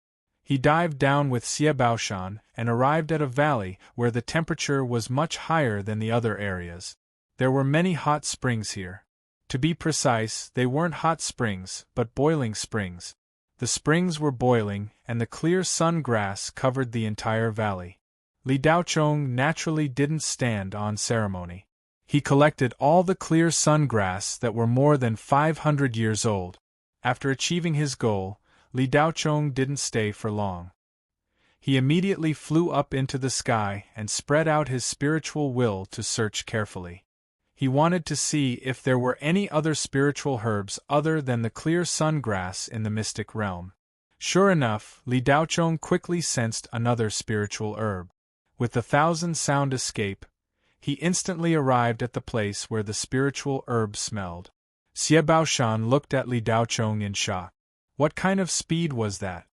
He dived down with Xie Baoshan and arrived at a valley where the temperature was much higher than the other areas. There were many hot springs here. To be precise, they weren't hot springs, but boiling springs. The springs were boiling, and the clear sungrass covered the entire valley. Li Daochong naturally didn't stand on ceremony. He collected all the clear sungrass that were more than 500 years old. After achieving his goal, Li Daochong didn't stay for long. He immediately flew up into the sky and spread out his spiritual will to search carefully. He wanted to see if there were any other spiritual herbs other than the clear sungrass in the mystic realm. Sure enough, Li Daochong quickly sensed another spiritual herb. With the 1,000-sound escape, he instantly arrived at the place where the spiritual herb smelled. Xie Baoshan looked at Li Daochong in shock. What kind of speed was that?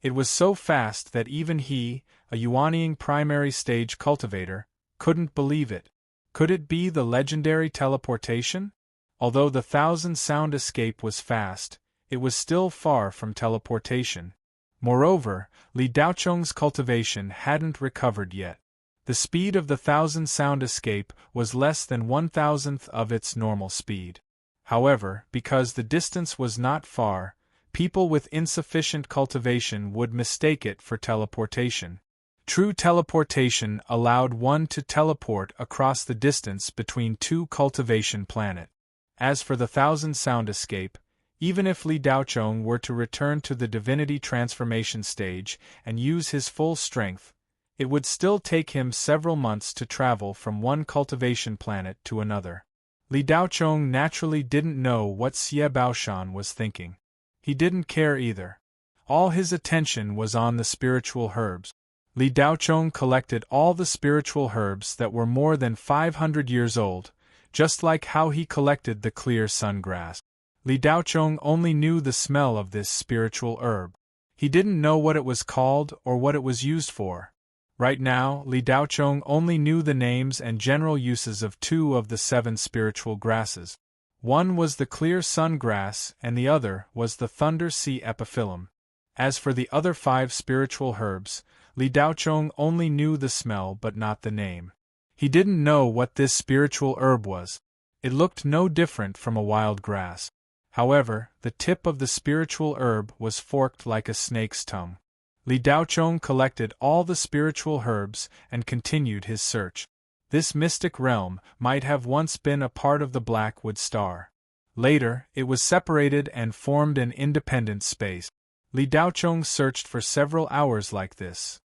It was so fast that even he, a Yuanying primary stage cultivator, couldn't believe it. Could it be the legendary teleportation? Although the 1,000-sound escape was fast, it was still far from teleportation. Moreover, Li Daocheng's cultivation hadn't recovered yet. The speed of the 1,000-sound escape was less than 1,000th of its normal speed. However, because the distance was not far, people with insufficient cultivation would mistake it for teleportation. True teleportation allowed one to teleport across the distance between two cultivation planets. As for the 1,000-sound escape, even if Li Daocheng were to return to the divinity transformation stage and use his full strength, it would still take him several months to travel from one cultivation planet to another. Li Daocheng naturally didn't know what Xie Baoshan was thinking. He didn't care either. All his attention was on the spiritual herbs. Li Daocheng collected all the spiritual herbs that were more than 500 years old, just like how he collected the clear sun grass. Li Daocheng only knew the smell of this spiritual herb. He didn't know what it was called or what it was used for. Right now, Li Daocheng only knew the names and general uses of 2 of the 7 spiritual grasses. One was the clear sun grass and the other was the thunder sea epiphyllum. As for the other 5 spiritual herbs, Li Daocheng only knew the smell but not the name. He didn't know what this spiritual herb was. It looked no different from a wild grass. However, the tip of the spiritual herb was forked like a snake's tongue. Li Daocheng collected all the spiritual herbs and continued his search. This mystic realm might have once been a part of the Blackwood Star. Later, it was separated and formed an independent space. Li Daocheng searched for several hours like this.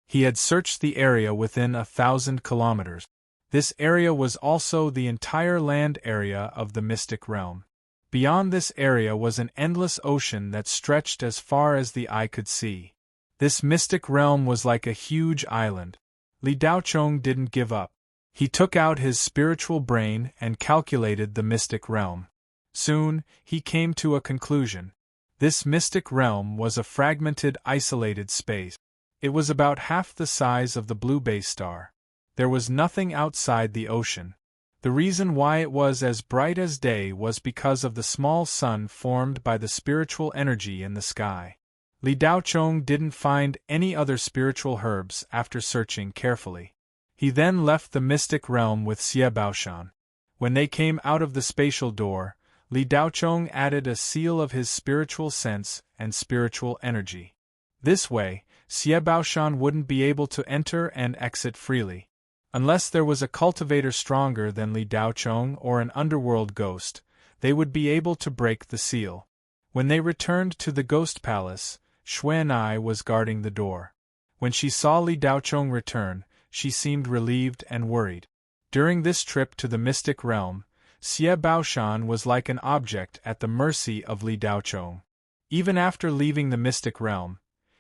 He had searched the area within 1,000 kilometers. This area was also the entire land area of the mystic realm. Beyond this area was an endless ocean that stretched as far as the eye could see. This mystic realm was like a huge island. Li Daocheng didn't give up. He took out his spiritual brain and calculated the mystic realm. Soon, he came to a conclusion. This mystic realm was a fragmented, isolated space. It was about half the size of the Blue Bay star. There was nothing outside the ocean. The reason why it was as bright as day was because of the small sun formed by the spiritual energy in the sky. Li Daocheng didn't find any other spiritual herbs after searching carefully. He then left the mystic realm with Xie Baoshan. When they came out of the spatial door, Li Daocheng added a seal of his spiritual sense and spiritual energy. This way, Xie Baoshan wouldn't be able to enter and exit freely. Unless there was a cultivator stronger than Li Daocheng or an underworld ghost, they would be able to break the seal. When they returned to the ghost palace, Xuan'ai was guarding the door. When she saw Li Daocheng return, she seemed relieved and worried. During this trip to the mystic realm, Xie Baoshan was like an object at the mercy of Li Daocheng. Even after leaving the mystic realm,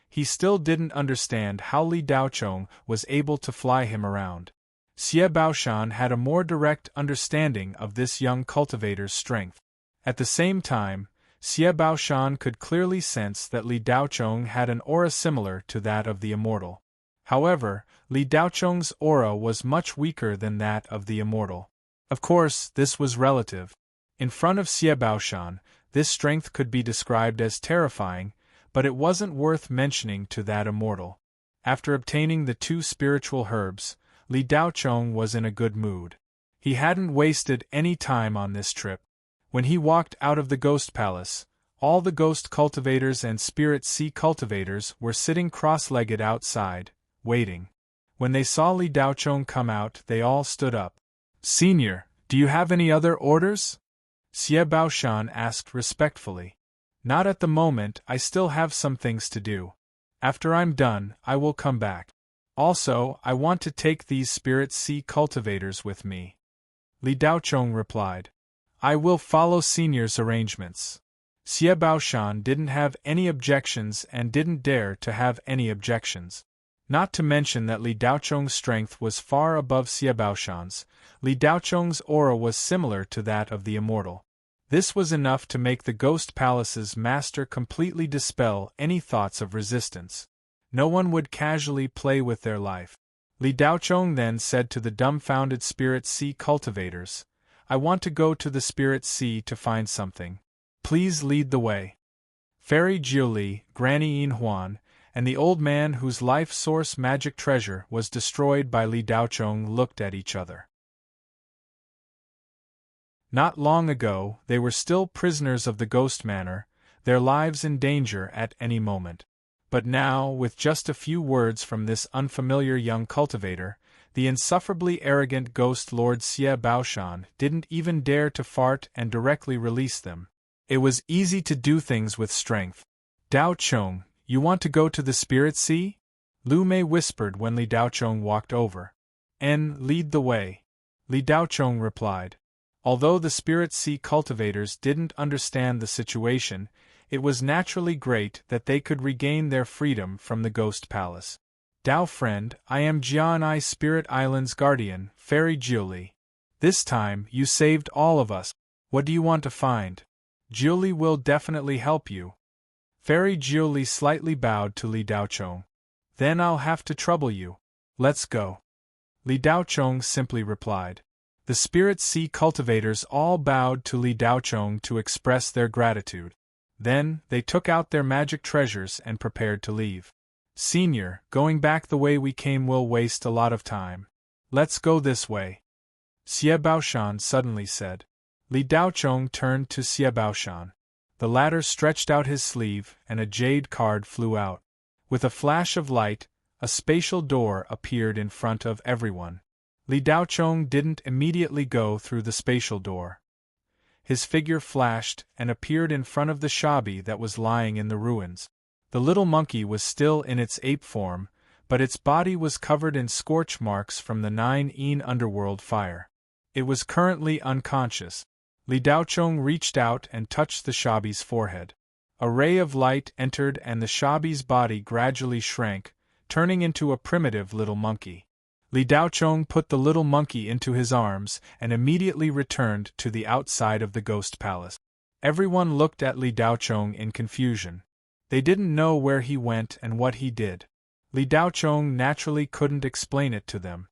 he still didn't understand how Li Daocheng was able to fly him around. Xie Baoshan had a more direct understanding of this young cultivator's strength. At the same time, Xie Baoshan could clearly sense that Li Daocheng had an aura similar to that of the immortal. However, Li Daocheng's aura was much weaker than that of the immortal. Of course, this was relative. In front of Xie Baoshan, this strength could be described as terrifying, but it wasn't worth mentioning to that immortal. After obtaining the 2 spiritual herbs, Li Daocheng was in a good mood. He hadn't wasted any time on this trip. When he walked out of the ghost palace, all the ghost cultivators and spirit sea cultivators were sitting cross-legged outside, waiting. When they saw Li Daocheng come out, they all stood up. "Senior, do you have any other orders?" Xie Baoshan asked respectfully. "Not at the moment, I still have some things to do. After I'm done, I will come back. Also, I want to take these spirit sea cultivators with me." Li Daocheng replied. "I will follow Senior's arrangements." Xie Baoshan didn't have any objections and didn't dare to have any objections. Not to mention that Li Daocheng's strength was far above Xie Baoshan's. Li Daocheng's aura was similar to that of the immortal. This was enough to make the Ghost Palace's master completely dispel any thoughts of resistance. No one would casually play with their life. Li Daochong then said to the dumbfounded Spirit Sea cultivators, I want to go to the Spirit Sea to find something. Please lead the way. Fairy Jiuli, Granny Yin Huan, and the old man whose life source magic treasure was destroyed by Li Daochong looked at each other. Not long ago, they were still prisoners of the Ghost Manor, their lives in danger at any moment. But now, with just a few words from this unfamiliar young cultivator, the insufferably arrogant ghost Lord Xie Baoshan didn't even dare to fart and directly release them. It was easy to do things with strength. Daochong, you want to go to the Spirit Sea? Lu Mei whispered when Li Daochong walked over. Lead the way. Li Daochong replied. Although the Spirit Sea cultivators didn't understand the situation, it was naturally great that they could regain their freedom from the Ghost Palace. Dao friend, I am Jian'ai Spirit Island's guardian, Fairy Jiuli. This time, you saved all of us. What do you want to find? Jiuli will definitely help you. Fairy Jiuli slightly bowed to Li Daochong. Then I'll have to trouble you. Let's go. Li Daochong simply replied. The Spirit Sea cultivators all bowed to Li Daochong to express their gratitude. Then, they took out their magic treasures and prepared to leave. Senior, going back the way we came will waste a lot of time. Let's go this way. Xie Baoshan suddenly said. Li Daochong turned to Xie Baoshan. The latter stretched out his sleeve, and a jade card flew out. With a flash of light, a spatial door appeared in front of everyone. Li Daochong didn't immediately go through the spatial door. His figure flashed and appeared in front of the shabi that was lying in the ruins. The little monkey was still in its ape form, but its body was covered in scorch marks from the 9-een underworld fire. It was currently unconscious. Li Daochong reached out and touched the shabi's forehead. A ray of light entered and the shabi's body gradually shrank, turning into a primitive little monkey. Li Daochong put the little monkey into his arms and immediately returned to the outside of the Ghost Palace. Everyone looked at Li Daochong in confusion. They didn't know where he went and what he did. Li Daochong naturally couldn't explain it to them.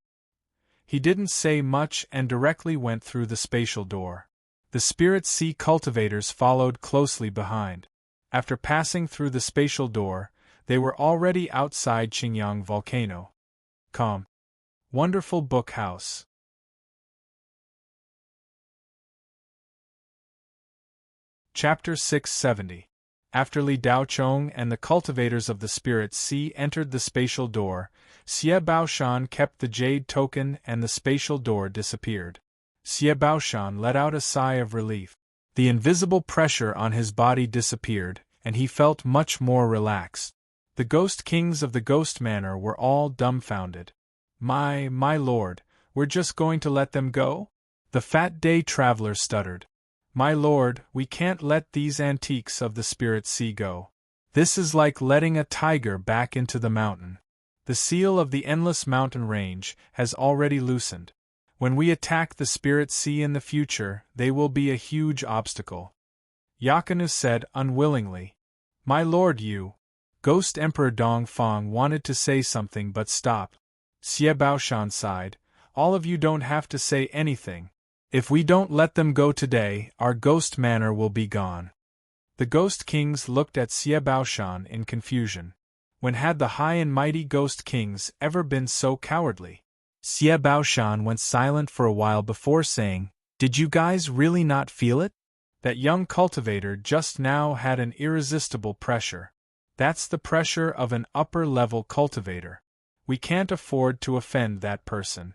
He didn't say much and directly went through the spatial door. The Spirit Sea cultivators followed closely behind. After passing through the spatial door, they were already outside Qingyang Volcano. Calm. Wonderful Book House. Chapter 670. After Li Daochong and the cultivators of the Spirit Sea entered the spatial door, Xie Baoshan kept the jade token and the spatial door disappeared. Xie Baoshan let out a sigh of relief. The invisible pressure on his body disappeared, and he felt much more relaxed. The Ghost Kings of the Ghost Manor were all dumbfounded. My lord, we're just going to let them go? The fat day traveler stuttered. My lord, we can't let these antiques of the Spirit Sea go. This is like letting a tiger back into the mountain. The seal of the endless mountain range has already loosened. When we attack the Spirit Sea in the future, they will be a huge obstacle. Yakanu said unwillingly. My lord, you. Ghost Emperor Dong Fong wanted to say something but stopped. Xie Baoshan sighed. All of you don't have to say anything. If we don't let them go today, our Ghost Manor will be gone. The Ghost Kings looked at Xie Baoshan in confusion. When had the high and mighty Ghost Kings ever been so cowardly? Xie Baoshan went silent for a while before saying, Did you guys really not feel it? That young cultivator just now had an irresistible pressure. That's the pressure of an upper-level cultivator. We can't afford to offend that person.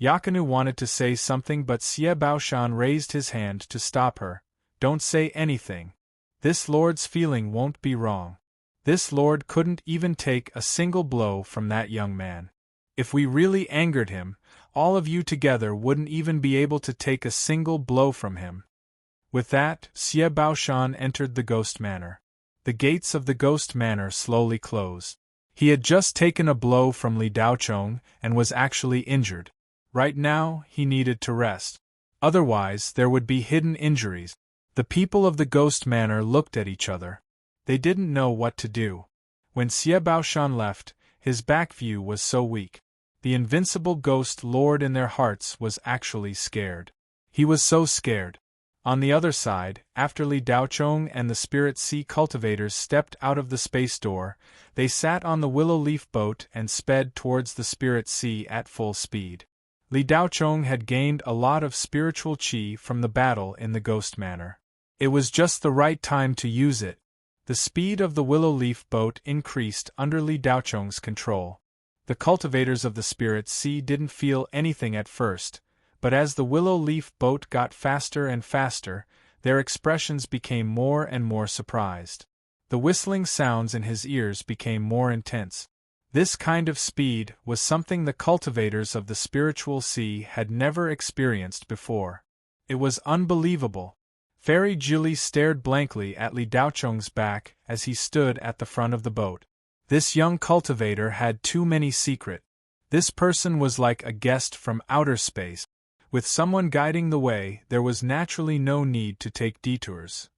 Yakanu wanted to say something but Xie Baoshan raised his hand to stop her. Don't say anything. This lord's feeling won't be wrong. This lord couldn't even take a single blow from that young man. If we really angered him, all of you together wouldn't even be able to take a single blow from him. With that, Xie Baoshan entered the Ghost Manor. The gates of the Ghost Manor slowly closed. He had just taken a blow from Li Daochong and was actually injured. Right now, he needed to rest. Otherwise, there would be hidden injuries. The people of the Ghost Manor looked at each other. They didn't know what to do. When Xie Baoshan left, his back view was so weak. The invincible ghost lord in their hearts was actually scared. He was so scared. On the other side, after Li Daochong and the Spirit Sea cultivators stepped out of the space door, they sat on the willow leaf boat and sped towards the Spirit Sea at full speed. Li Daochong had gained a lot of spiritual qi from the battle in the ghost manor. It was just the right time to use it. The speed of the willow leaf boat increased under Li Daochong's control. The cultivators of the Spirit Sea didn't feel anything at first, but as the willow leaf boat got faster and faster, their expressions became more and more surprised. The whistling sounds in his ears became more intense. This kind of speed was something the cultivators of the spiritual sea had never experienced before. It was unbelievable. Fairy Julie stared blankly at Li Daochong's back as he stood at the front of the boat. This young cultivator had too many secrets. This person was like a guest from outer space. With someone guiding the way, there was naturally no need to take detours.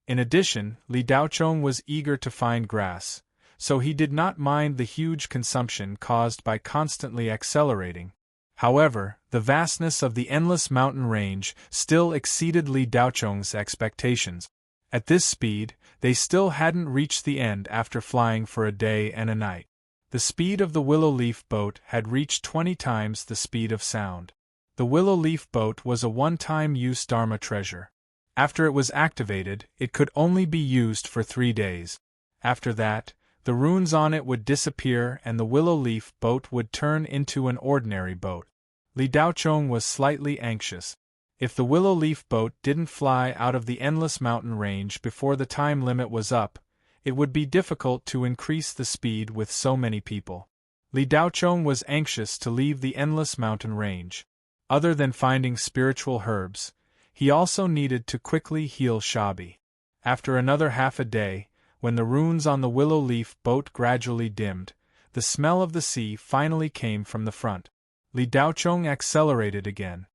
In addition, Li Daochong was eager to find grass, so he did not mind the huge consumption caused by constantly accelerating. However, the vastness of the endless mountain range still exceeded Li Daochong's expectations. At this speed, they still hadn't reached the end after flying for a day and a night. The speed of the willow leaf boat had reached 20 times the speed of sound. The willow leaf boat was a one-time use Dharma treasure. After it was activated, it could only be used for 3 days. After that, the runes on it would disappear and the willow leaf boat would turn into an ordinary boat. Li Daochong was slightly anxious. If the willow leaf boat didn't fly out of the endless mountain range before the time limit was up, it would be difficult to increase the speed with so many people. Li Daochong was anxious to leave the endless mountain range. Other than finding spiritual herbs, he also needed to quickly heal Shabi. After another half a day, when the runes on the willow leaf boat gradually dimmed, the smell of the sea finally came from the front. Li Daochong accelerated again.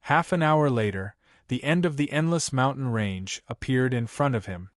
Half an hour later, the end of the endless mountain range appeared in front of him.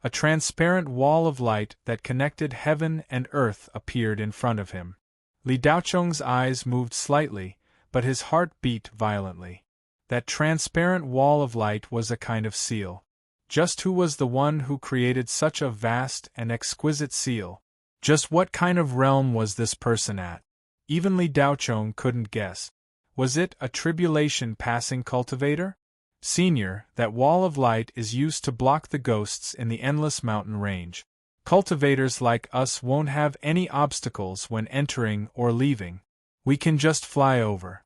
A transparent wall of light that connected heaven and earth appeared in front of him. Li Daochong's eyes moved slightly, but his heart beat violently. That transparent wall of light was a kind of seal. Just who was the one who created such a vast and exquisite seal? Just what kind of realm was this person at? Even Li Daochong couldn't guess. Was it a tribulation-passing cultivator? Senior, that wall of light is used to block the ghosts in the endless mountain range. Cultivators like us won't have any obstacles when entering or leaving. We can just fly over.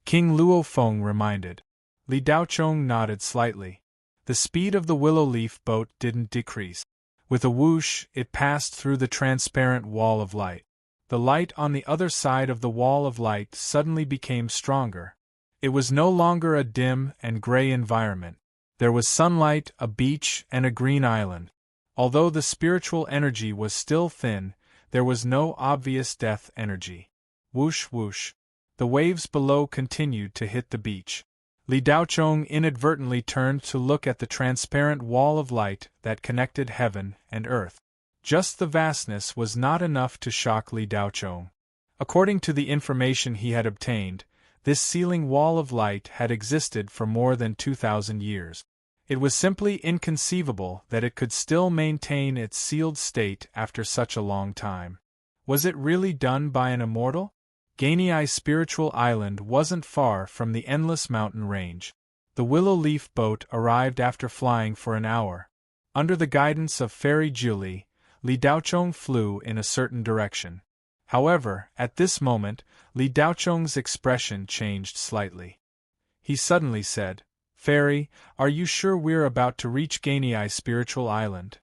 King Luo Feng reminded. Li Daochong nodded slightly. The speed of the willow leaf boat didn't decrease. With a whoosh, it passed through the transparent wall of light. The light on the other side of the wall of light suddenly became stronger. It was no longer a dim and gray environment. There was sunlight, a beach, and a green island. Although the spiritual energy was still thin, there was no obvious death energy. Whoosh whoosh. The waves below continued to hit the beach. Li Daochong inadvertently turned to look at the transparent wall of light that connected heaven and earth. Just the vastness was not enough to shock Li Daochong. According to the information he had obtained, this sealing wall of light had existed for more than 2,000 years. It was simply inconceivable that it could still maintain its sealed state after such a long time. Was it really done by an immortal? Gainei Spiritual Island wasn't far from the endless mountain range. The willow leaf boat arrived after flying for an hour. Under the guidance of Fairy Julie, Li Daochong flew in a certain direction. However, at this moment, Li Daochong's expression changed slightly. He suddenly said, "Fairy, are you sure we're about to reach Gainei Spiritual Island?"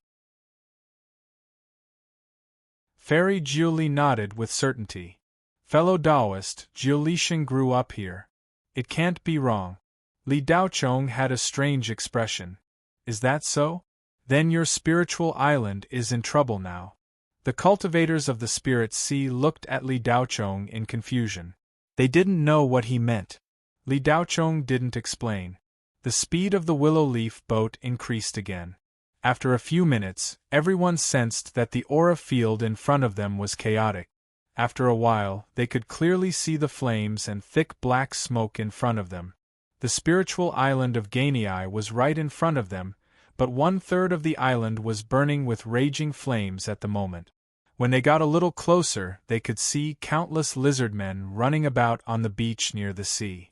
Fairy Julie nodded with certainty. "Fellow Taoist, Jiulishan grew up here. It can't be wrong." Li Daochong had a strange expression. "Is that so? Then your spiritual island is in trouble now." The cultivators of the Spirit Sea looked at Li Daochong in confusion. They didn't know what he meant. Li Daochong didn't explain. The speed of the willow leaf boat increased again. After a few minutes, everyone sensed that the aura field in front of them was chaotic. After a while, they could clearly see the flames and thick black smoke in front of them. The spiritual island of Gainei was right in front of them, but 1/3 of the island was burning with raging flames at the moment. When they got a little closer, they could see countless lizard men running about on the beach near the sea.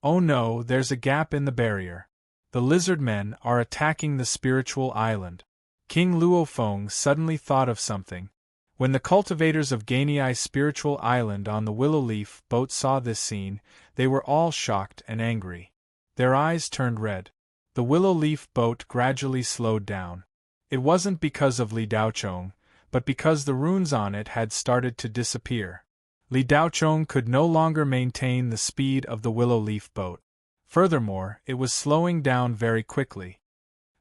Oh no, there's a gap in the barrier. The lizard men are attacking the spiritual island. King Luofeng suddenly thought of something. When the cultivators of Gainei spiritual island on the willow leaf boat saw this scene, they were all shocked and angry. Their eyes turned red. The willow leaf boat gradually slowed down. It wasn't because of Li Daochong, but because the runes on it had started to disappear. Li Daochong could no longer maintain the speed of the willow leaf boat. Furthermore, it was slowing down very quickly.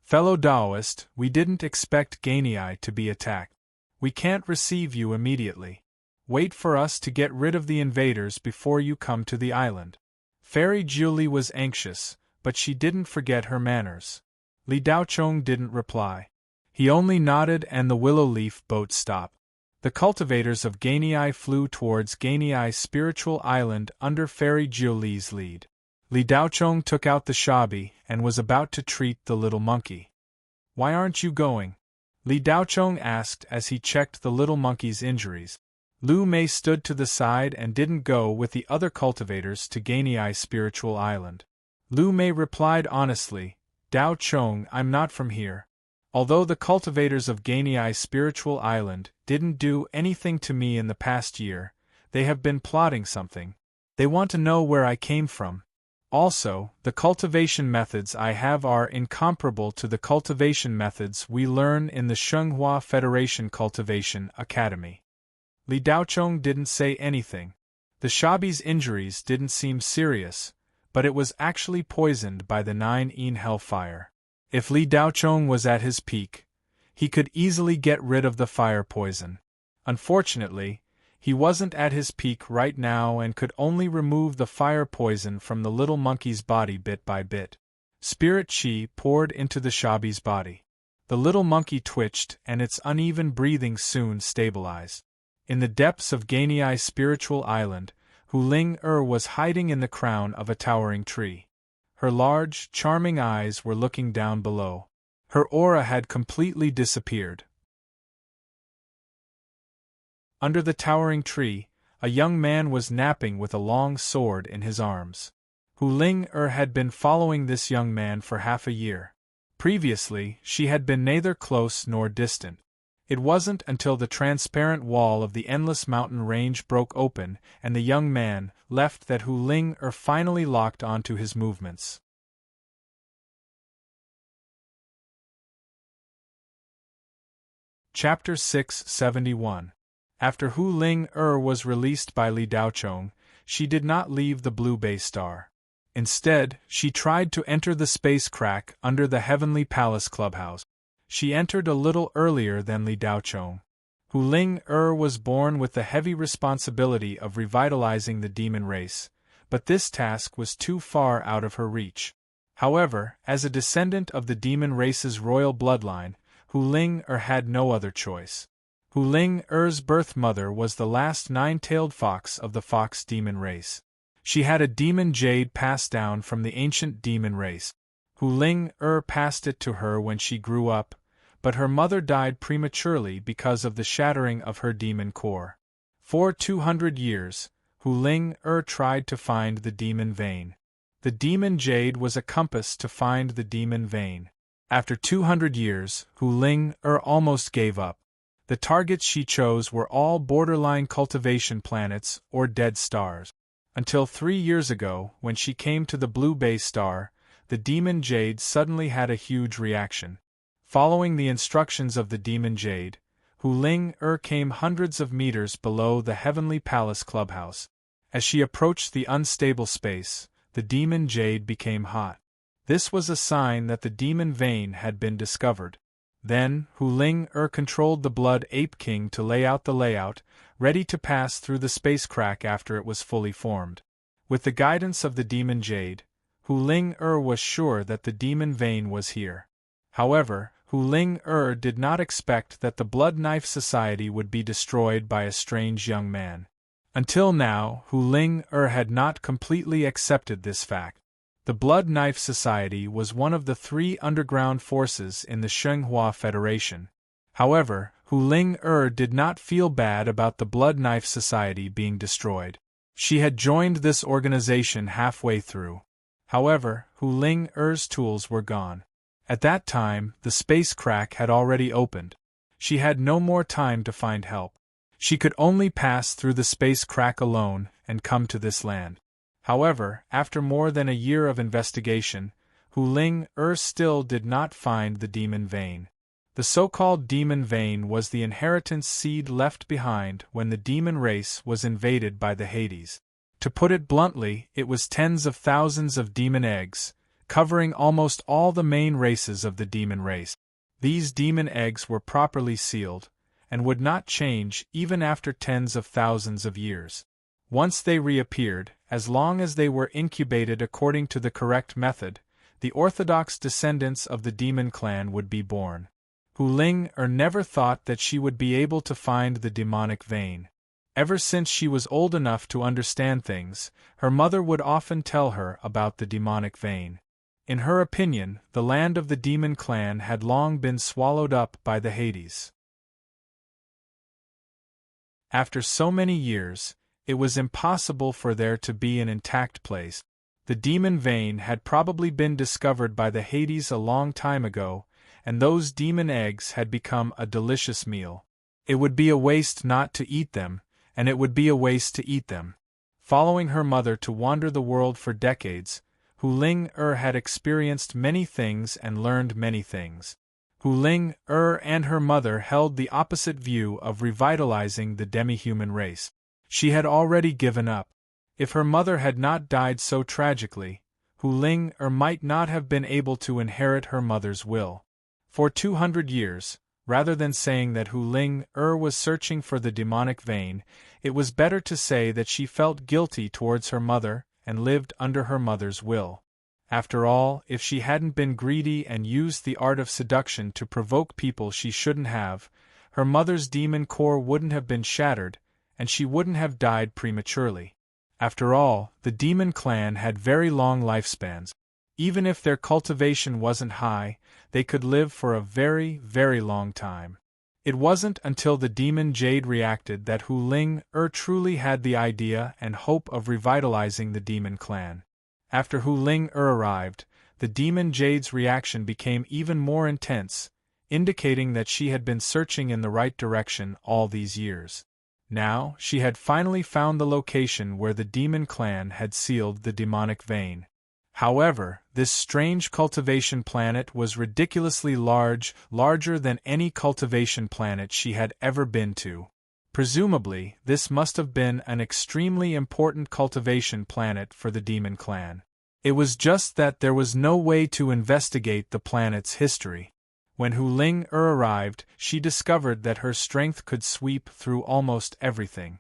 Fellow Taoist, we didn't expect Gainei to be attacked. We can't receive you immediately. Wait for us to get rid of the invaders before you come to the island. Fairy Julie was anxious, but she didn't forget her manners. Li Daochong didn't reply. He only nodded and the willow leaf boat stopped. The cultivators of Gainei flew towards Gainei spiritual island under Fairy Julie's lead. Li Daochong took out the shabi and was about to treat the little monkey. Why aren't you going? Li Daochong asked as he checked the little monkey's injuries. Lu Mei stood to the side and didn't go with the other cultivators to Gainei spiritual island. Lu Mei replied honestly, Daochong, I'm not from here. Although the cultivators of Gainei spiritual island didn't do anything to me in the past year, they have been plotting something. They want to know where I came from. Also, the cultivation methods I have are incomparable to the cultivation methods we learn in the Shenghua Federation Cultivation Academy. Li Daochong didn't say anything. The shabi's injuries didn't seem serious, but it was actually poisoned by the 9 hellfire. If Li Daochong was at his peak, he could easily get rid of the fire poison. Unfortunately, he wasn't at his peak right now and could only remove the fire poison from the little monkey's body bit by bit. Spirit chi poured into the shabi's body. The little monkey twitched and its uneven breathing soon stabilized. In the depths of Gainei spiritual island, Hu Ling was hiding in the crown of a towering tree. Her large, charming eyes were looking down below. Her aura had completely disappeared. Under the towering tree, a young man was napping with a long sword in his arms. Hu Ling had been following this young man for half a year. Previously, she had been neither close nor distant. It wasn't until the transparent wall of the endless mountain range broke open and the young man left that Hu Ling finally locked onto his movements. Chapter 671. After Hu Ling was released by Li Daochong, she did not leave the Blue Bay Star. Instead, she tried to enter the space crack under the Heavenly Palace clubhouse. She entered a little earlier than Li Daochong. Hu Ling was born with the heavy responsibility of revitalizing the demon race, but this task was too far out of her reach. However, as a descendant of the demon race's royal bloodline, Hu Ling had no other choice. Hu Ling-er's birth mother was the last 9-tailed fox of the fox demon race. She had a demon jade passed down from the ancient demon race. Hu Ling-er passed it to her when she grew up, but her mother died prematurely because of the shattering of her demon core. For 200 years, Hu Ling-er tried to find the demon vein. The demon jade was a compass to find the demon vein. After 200 years, Hu Ling-er almost gave up. The targets she chose were all borderline cultivation planets or dead stars. Until 3 years ago, when she came to the Blue Bay Star, the demon jade suddenly had a huge reaction. Following the instructions of the demon jade, Hu Ling-er came hundreds of meters below the Heavenly Palace clubhouse. As she approached the unstable space, the demon jade became hot. This was a sign that the demon vein had been discovered. Then, Hu Ling-er controlled the Blood Ape King to lay out the layout, ready to pass through the space crack after it was fully formed. With the guidance of the demon jade, Hu Ling-er was sure that the demon vein was here. However, Hu Ling did not expect that the Blood Knife Society would be destroyed by a strange young man. Until now, Hu Ling had not completely accepted this fact. The Blood Knife Society was one of the 3 underground forces in the Shenghua Federation. However, Hu Ling did not feel bad about the Blood Knife Society being destroyed. She had joined this organization halfway through. However, Hu Ling-er's tools were gone. At that time, the space crack had already opened. She had no more time to find help. She could only pass through the space crack alone and come to this land. However, after more than a year of investigation, Hu Ling-er still did not find the demon vein. The so-called demon vein was the inheritance seed left behind when the demon race was invaded by the Hades. To put it bluntly, it was tens of thousands of demon eggs, covering almost all the main races of the demon race. These demon eggs were properly sealed, and would not change even after tens of thousands of years. Once they reappeared, as long as they were incubated according to the correct method, the orthodox descendants of the demon clan would be born. Hu Ling-er never thought that she would be able to find the demonic vein. Ever since she was old enough to understand things, her mother would often tell her about the demonic vein. In her opinion, the land of the demon clan had long been swallowed up by the Hades. After so many years, it was impossible for there to be an intact place. The demon vein had probably been discovered by the Hades a long time ago, and those demon eggs had become a delicious meal. It would be a waste not to eat them, and it would be a waste to eat them. Following her mother to wander the world for decades, Hu Ling-er had experienced many things and learned many things. Hu Ling-er and her mother held the opposite view of revitalizing the demi-human race. She had already given up. If her mother had not died so tragically, Hu Ling-er might not have been able to inherit her mother's will. For 200 years, rather than saying that Hu Ling-er was searching for the demonic vein, it was better to say that she felt guilty towards her mother and lived under her mother's will. After all, if she hadn't been greedy and used the art of seduction to provoke people she shouldn't have, her mother's demon core wouldn't have been shattered, and she wouldn't have died prematurely. After all, the demon clan had very long lifespans. Even if their cultivation wasn't high, they could live for a very, very long time. It wasn't until the demon jade reacted that Hu Ling-er truly had the idea and hope of revitalizing the demon clan. After Hu Ling-er arrived, the demon jade's reaction became even more intense, indicating that she had been searching in the right direction all these years. Now, she had finally found the location where the demon clan had sealed the demonic vein. However, this strange cultivation planet was ridiculously large, larger than any cultivation planet she had ever been to. Presumably, this must have been an extremely important cultivation planet for the demon clan. It was just that there was no way to investigate the planet's history. When Hu Ling-er arrived, she discovered that her strength could sweep through almost everything.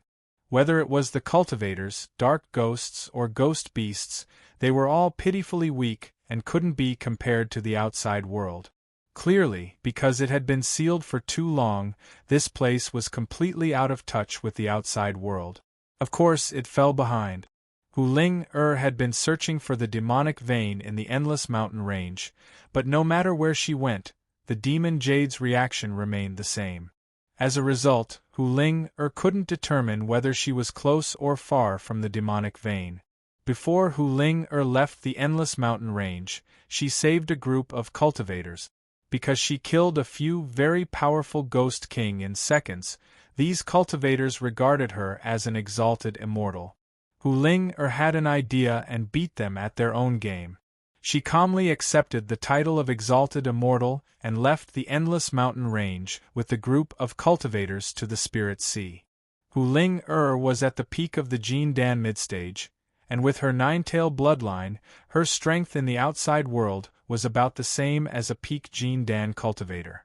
Whether it was the cultivators, dark ghosts, or ghost beasts, they were all pitifully weak and couldn't be compared to the outside world. Clearly, because it had been sealed for too long, this place was completely out of touch with the outside world. Of course, it fell behind. Hu Ling-er had been searching for the demonic vein in the endless mountain range, but no matter where she went, the demon jade's reaction remained the same. As a result, Hu Ling-er couldn't determine whether she was close or far from the demonic vein. Before Hu Ling-er left the endless mountain range, she saved a group of cultivators. Because she killed a few very powerful ghost king in seconds, these cultivators regarded her as an exalted immortal. Hu Ling-er had an idea and beat them at their own game. She calmly accepted the title of exalted immortal and left the endless mountain range with the group of cultivators to the Spirit Sea. Hu Ling-er was at the peak of the Jin Dan midstage, and with her nine-tail bloodline, her strength in the outside world was about the same as a peak Jin Dan cultivator.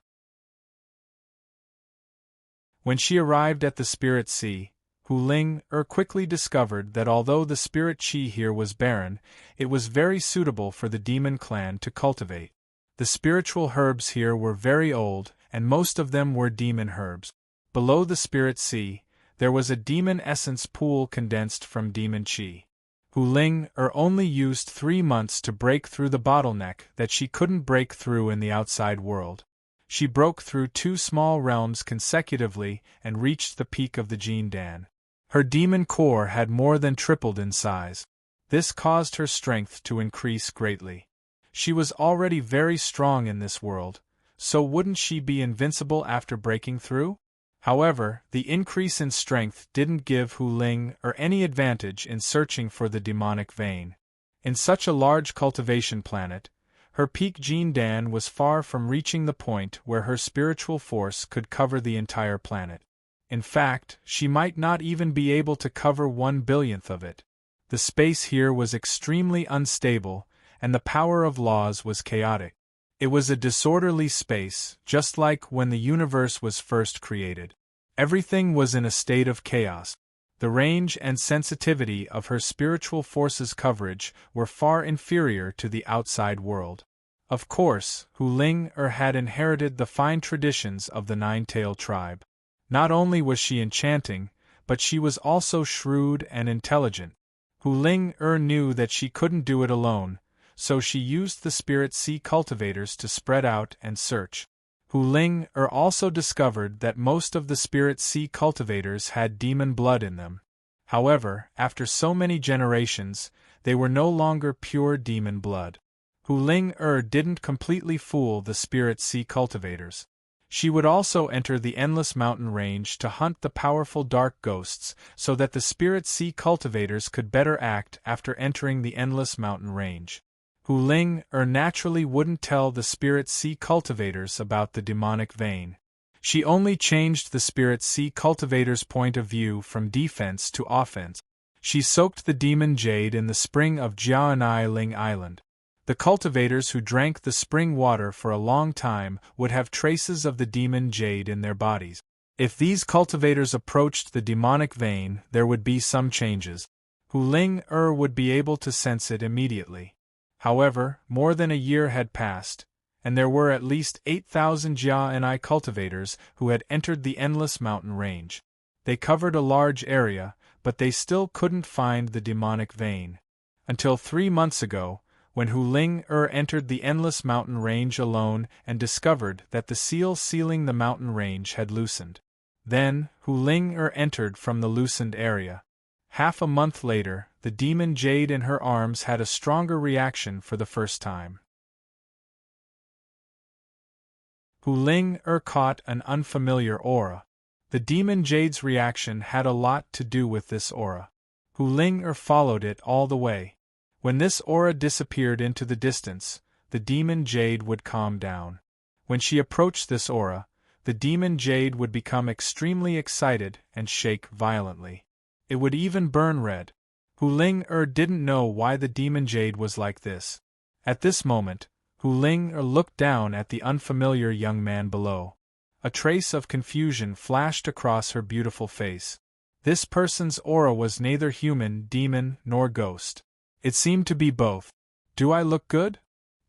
When she arrived at the Spirit Sea, Hu Ling-er quickly discovered that although the spirit chi here was barren, it was very suitable for the demon clan to cultivate. The spiritual herbs here were very old, and most of them were demon herbs. Below the spirit sea, there was a demon essence pool condensed from demon chi. Hu Ling only used 3 months to break through the bottleneck that she couldn't break through in the outside world. She broke through 2 small realms consecutively and reached the peak of the Jin Dan. Her demon core had more than tripled in size. This caused her strength to increase greatly. She was already very strong in this world, so wouldn't she be invincible after breaking through? However, the increase in strength didn't give Hu Ling any advantage in searching for the demonic vein. In such a large cultivation planet, her peak Jin Dan was far from reaching the point where her spiritual force could cover the entire planet. In fact, she might not even be able to cover 1/1000th of it. The space here was extremely unstable, and the power of laws was chaotic. It was a disorderly space, just like when the universe was first created. Everything was in a state of chaos. The range and sensitivity of her spiritual forces' coverage were far inferior to the outside world. Of course, Hu Ling had inherited the fine traditions of the Nine-Tailed tribe. Not only was she enchanting, but she was also shrewd and intelligent. Hu Ling knew that she couldn't do it alone, so she used the spirit sea cultivators to spread out and search. Hu Ling also discovered that most of the spirit sea cultivators had demon blood in them. However, after so many generations, they were no longer pure demon blood. Hu Ling didn't completely fool the spirit sea cultivators. She would also enter the endless mountain range to hunt the powerful dark ghosts so that the spirit sea cultivators could better act after entering the endless mountain range. Hu Ling naturally wouldn't tell the spirit sea cultivators about the demonic vein. She only changed the spirit sea cultivators' point of view from defense to offense. She soaked the demon jade in the spring of Jiaonai Ling Island. The cultivators who drank the spring water for a long time would have traces of the demon jade in their bodies. If these cultivators approached the demonic vein, there would be some changes. Hu Ling would be able to sense it immediately. However, more than a year had passed, and there were at least 8,000 Jiaonai cultivators who had entered the endless mountain range. They covered a large area, but they still couldn't find the demonic vein. Until 3 months ago, when Hu Ling entered the endless mountain range alone and discovered that the seal sealing the mountain range had loosened. Then, Hu Ling entered from the loosened area. Half a month later, the demon jade in her arms had a stronger reaction for the first time. Hu Ling caught an unfamiliar aura. The demon jade's reaction had a lot to do with this aura. Hu Ling followed it all the way. When this aura disappeared into the distance, the demon jade would calm down. When she approached this aura, the demon jade would become extremely excited and shake violently. It would even burn red. Hu Ling didn't know why the demon jade was like this. At this moment, Hu Ling looked down at the unfamiliar young man below. A trace of confusion flashed across her beautiful face. This person's aura was neither human, demon, nor ghost. It seemed to be both. Do I look good?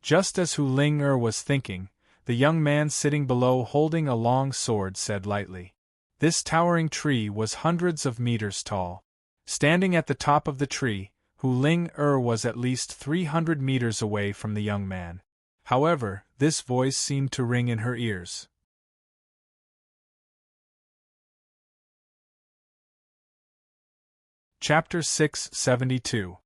Just as Hu Ling was thinking, the young man sitting below holding a long sword said lightly. This towering tree was hundreds of meters tall. Standing at the top of the tree, Hu Ling was at least 300 meters away from the young man. However, this voice seemed to ring in her ears. Chapter 672.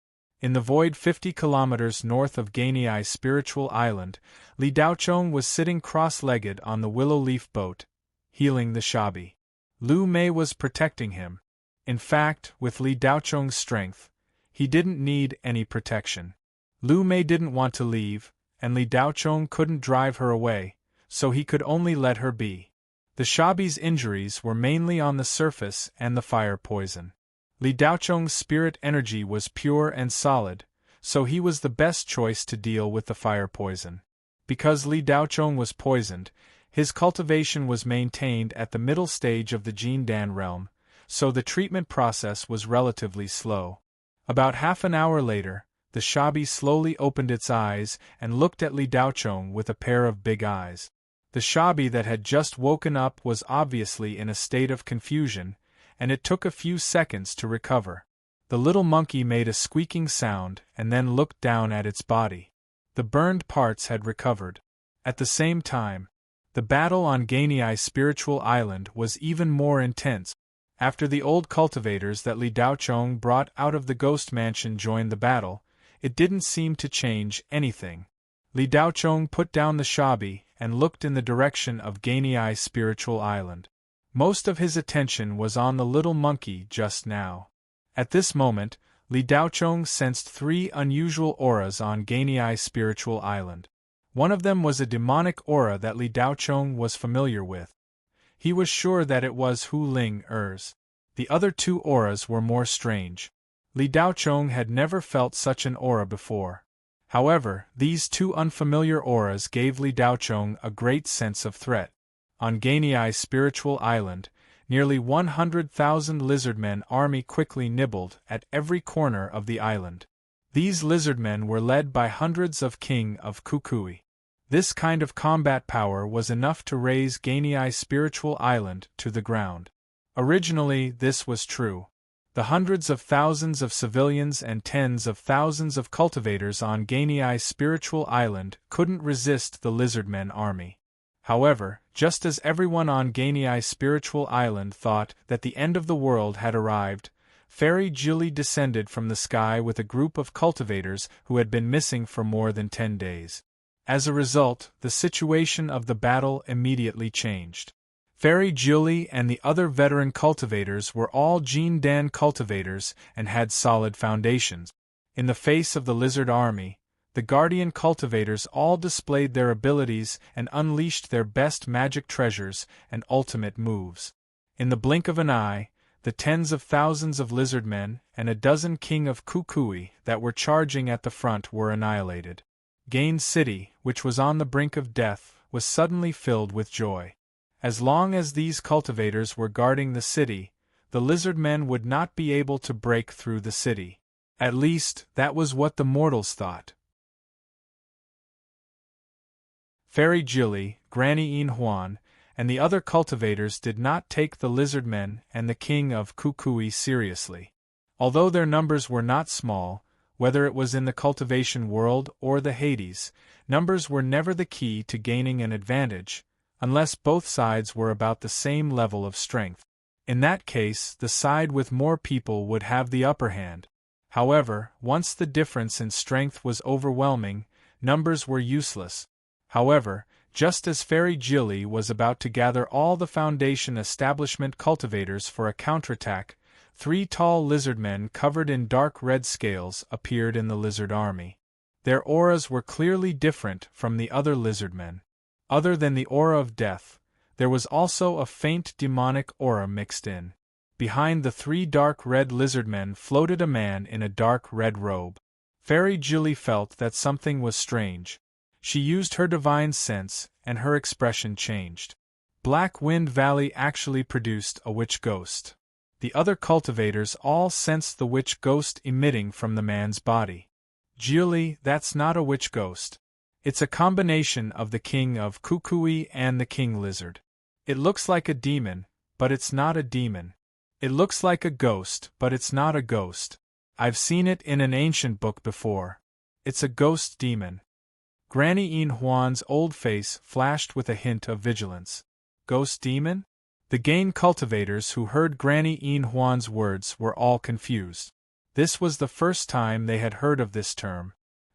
In the void 50 kilometers north of Gainei Spiritual Island, Li Daochong was sitting cross-legged on the willow leaf boat, healing the Shabi. Lu Mei was protecting him. In fact, with Li Daochong's strength, he didn't need any protection. Lu Mei didn't want to leave, and Li Daochong couldn't drive her away, so he could only let her be. The Shabi's injuries were mainly on the surface and the fire poison. Li Daochong's spirit energy was pure and solid, so he was the best choice to deal with the fire poison. Because Li Daochong was poisoned, his cultivation was maintained at the middle stage of the Jin Dan realm, so the treatment process was relatively slow. About half an hour later, The Shabi slowly opened its eyes and looked at Li Daochong with a pair of big eyes. The Shabi that had just woken up was obviously in a state of confusion, and it took a few seconds to recover. The little monkey made a squeaking sound and then looked down at its body. The burned parts had recovered. At the same time, the battle on Gainei Spiritual Island was even more intense. After the old cultivators that Li Daochong brought out of the ghost mansion joined the battle, it didn't seem to change anything. Li Daochong put down the Shabi and looked in the direction of Gainei Spiritual Island. Most of his attention was on the little monkey just now. At this moment, Li Daochong sensed 3 unusual auras on Gainei Spiritual Island. One of them was a demonic aura that Li Daochong was familiar with. He was sure that it was Hu Ling Er's. The other 2 auras were more strange. Li Daochong had never felt such an aura before. However, these 2 unfamiliar auras gave Li Daochong a great sense of threat. On Gainei Spiritual Island, nearly 100,000 lizardmen army quickly nibbled at every corner of the island. These lizardmen were led by hundreds of King of Kukui. This kind of combat power was enough to raise Gainei Spiritual Island to the ground. Originally, this was true. The hundreds of thousands of civilians and tens of thousands of cultivators on Gainei Spiritual Island couldn't resist the lizardmen army. However, just as everyone on Gainei Spiritual Island thought that the end of the world had arrived, Fairy Julie descended from the sky with a group of cultivators who had been missing for more than 10 days. As a result, the situation of the battle immediately changed. Fairy Julie and the other veteran cultivators were all Jin Dan cultivators and had solid foundations. In the face of the lizard army, the guardian cultivators all displayed their abilities and unleashed their best magic treasures and ultimate moves. In the blink of an eye, the tens of thousands of lizardmen and a dozen King of Kukui that were charging at the front were annihilated. Gain City, which was on the brink of death, was suddenly filled with joy. As long as these cultivators were guarding the city, the lizardmen would not be able to break through the city. At least, that was what the mortals thought. Fairy Julie, Granny Yin Huan, and the other cultivators did not take the lizardmen and the King of Kukui seriously. Although their numbers were not small, whether it was in the cultivation world or the Hades, numbers were never the key to gaining an advantage, unless both sides were about the same level of strength. In that case, the side with more people would have the upper hand. However, once the difference in strength was overwhelming, numbers were useless. However, just as Fairy Julie was about to gather all the Foundation Establishment cultivators for a counterattack, 3 tall lizardmen covered in dark red scales appeared in the lizard army. Their auras were clearly different from the other lizardmen. Other than the aura of death, there was also a faint demonic aura mixed in. Behind the 3 dark red lizardmen floated a man in a dark red robe. Fairy Julie felt that something was strange. She used her divine sense, and her expression changed. Black Wind Valley actually produced a witch ghost. The other cultivators all sensed the witch ghost emitting from the man's body. Julie, that's not a witch ghost. It's a combination of the King of Kukui and the King Lizard. It looks like a demon, but it's not a demon. It looks like a ghost, but it's not a ghost. I've seen it in an ancient book before. It's a ghost demon. Granny Yin Huan's old face flashed with a hint of vigilance. Ghost demon? The Gain cultivators who heard Granny Yin Huan's words were all confused. This was the first time they had heard of this term.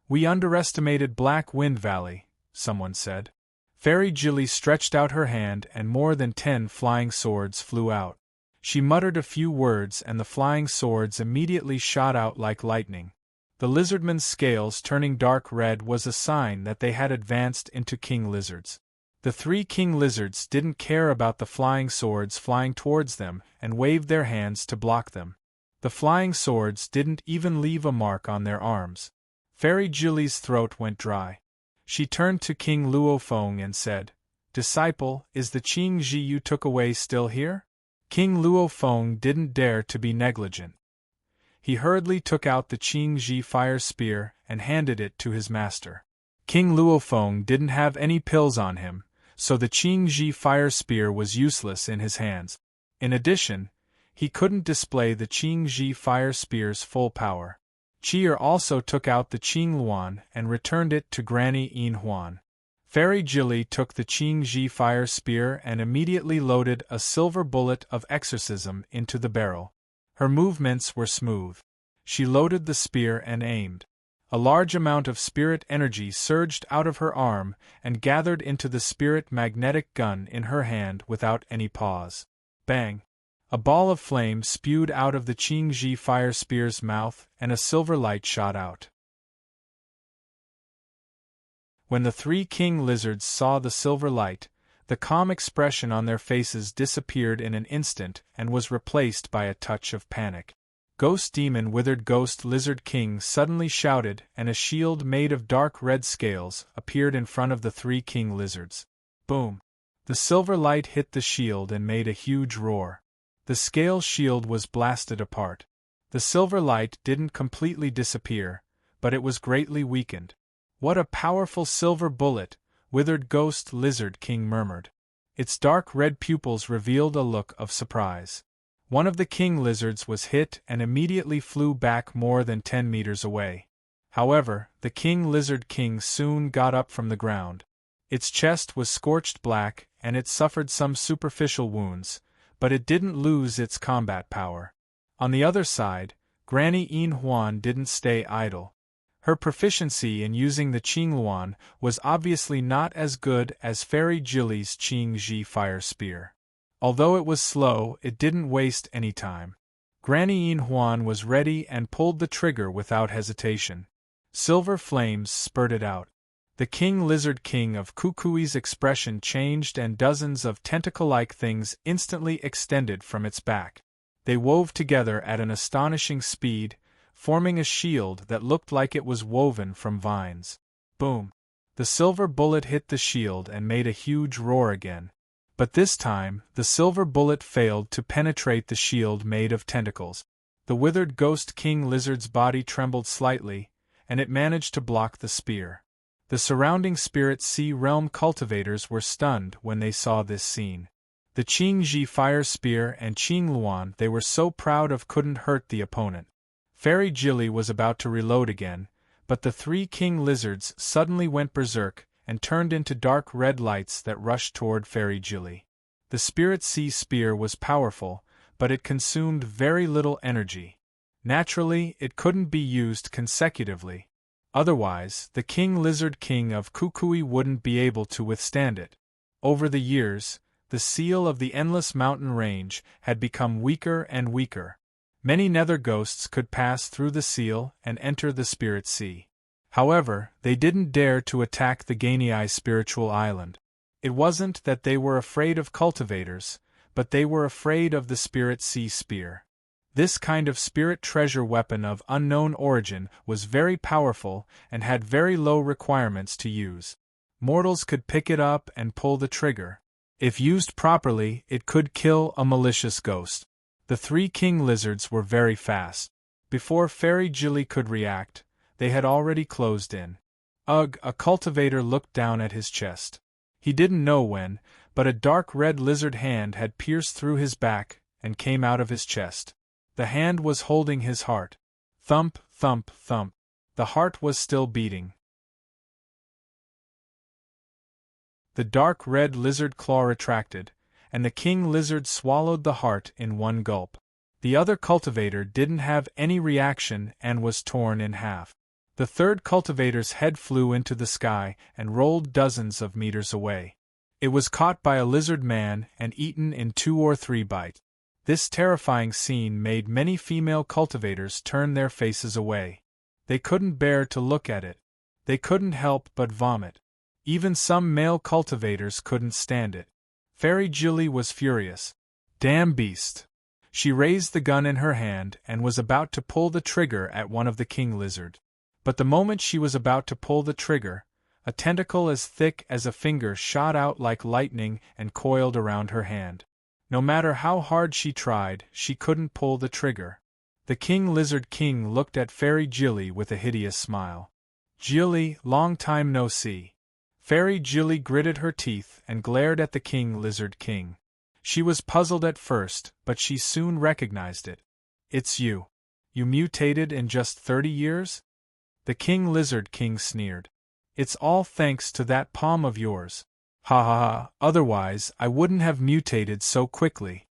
We underestimated Black Wind Valley, someone said. Fairy Julie stretched out her hand and more than 10 flying swords flew out. She muttered a few words and the flying swords immediately shot out like lightning. The lizardmen's scales turning dark red was a sign that they had advanced into king lizards. The 3 king lizards didn't care about the flying swords flying towards them and waved their hands to block them. The flying swords didn't even leave a mark on their arms. Fairy Julie's throat went dry. She turned to King Luofeng and said, "Disciple, is the Qing Ji you took away still here?" King Luofeng didn't dare to be negligent. He hurriedly took out the Qingji fire spear and handed it to his master. King Luofeng didn't have any pills on him, so the Qingji fire spear was useless in his hands. In addition, he couldn't display the Qingji fire spear's full power. Chi'er also took out the Qingluan and returned it to Granny Yin Huan. Fairy Jilly took the Qingji fire spear and immediately loaded a silver bullet of exorcism into the barrel. Her movements were smooth. She loaded the spear and aimed. A large amount of spirit energy surged out of her arm and gathered into the spirit magnetic gun in her hand without any pause. Bang! A ball of flame spewed out of the Qingji fire spear's mouth and a silver light shot out. When the 3 king lizards saw the silver light, the calm expression on their faces disappeared in an instant and was replaced by a touch of panic. Ghost Demon Withered Ghost Lizard King suddenly shouted, and a shield made of dark red scales appeared in front of the 3 king lizards. Boom! The silver light hit the shield and made a huge roar. The scale shield was blasted apart. The silver light didn't completely disappear, but it was greatly weakened. "What a powerful silver bullet!" Withered Ghost Lizard King murmured. Its dark red pupils revealed a look of surprise. One of the king lizards was hit and immediately flew back more than 10 meters away. However, the king lizard king soon got up from the ground. Its chest was scorched black and it suffered some superficial wounds, but it didn't lose its combat power. On the other side, Granny Yin Huan didn't stay idle. Her proficiency in using the Qingluan was obviously not as good as Fairy Jilly's Qingji fire spear. Although it was slow, it didn't waste any time. Granny Yin Huan was ready and pulled the trigger without hesitation. Silver flames spurted out. The King Lizard King of Kukui's expression changed and dozens of tentacle-like things instantly extended from its back. They wove together at an astonishing speed, forming a shield that looked like it was woven from vines. Boom! The silver bullet hit the shield and made a huge roar again. But this time, the silver bullet failed to penetrate the shield made of tentacles. The withered Ghost King Lizard's body trembled slightly, and it managed to block the spear. The surrounding Spirit Sea Realm cultivators were stunned when they saw this scene. The Qingji fire spear and Qingluan they were so proud of couldn't hurt the opponent. Fairy Jilly was about to reload again, but the 3 king lizards suddenly went berserk and turned into dark red lights that rushed toward Fairy Jilly. The Spirit Sea spear was powerful, but it consumed very little energy. Naturally, it couldn't be used consecutively. Otherwise, the King Lizard King of Kukui wouldn't be able to withstand it. Over the years, the seal of the Endless Mountain Range had become weaker and weaker. Many nether ghosts could pass through the seal and enter the Spirit Sea. However, they didn't dare to attack the Gainei spiritual island. It wasn't that they were afraid of cultivators, but they were afraid of the Spirit Sea spear. This kind of spirit treasure weapon of unknown origin was very powerful and had very low requirements to use. Mortals could pick it up and pull the trigger. If used properly, it could kill a malicious ghost. The 3 king lizards were very fast. Before Fairy Jilly could react, they had already closed in. Ugh! A cultivator looked down at his chest. He didn't know when, but a dark red lizard hand had pierced through his back and came out of his chest. The hand was holding his heart. Thump, thump, thump. The heart was still beating. The dark red lizard claw retracted, and the king lizard swallowed the heart in one gulp. The other cultivator didn't have any reaction and was torn in half. The third cultivator's head flew into the sky and rolled dozens of meters away. It was caught by a lizard man and eaten in 2 or 3 bites. This terrifying scene made many female cultivators turn their faces away. They couldn't bear to look at it. They couldn't help but vomit. Even some male cultivators couldn't stand it. Fairy Jilly was furious. Damn beast! She raised the gun in her hand and was about to pull the trigger at one of the king lizard. But the moment she was about to pull the trigger, a tentacle as thick as a finger shot out like lightning and coiled around her hand. No matter how hard she tried, she couldn't pull the trigger. The King Lizard King looked at Fairy Jilly with a hideous smile. Jilly, long time no see. Fairy Jilly gritted her teeth and glared at the King Lizard King. She was puzzled at first, but she soon recognized it. It's you. You mutated in just 30 years? The King Lizard King sneered. It's all thanks to that palm of yours. Ha ha ha, otherwise I wouldn't have mutated so quickly.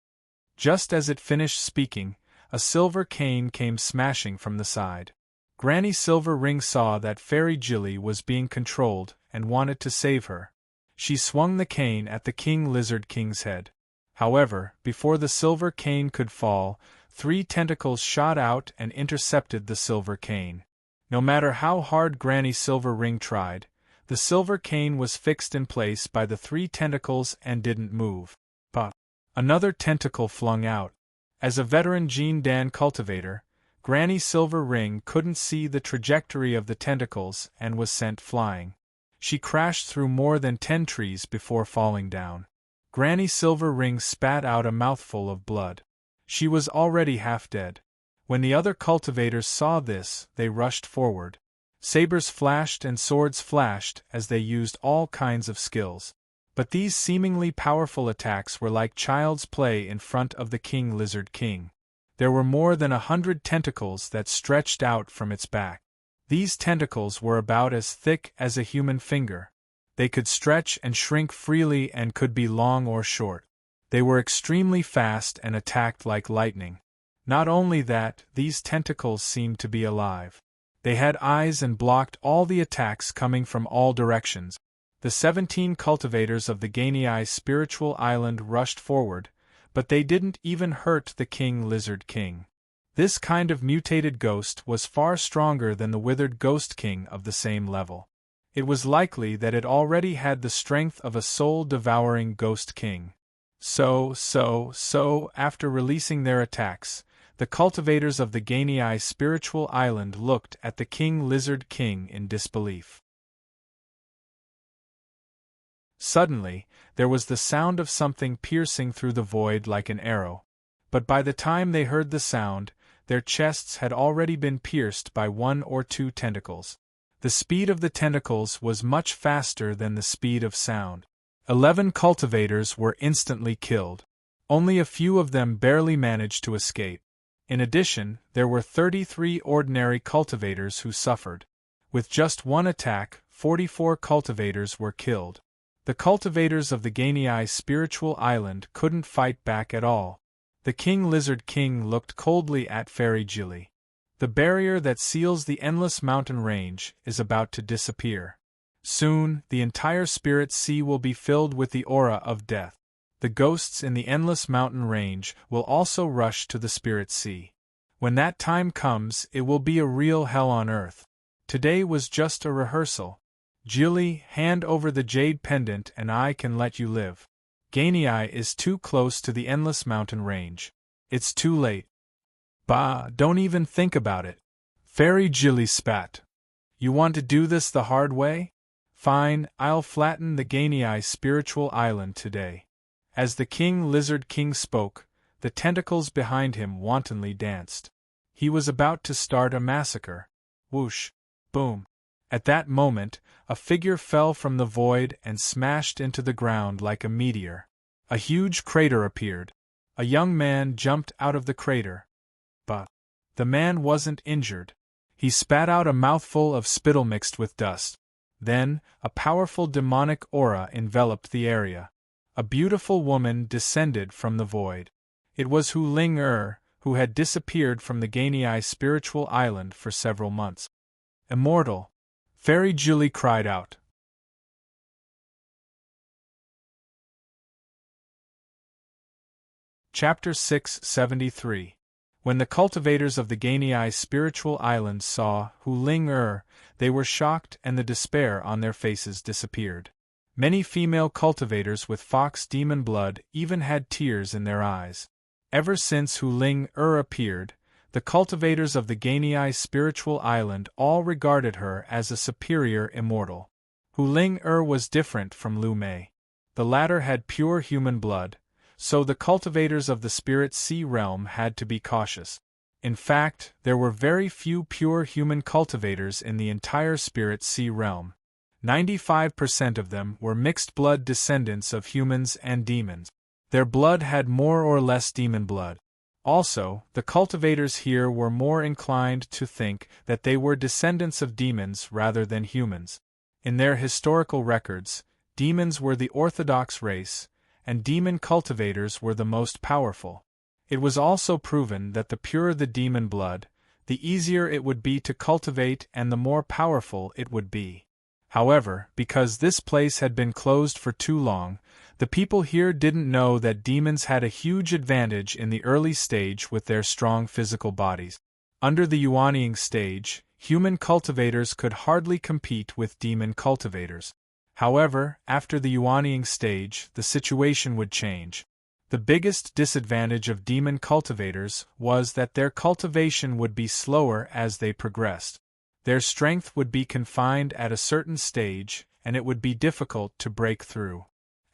Just as it finished speaking, a silver cane came smashing from the side. Granny Silver Ring saw that Fairy Jilly was being controlled and wanted to save her. She swung the cane at the King Lizard King's head. However, before the silver cane could fall, 3 tentacles shot out and intercepted the silver cane. No matter how hard Granny Silver Ring tried, the silver cane was fixed in place by the 3 tentacles and didn't move. But another tentacle flung out. As a veteran Gene Dan cultivator, Granny Silver Ring couldn't see the trajectory of the tentacles and was sent flying. She crashed through more than 10 trees before falling down. Granny Silver Ring spat out a mouthful of blood. She was already half dead. When the other cultivators saw this, they rushed forward. Sabers flashed and swords flashed as they used all kinds of skills. But these seemingly powerful attacks were like child's play in front of the King Lizard King. There were more than 100 tentacles that stretched out from its back. These tentacles were about as thick as a human finger. They could stretch and shrink freely and could be long or short. They were extremely fast and attacked like lightning. Not only that, these tentacles seemed to be alive. They had eyes and blocked all the attacks coming from all directions. The 17 cultivators of the Gainei Spiritual Island rushed forward, but they didn't even hurt the King Lizard King. This kind of mutated ghost was far stronger than the withered Ghost King of the same level. It was likely that it already had the strength of a soul-devouring Ghost King. So, after releasing their attacks, the cultivators of the Gainei Spiritual Island looked at the King Lizard King in disbelief. Suddenly, there was the sound of something piercing through the void like an arrow. But by the time they heard the sound, their chests had already been pierced by 1 or 2 tentacles. The speed of the tentacles was much faster than the speed of sound. 11 cultivators were instantly killed. Only a few of them barely managed to escape. In addition, there were 33 ordinary cultivators who suffered. With just 1 attack, 44 cultivators were killed. The cultivators of the Gainei Spiritual Island couldn't fight back at all. The King Lizard King looked coldly at Fairy Jilly. The barrier that seals the endless mountain range is about to disappear. Soon, the entire Spirit Sea will be filled with the aura of death. The ghosts in the endless mountain range will also rush to the Spirit Sea. When that time comes, it will be a real hell on earth. Today was just a rehearsal. Jilly, hand over the jade pendant and I can let you live. Gainei is too close to the endless mountain range. It's too late. Bah, don't even think about it. Fairy Jilly spat. You want to do this the hard way? Fine, I'll flatten the Gainei Spiritual Island today. As the King Lizard King spoke, the tentacles behind him wantonly danced. He was about to start a massacre. Whoosh! Boom! At that moment, a figure fell from the void and smashed into the ground like a meteor. A huge crater appeared. A young man jumped out of the crater. But the man wasn't injured. He spat out a mouthful of spittle mixed with dust. Then, a powerful demonic aura enveloped the area. A beautiful woman descended from the void. It was Hu Ling who had disappeared from the Gainei Spiritual Island for several months. Immortal! Fairy Jilly cried out. Chapter 673. When the cultivators of the Gainei Spiritual Island saw Hu Ling they were shocked and the despair on their faces disappeared. Many female cultivators with fox demon blood even had tears in their eyes. Ever since Hu Ling appeared, the cultivators of the Gainei Spiritual Island all regarded her as a superior immortal. Hu Ling was different from Lu Mei. The latter had pure human blood, so the cultivators of the Spirit Sea realm had to be cautious. In fact, there were very few pure human cultivators in the entire Spirit Sea realm. 95% of them were mixed-blood descendants of humans and demons. Their blood had more or less demon blood. Also, the cultivators here were more inclined to think that they were descendants of demons rather than humans. In their historical records, demons were the orthodox race, and demon cultivators were the most powerful. It was also proven that the purer the demon blood, the easier it would be to cultivate and the more powerful it would be. However, because this place had been closed for too long, the people here didn't know that demons had a huge advantage in the early stage with their strong physical bodies. Under the Yuanying stage, human cultivators could hardly compete with demon cultivators. However, after the Yuanying stage, the situation would change. The biggest disadvantage of demon cultivators was that their cultivation would be slower as they progressed. Their strength would be confined at a certain stage, and it would be difficult to break through.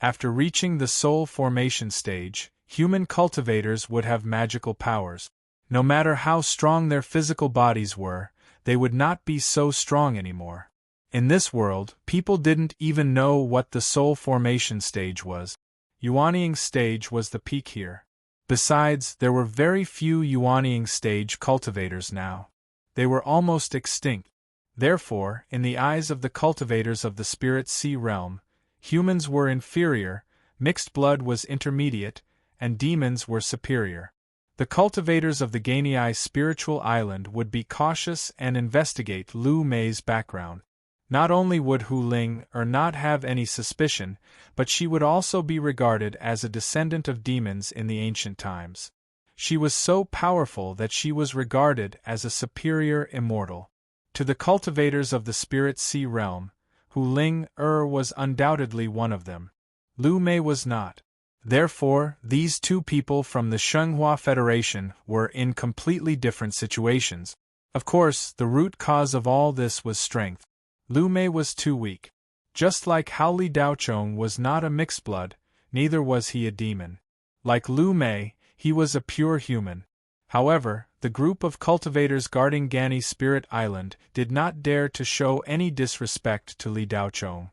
After reaching the soul formation stage, human cultivators would have magical powers. No matter how strong their physical bodies were, they would not be so strong anymore. In this world, people didn't even know what the soul formation stage was. Yuanying stage was the peak here. Besides, there were very few Yuanying stage cultivators now. They were almost extinct. Therefore, in the eyes of the cultivators of the Spirit Sea realm, humans were inferior, mixed blood was intermediate, and demons were superior. The cultivators of the Ganei spiritual island would be cautious and investigate Lu Mei's background. Not only would Hu Ling not have any suspicion, but she would also be regarded as a descendant of demons in the ancient times. She was so powerful that she was regarded as a superior immortal. To the cultivators of the Spirit Sea realm, Hu Ling was undoubtedly one of them. Lu Mei was not. Therefore, these two people from the Shenghua Federation were in completely different situations. Of course, the root cause of all this was strength. Lu Mei was too weak. Just like how Li Daochong was not a mixed blood, neither was he a demon. Like Lu Mei, he was a pure human. However, the group of cultivators guarding Ganei Spirit Island did not dare to show any disrespect to Li Daochong.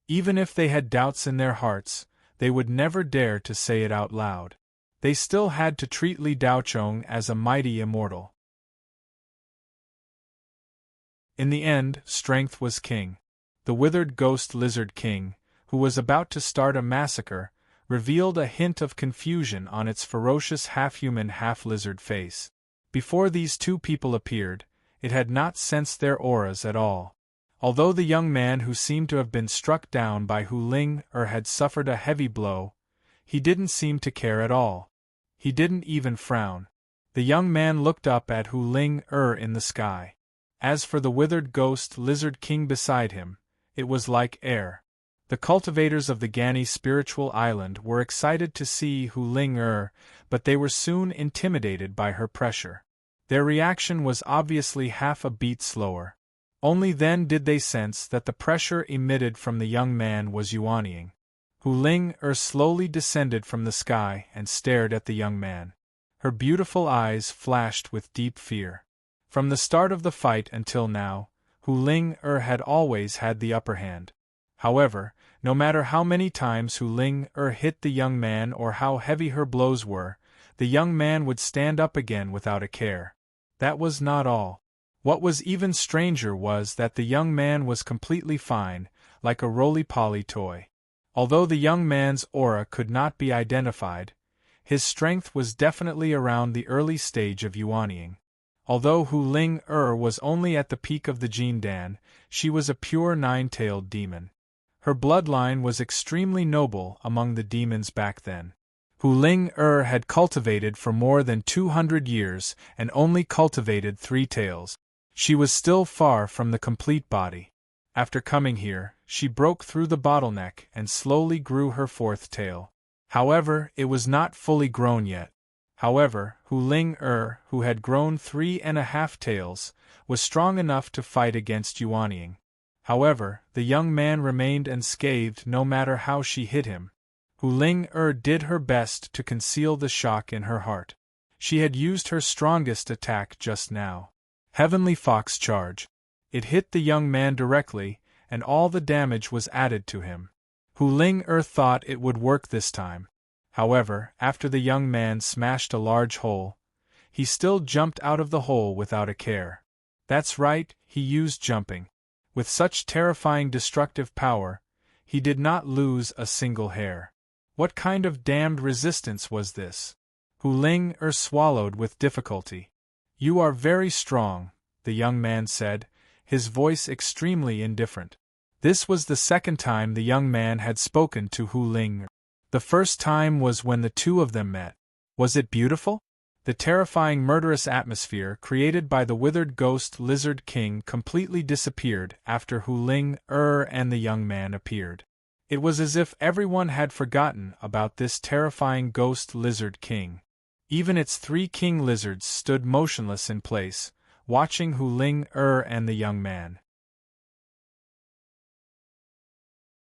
Even if they had doubts in their hearts, they would never dare to say it out loud. They still had to treat Li Daochong as a mighty immortal. In the end, strength was king. The withered ghost lizard king, who was about to start a massacre, revealed a hint of confusion on its ferocious half-human half-lizard face. Before these two people appeared, it had not sensed their auras at all. Although the young man who seemed to have been struck down by Hu Ling had suffered a heavy blow, he didn't seem to care at all. He didn't even frown. The young man looked up at Hu Ling in the sky. As for the withered ghost lizard king beside him, it was like air. The cultivators of the Ganei spiritual island were excited to see Hu Ling but they were soon intimidated by her pressure. Their reaction was obviously half a beat slower. Only then did they sense that the pressure emitted from the young man was Yuanying. Hu Ling slowly descended from the sky and stared at the young man. Her beautiful eyes flashed with deep fear. From the start of the fight until now, Hu Ling had always had the upper hand. However, no matter how many times Hu Ling hit the young man or how heavy her blows were, the young man would stand up again without a care. That was not all. What was even stranger was that the young man was completely fine, like a roly-poly toy. Although the young man's aura could not be identified, his strength was definitely around the early stage of Yuanying. Although Hu Ling was only at the peak of the Jin Dan, she was a pure nine-tailed demon. Her bloodline was extremely noble among the demons back then. Hu Ling had cultivated for more than 200 years and only cultivated 3 tails. She was still far from the complete body. After coming here, she broke through the bottleneck and slowly grew her 4th tail. However, it was not fully grown yet. However, Hu Ling who had grown 3½ tails, was strong enough to fight against Yuanying. However, the young man remained unscathed no matter how she hit him. Hu Ling did her best to conceal the shock in her heart. She had used her strongest attack just now. Heavenly Fox Charge. It hit the young man directly, and all the damage was added to him. Hu Ling thought it would work this time. However, after the young man smashed a large hole, he still jumped out of the hole without a care. That's right, he used jumping. With such terrifying destructive power, he did not lose a single hair. What kind of damned resistance was this? Hu Ling swallowed with difficulty. You are very strong, the young man said, his voice extremely indifferent. This was the second time the young man had spoken to Hu Ling. The first time was when the two of them met. Was it beautiful? The terrifying murderous atmosphere created by the withered ghost lizard king completely disappeared after Hu Ling and the young man appeared. It was as if everyone had forgotten about this terrifying ghost lizard king. Even its 3 king lizards stood motionless in place, watching Hu Ling and the young man.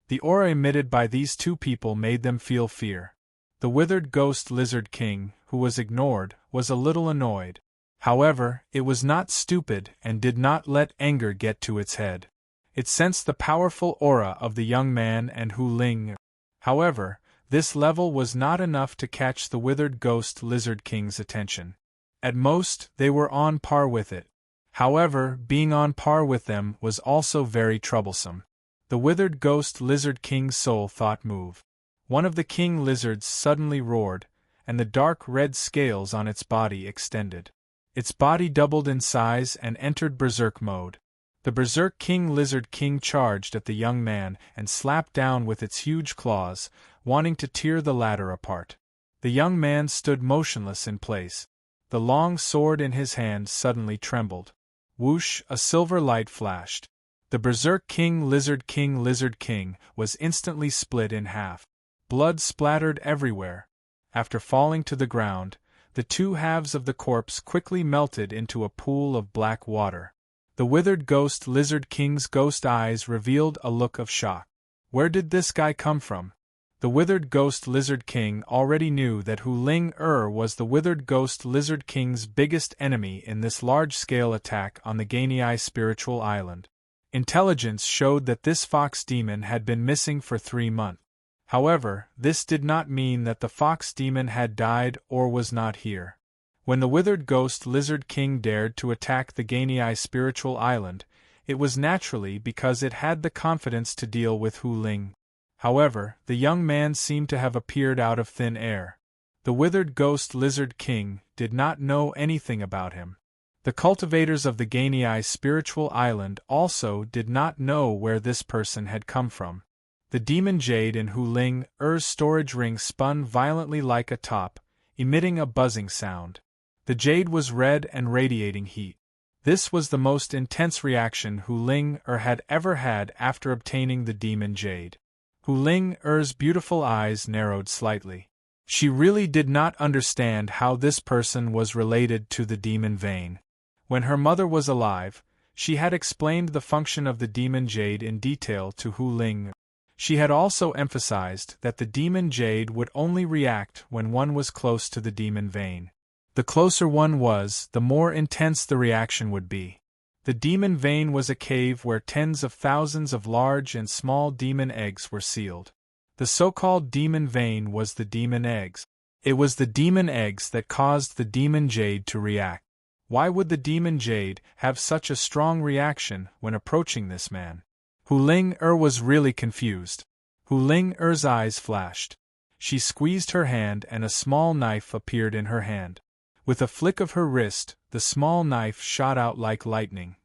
The aura emitted by these two people made them feel fear. The withered ghost lizard king, who was ignored, was a little annoyed. However, it was not stupid and did not let anger get to its head. It sensed the powerful aura of the young man and Hu Ling. However, this level was not enough to catch the withered ghost lizard king's attention. At most, they were on par with it. However, being on par with them was also very troublesome. The withered ghost lizard king's soul thought move. One of the king lizards suddenly roared, and the dark red scales on its body extended. Its body doubled in size and entered berserk mode. The berserk king lizard king charged at the young man and slapped down with its huge claws, wanting to tear the latter apart. The young man stood motionless in place. The long sword in his hand suddenly trembled. Whoosh, a silver light flashed. The berserk king lizard king was instantly split in half. Blood splattered everywhere. After falling to the ground, the 2 halves of the corpse quickly melted into a pool of black water. The withered ghost lizard king's ghost eyes revealed a look of shock. Where did this guy come from? The withered ghost lizard king already knew that Hu Ling was the withered ghost lizard king's biggest enemy in this large-scale attack on the Gainei spiritual island. Intelligence showed that this fox demon had been missing for 3 months. However, this did not mean that the fox demon had died or was not here. When the withered ghost lizard king dared to attack the Gainei spiritual island, it was naturally because it had the confidence to deal with Hu Ling. However, the young man seemed to have appeared out of thin air. The withered ghost lizard king did not know anything about him. The cultivators of the Gainei spiritual island also did not know where this person had come from. The demon jade in Hu Ling storage ring spun violently like a top, emitting a buzzing sound. The jade was red and radiating heat. This was the most intense reaction Hu Ling had ever had after obtaining the demon jade. Hu Ling's beautiful eyes narrowed slightly. She really did not understand how this person was related to the demon vein. When her mother was alive, she had explained the function of the demon jade in detail to Hu Ling. She had also emphasized that the demon jade would only react when one was close to the demon vein. The closer one was, the more intense the reaction would be. The demon vein was a cave where tens of thousands of large and small demon eggs were sealed. The so-called demon vein was the demon eggs. It was the demon eggs that caused the demon jade to react. Why would the demon jade have such a strong reaction when approaching this man? Hu Ling was really confused. Hu Ling's eyes flashed. She squeezed her hand and a small knife appeared in her hand. With a flick of her wrist, the small knife shot out like lightning.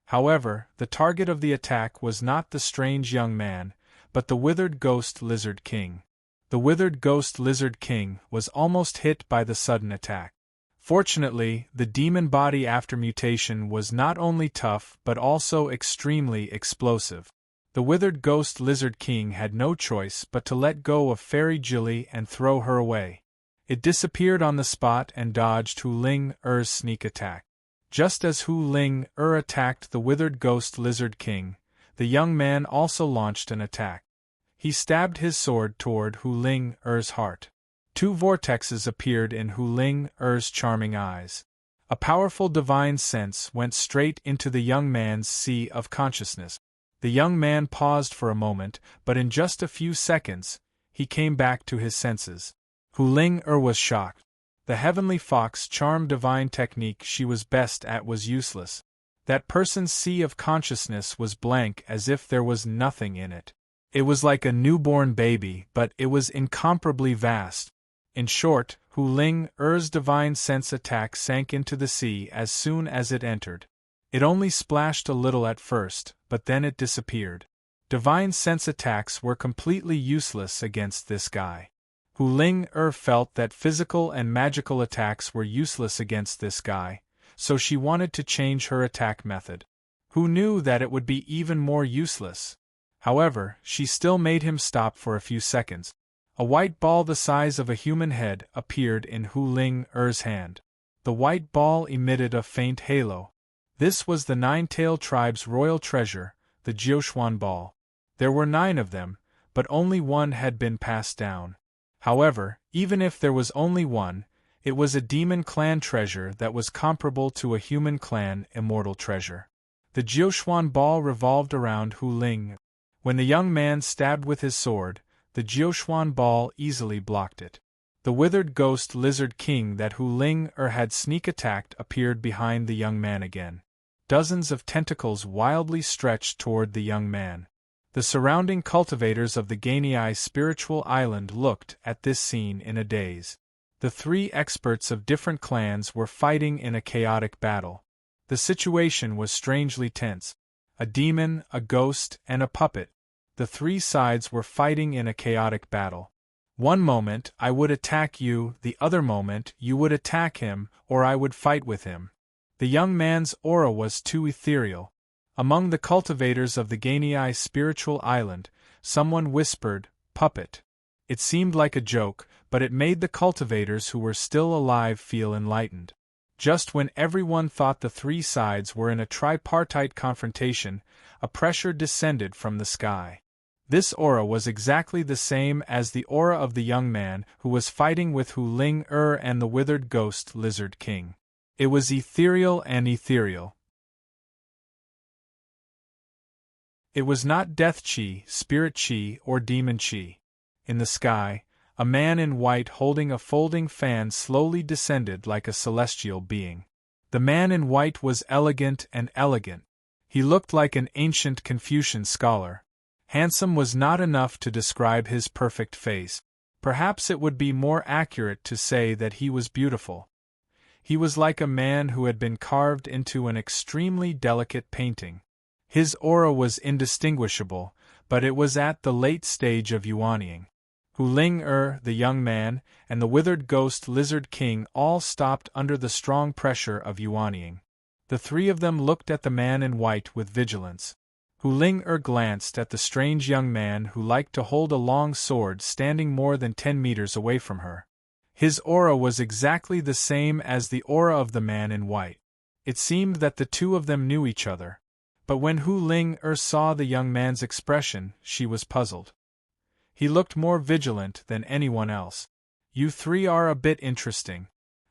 However, the target of the attack was not the strange young man, but the withered ghost lizard king. The withered ghost lizard king was almost hit by the sudden attack. Fortunately, the demon body after mutation was not only tough but also extremely explosive. The withered ghost lizard king had no choice but to let go of Fairy Jilly and throw her away. It disappeared on the spot and dodged Hu Ling's sneak attack. Just as Hu Ling attacked the withered ghost lizard king, the young man also launched an attack. He stabbed his sword toward Hu Ling's heart. Two vortexes appeared in Hu Ling Er's charming eyes. A powerful divine sense went straight into the young man's sea of consciousness. The young man paused for a moment, but in just a few seconds, he came back to his senses. Hu Ling was shocked. The heavenly fox charm divine technique she was best at was useless. That person's sea of consciousness was blank, as if there was nothing in it. It was like a newborn baby, but it was incomparably vast. In short, Hu Ling Er's divine sense attack sank into the sea as soon as it entered. It only splashed a little at first, but then it disappeared. Divine sense attacks were completely useless against this guy. Hu Ling felt that physical and magical attacks were useless against this guy, so she wanted to change her attack method. Who knew that it would be even more useless? However, she still made him stop for a few seconds. A white ball the size of a human head appeared in Hu Ling Er's hand. The white ball emitted a faint halo. This was the Nine-Tailed Tribe's royal treasure, the Jiuquan ball. There were 9 of them, but only one had been passed down. However, even if there was only one, it was a demon clan treasure that was comparable to a human clan immortal treasure. The Jiuquan ball revolved around Hu Ling. When the young man stabbed with his sword, the Jiuquan ball easily blocked it. The withered ghost lizard king that Hu Ling had sneak attacked appeared behind the young man again. Dozens of tentacles wildly stretched toward the young man. The surrounding cultivators of the Gainei spiritual island looked at this scene in a daze. The 3 experts of different clans were fighting in a chaotic battle. The situation was strangely tense. A demon, a ghost, and a puppet. The 3 sides were fighting in a chaotic battle. One moment I would attack you, the other moment you would attack him, or I would fight with him. The young man's aura was too ethereal. Among the cultivators of the Gainei spiritual island, someone whispered, "Puppet." It seemed like a joke, but it made the cultivators who were still alive feel enlightened. Just when everyone thought the 3 sides were in a tripartite confrontation, a pressure descended from the sky. This aura was exactly the same as the aura of the young man who was fighting with Hu Ling and the withered ghost lizard king. It was ethereal and ethereal. It was not death chi, spirit chi, or demon chi. In the sky, a man in white holding a folding fan slowly descended like a celestial being. The man in white was elegant and elegant. He looked like an ancient Confucian scholar. Handsome was not enough to describe his perfect face. Perhaps it would be more accurate to say that he was beautiful. He was like a man who had been carved into an extremely delicate painting. His aura was indistinguishable, but it was at the late stage of yuanying. Hu Ling the young man, and the withered ghost lizard king all stopped under the strong pressure of yuanying. The 3 of them looked at the man in white with vigilance. Hu Ling glanced at the strange young man who liked to hold a long sword standing more than 10 meters away from her. His aura was exactly the same as the aura of the man in white. It seemed that the 2 of them knew each other. But when Hu Ling saw the young man's expression, she was puzzled. He looked more vigilant than anyone else. "You 3 are a bit interesting.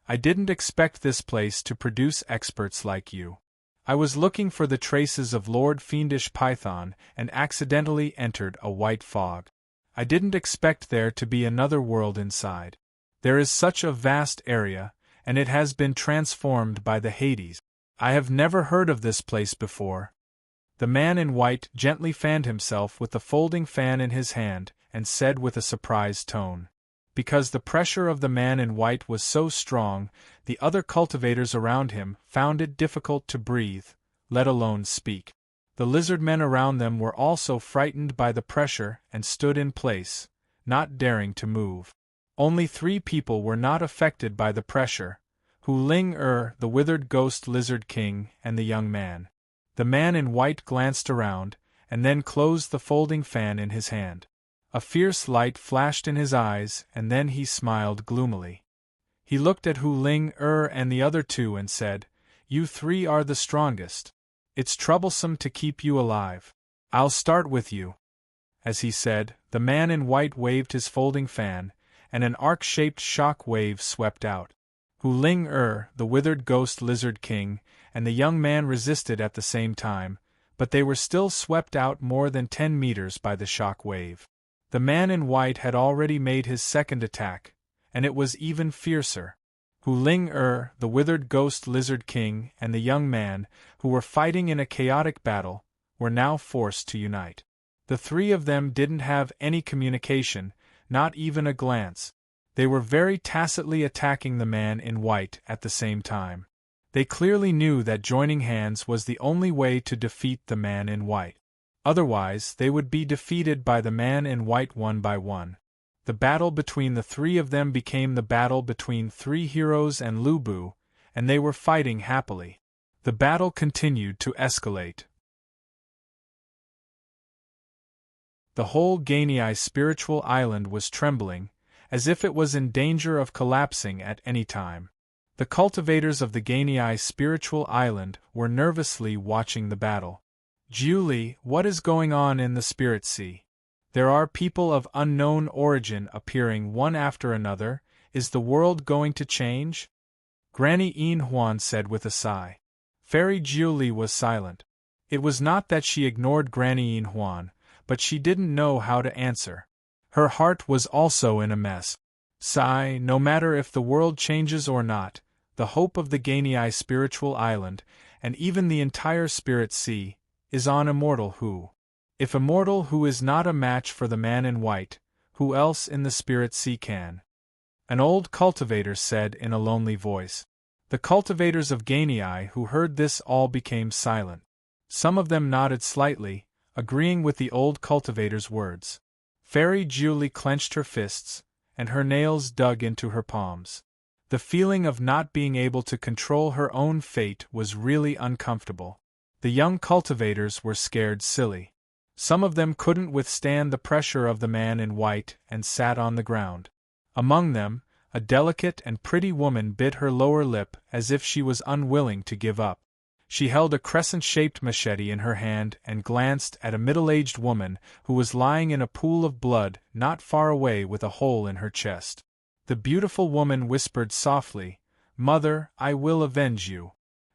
I didn't expect this place to produce experts like you. I was looking for the traces of Lord Fiendish Python and accidentally entered a white fog. I didn't expect there to be another world inside. There is such a vast area, and it has been transformed by the Hades. I have never heard of this place before." The man in white gently fanned himself with the folding fan in his hand, and said with a surprised tone. Because the pressure of the man in white was so strong, the other cultivators around him found it difficult to breathe, let alone speak. The lizard men around them were also frightened by the pressure and stood in place, not daring to move. Only 3 people were not affected by the pressure: Hu Ling the withered ghost lizard king, and the young man. The man in white glanced around, and then closed the folding fan in his hand. A fierce light flashed in his eyes, and then he smiled gloomily. He looked at Hu Ling and the other 2 and said, "You 3 are the strongest. It's troublesome to keep you alive. I'll start with you." As he said, the man in white waved his folding fan, and an arc-shaped shock wave swept out. Hu Ling the withered ghost lizard king, and the young man resisted at the same time, but they were still swept out more than 10 meters by the shock wave. The man in white had already made his second attack, and it was even fiercer. Hu Ling the withered ghost lizard king, and the young man, who were fighting in a chaotic battle, were now forced to unite. The three of them didn't have any communication, not even a glance. They were very tacitly attacking the man in white at the same time. They clearly knew that joining hands was the only way to defeat the man in white. Otherwise, they would be defeated by the man in white one by one. The battle between the three of them became the battle between three heroes and Lu Bu, and they were fighting happily. The battle continued to escalate. The whole Gainei spiritual island was trembling, as if it was in danger of collapsing at any time. The cultivators of the Gainei spiritual island were nervously watching the battle. Jiuli, what is going on in the Spirit Sea? There are people of unknown origin appearing one after another. Is the world going to change? Granny Yin Huan said with a sigh. Fairy Jiuli was silent. It was not that she ignored Granny Yin Huan, but she didn't know how to answer. Her heart was also in a mess. Sigh, no matter if the world changes or not, the hope of the Gainei spiritual island, and even the entire Spirit Sea, is on Immortal Hu. If Immortal Hu is not a match for the man in white, who else in the Spirit Sea can? An old cultivator said in a lonely voice. The cultivators of Gainei who heard this all became silent. Some of them nodded slightly, agreeing with the old cultivator's words. Fairy Jiuli clenched her fists, and her nails dug into her palms. The feeling of not being able to control her own fate was really uncomfortable. The young cultivators were scared silly. Some of them couldn't withstand the pressure of the man in white and sat on the ground. Among them, a delicate and pretty woman bit her lower lip as if she was unwilling to give up. She held a crescent-shaped machete in her hand and glanced at a middle-aged woman who was lying in a pool of blood not far away with a hole in her chest. The beautiful woman whispered softly, "Mother, I will avenge you."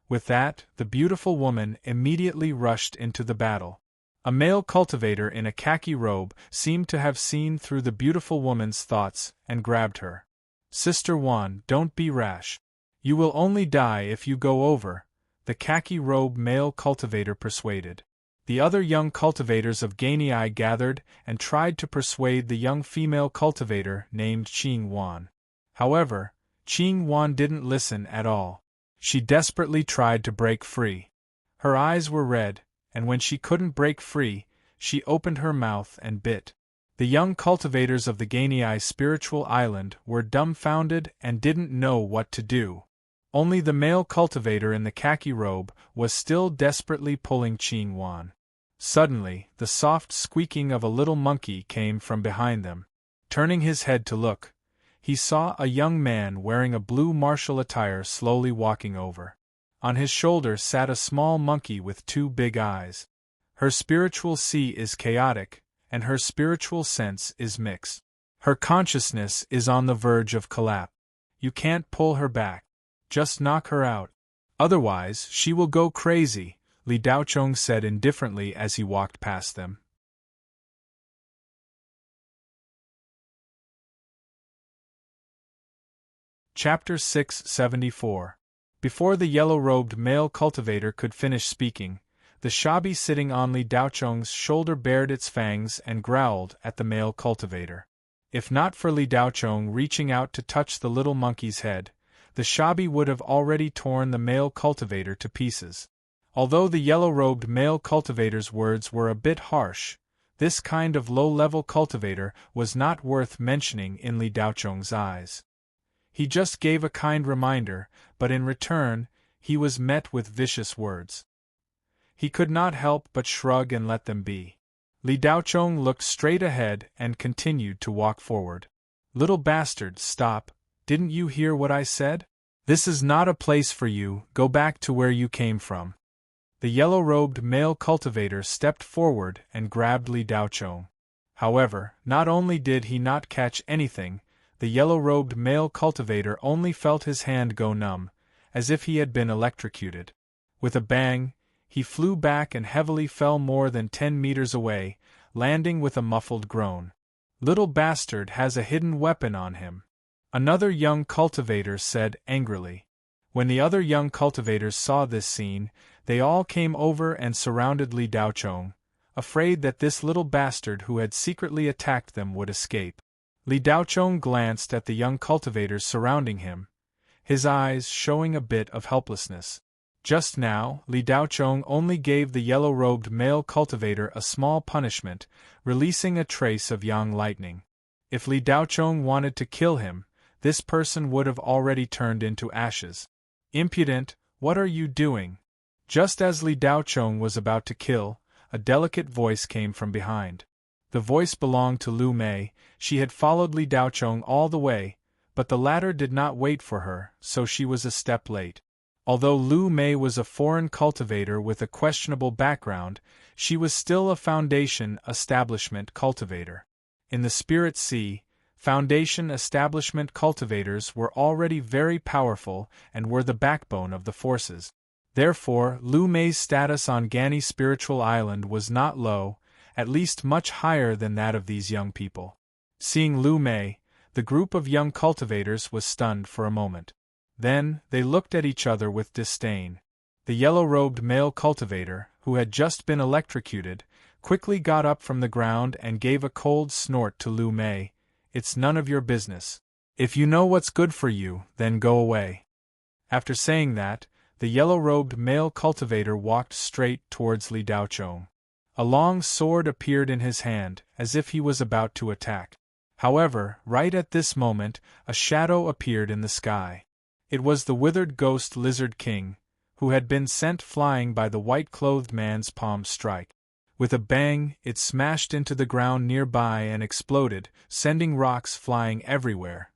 With that, the beautiful woman immediately rushed into the battle. A male cultivator in a khaki robe seemed to have seen through the beautiful woman's thoughts and grabbed her. "Sister Wan, don't be rash. You will only die if you go over," the khaki-robed male cultivator persuaded. The other young cultivators of Gainei gathered and tried to persuade the young female cultivator named Qing Wan. However, Qing Wan didn't listen at all. She desperately tried to break free. Her eyes were red, and when she couldn't break free, she opened her mouth and bit. The young cultivators of the Gainei spiritual island were dumbfounded and didn't know what to do. Only the male cultivator in the khaki robe was still desperately pulling Qing Wan. Suddenly, the soft squeaking of a little monkey came from behind them. Turning his head to look, he saw a young man wearing a blue martial attire slowly walking over. On his shoulder sat a small monkey with two big eyes. Her spiritual sea is chaotic, and her spiritual sense is mixed. Her consciousness is on the verge of collapse. You can't pull her back. Just knock her out. Otherwise, she will go crazy, Li Daochong said indifferently as he walked past them. Chapter 674. Before the yellow-robed male cultivator could finish speaking, the shabby sitting on Li Daochong's shoulder bared its fangs and growled at the male cultivator. If not for Li Daochong reaching out to touch the little monkey's head, the shabby would have already torn the male cultivator to pieces. Although the yellow-robed male cultivator's words were a bit harsh, this kind of low-level cultivator was not worth mentioning in Li Daochong's eyes. He just gave a kind reminder, but in return, he was met with vicious words. He could not help but shrug and let them be. Li Daochong looked straight ahead and continued to walk forward. "Little bastard, stop. Didn't you hear what I said? This is not a place for you, go back to where you came from." The yellow-robed male cultivator stepped forward and grabbed Li Daochong. However, not only did he not catch anything, the yellow-robed male cultivator only felt his hand go numb, as if he had been electrocuted. With a bang, he flew back and heavily fell more than 10 meters away, landing with a muffled groan. "Little bastard has a hidden weapon on him," another young cultivator said angrily. When the other young cultivators saw this scene, they all came over and surrounded Li Daochong, afraid that this little bastard who had secretly attacked them would escape. Li Daochong glanced at the young cultivators surrounding him, his eyes showing a bit of helplessness. Just now, Li Daochong only gave the yellow-robed male cultivator a small punishment, releasing a trace of yang lightning. If Li Daochong wanted to kill him, this person would have already turned into ashes. "Impudent, what are you doing?" Just as Li Daochong was about to kill, a delicate voice came from behind. The voice belonged to Lu Mei. She had followed Li Daochong all the way, but the latter did not wait for her, so she was a step late. Although Lu Mei was a foreign cultivator with a questionable background, she was still a Foundation Establishment cultivator. In the Spirit Sea, Foundation Establishment cultivators were already very powerful and were the backbone of the forces. Therefore, Lu Mei's status on Gani Spiritual Island was not low, at least much higher than that of these young people. Seeing Lu Mei, the group of young cultivators was stunned for a moment. Then, they looked at each other with disdain. The yellow-robed male cultivator, who had just been electrocuted, quickly got up from the ground and gave a cold snort to Lu Mei. "It's none of your business. If you know what's good for you, then go away." After saying that, the yellow-robed male cultivator walked straight towards Li Daochong. A long sword appeared in his hand, as if he was about to attack. However, right at this moment, a shadow appeared in the sky. It was the withered ghost Lizard King, who had been sent flying by the white-clothed man's palm strike. With a bang, it smashed into the ground nearby and exploded, sending rocks flying everywhere.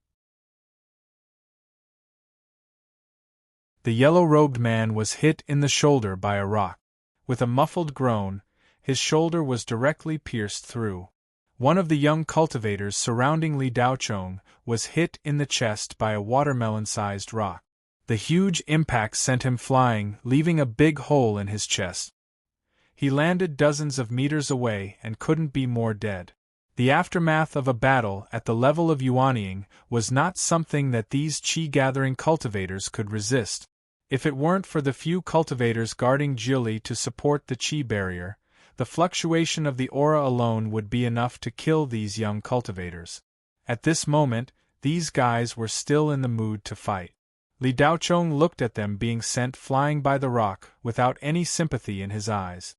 The yellow-robed man was hit in the shoulder by a rock. With a muffled groan, his shoulder was directly pierced through. One of the young cultivators surrounding Li Daochong was hit in the chest by a watermelon-sized rock. The huge impact sent him flying, leaving a big hole in his chest. He landed dozens of meters away and couldn't be more dead. The aftermath of a battle at the level of Yuanying was not something that these qi-gathering cultivators could resist. If it weren't for the few cultivators guarding Jili to support the qi barrier, the fluctuation of the aura alone would be enough to kill these young cultivators. At this moment, these guys were still in the mood to fight. Li Daochong looked at them being sent flying by the rock without any sympathy in his eyes.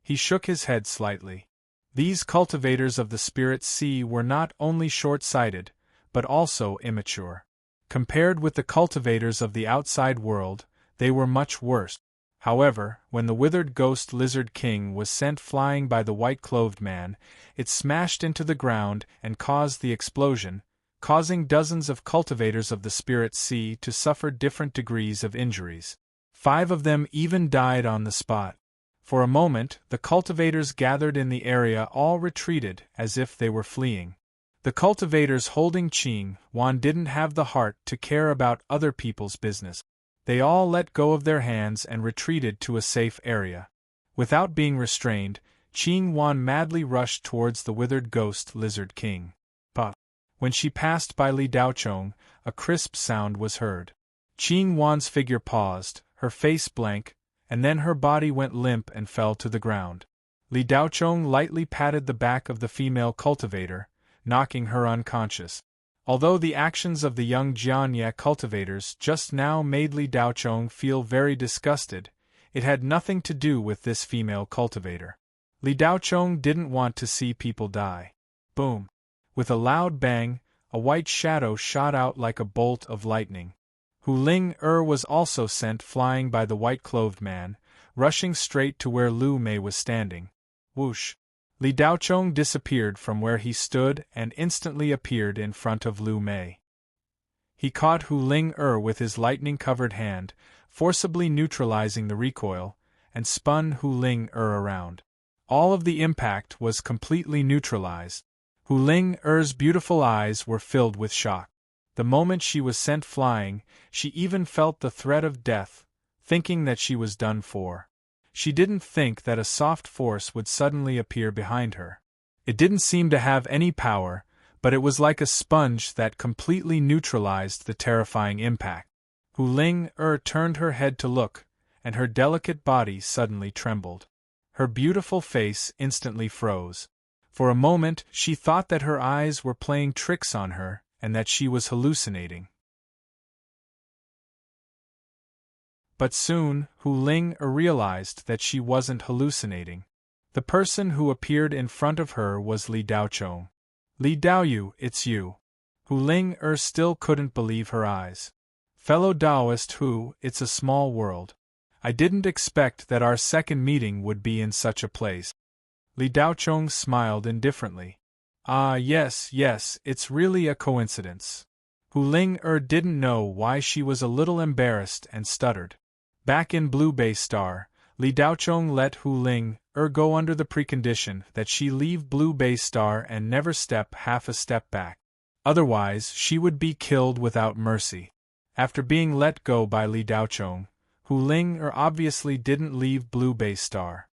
He shook his head slightly. These cultivators of the Spirit Sea were not only short-sighted, but also immature. Compared with the cultivators of the outside world, they were much worse. However, when the withered ghost Lizard King was sent flying by the white-clothed man, it smashed into the ground and caused the explosion, causing dozens of cultivators of the Spirit Sea to suffer different degrees of injuries. 5 of them even died on the spot. For a moment, the cultivators gathered in the area all retreated as if they were fleeing. The cultivators holding Qing Wan didn't have the heart to care about other people's business. They all let go of their hands and retreated to a safe area. Without being restrained, Qing Wan madly rushed towards the withered ghost Lizard King. Puff. When she passed by Li Daochong, a crisp sound was heard. Qing Wan's figure paused, her face blank, and then her body went limp and fell to the ground. Li Daochong lightly patted the back of the female cultivator, knocking her unconscious. Although the actions of the young Jianye cultivators just now made Li Daochong feel very disgusted, it had nothing to do with this female cultivator. Li Daochong didn't want to see people die. Boom! With a loud bang, a white shadow shot out like a bolt of lightning. Hu Ling was also sent flying by the white-clothed man, rushing straight to where Lu Mei was standing. Whoosh! Li Daochong disappeared from where he stood and instantly appeared in front of Lu Mei. He caught Hu Ling with his lightning-covered hand, forcibly neutralizing the recoil, and spun Hu Ling around. All of the impact was completely neutralized. Hu Ling-er's beautiful eyes were filled with shock. The moment she was sent flying, she even felt the threat of death, thinking that she was done for. She didn't think that a soft force would suddenly appear behind her. It didn't seem to have any power, but it was like a sponge that completely neutralized the terrifying impact. Hu Ling-er turned her head to look, and her delicate body suddenly trembled. Her beautiful face instantly froze. For a moment she thought that her eyes were playing tricks on her and that she was hallucinating. But soon, Hu Ling-er realized that she wasn't hallucinating. The person who appeared in front of her was Li Daochong. "Li Daoyu, it's you." Hu Ling-er still couldn't believe her eyes. "Fellow Taoist Hu, it's a small world. I didn't expect that our second meeting would be in such a place." Li Daochong smiled indifferently. "Ah yes, it's really a coincidence." Hu Ling-er didn't know why she was a little embarrassed and stuttered. Back in Blue Bay Star, Li Daochong let Hu Ling-er go under the precondition that she leave Blue Bay Star and never step half a step back. Otherwise, she would be killed without mercy. After being let go by Li Daochong, Hu Ling-er obviously didn't leave Blue Bay Star.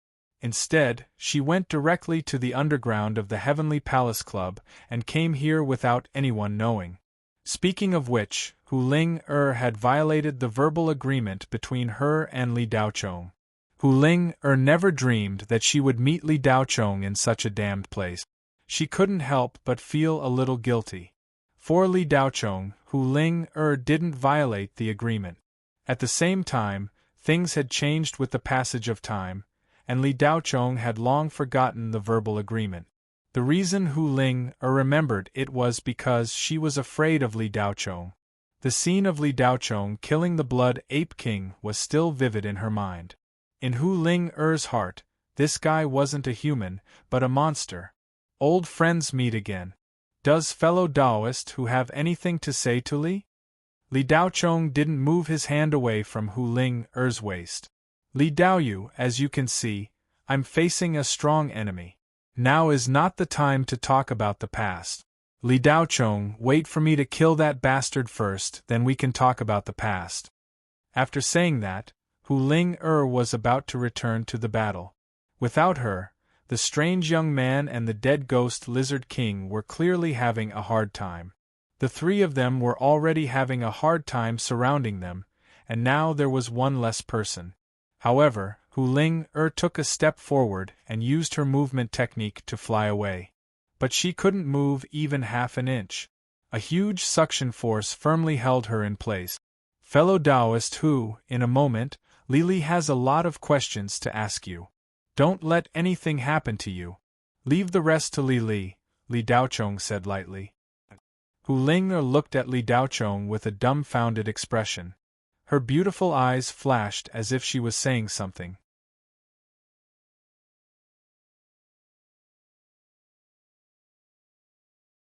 Instead, she went directly to the underground of the Heavenly Palace Club and came here without anyone knowing. Speaking of which, Hu Ling-er had violated the verbal agreement between her and Li Daochong. Hu Ling-er never dreamed that she would meet Li Daochong in such a damned place. She couldn't help but feel a little guilty. For Li Daochong, Hu Ling-er didn't violate the agreement. At the same time, things had changed with the passage of time, and Li Daochong had long forgotten the verbal agreement. The reason Hu Ling-er remembered it was because she was afraid of Li Daochong. The scene of Li Daochong killing the Blood Ape King was still vivid in her mind. In Hu Ling-er's heart, this guy wasn't a human, but a monster. Old friends meet again. Does fellow Taoist Hu have anything to say to Li? Li Daochong didn't move his hand away from Hu Ling-er's waist. "Li Daoyu, as you can see, I'm facing a strong enemy. Now is not the time to talk about the past. Li Daochong, wait for me to kill that bastard first, then we can talk about the past." After saying that, Hu Ling-er was about to return to the battle. Without her, the strange young man and the dead ghost Lizard King were clearly having a hard time. The three of them were already having a hard time surrounding them, and now there was one less person. However, Hu Ling-er took a step forward and used her movement technique to fly away. But she couldn't move even half an inch. A huge suction force firmly held her in place. "Fellow Taoist Hu, in a moment, Li has a lot of questions to ask you. Don't let anything happen to you. Leave the rest to Li Daochong said lightly. Hu Ling-er looked at Li Daochong with a dumbfounded expression. Her beautiful eyes flashed as if she was saying something.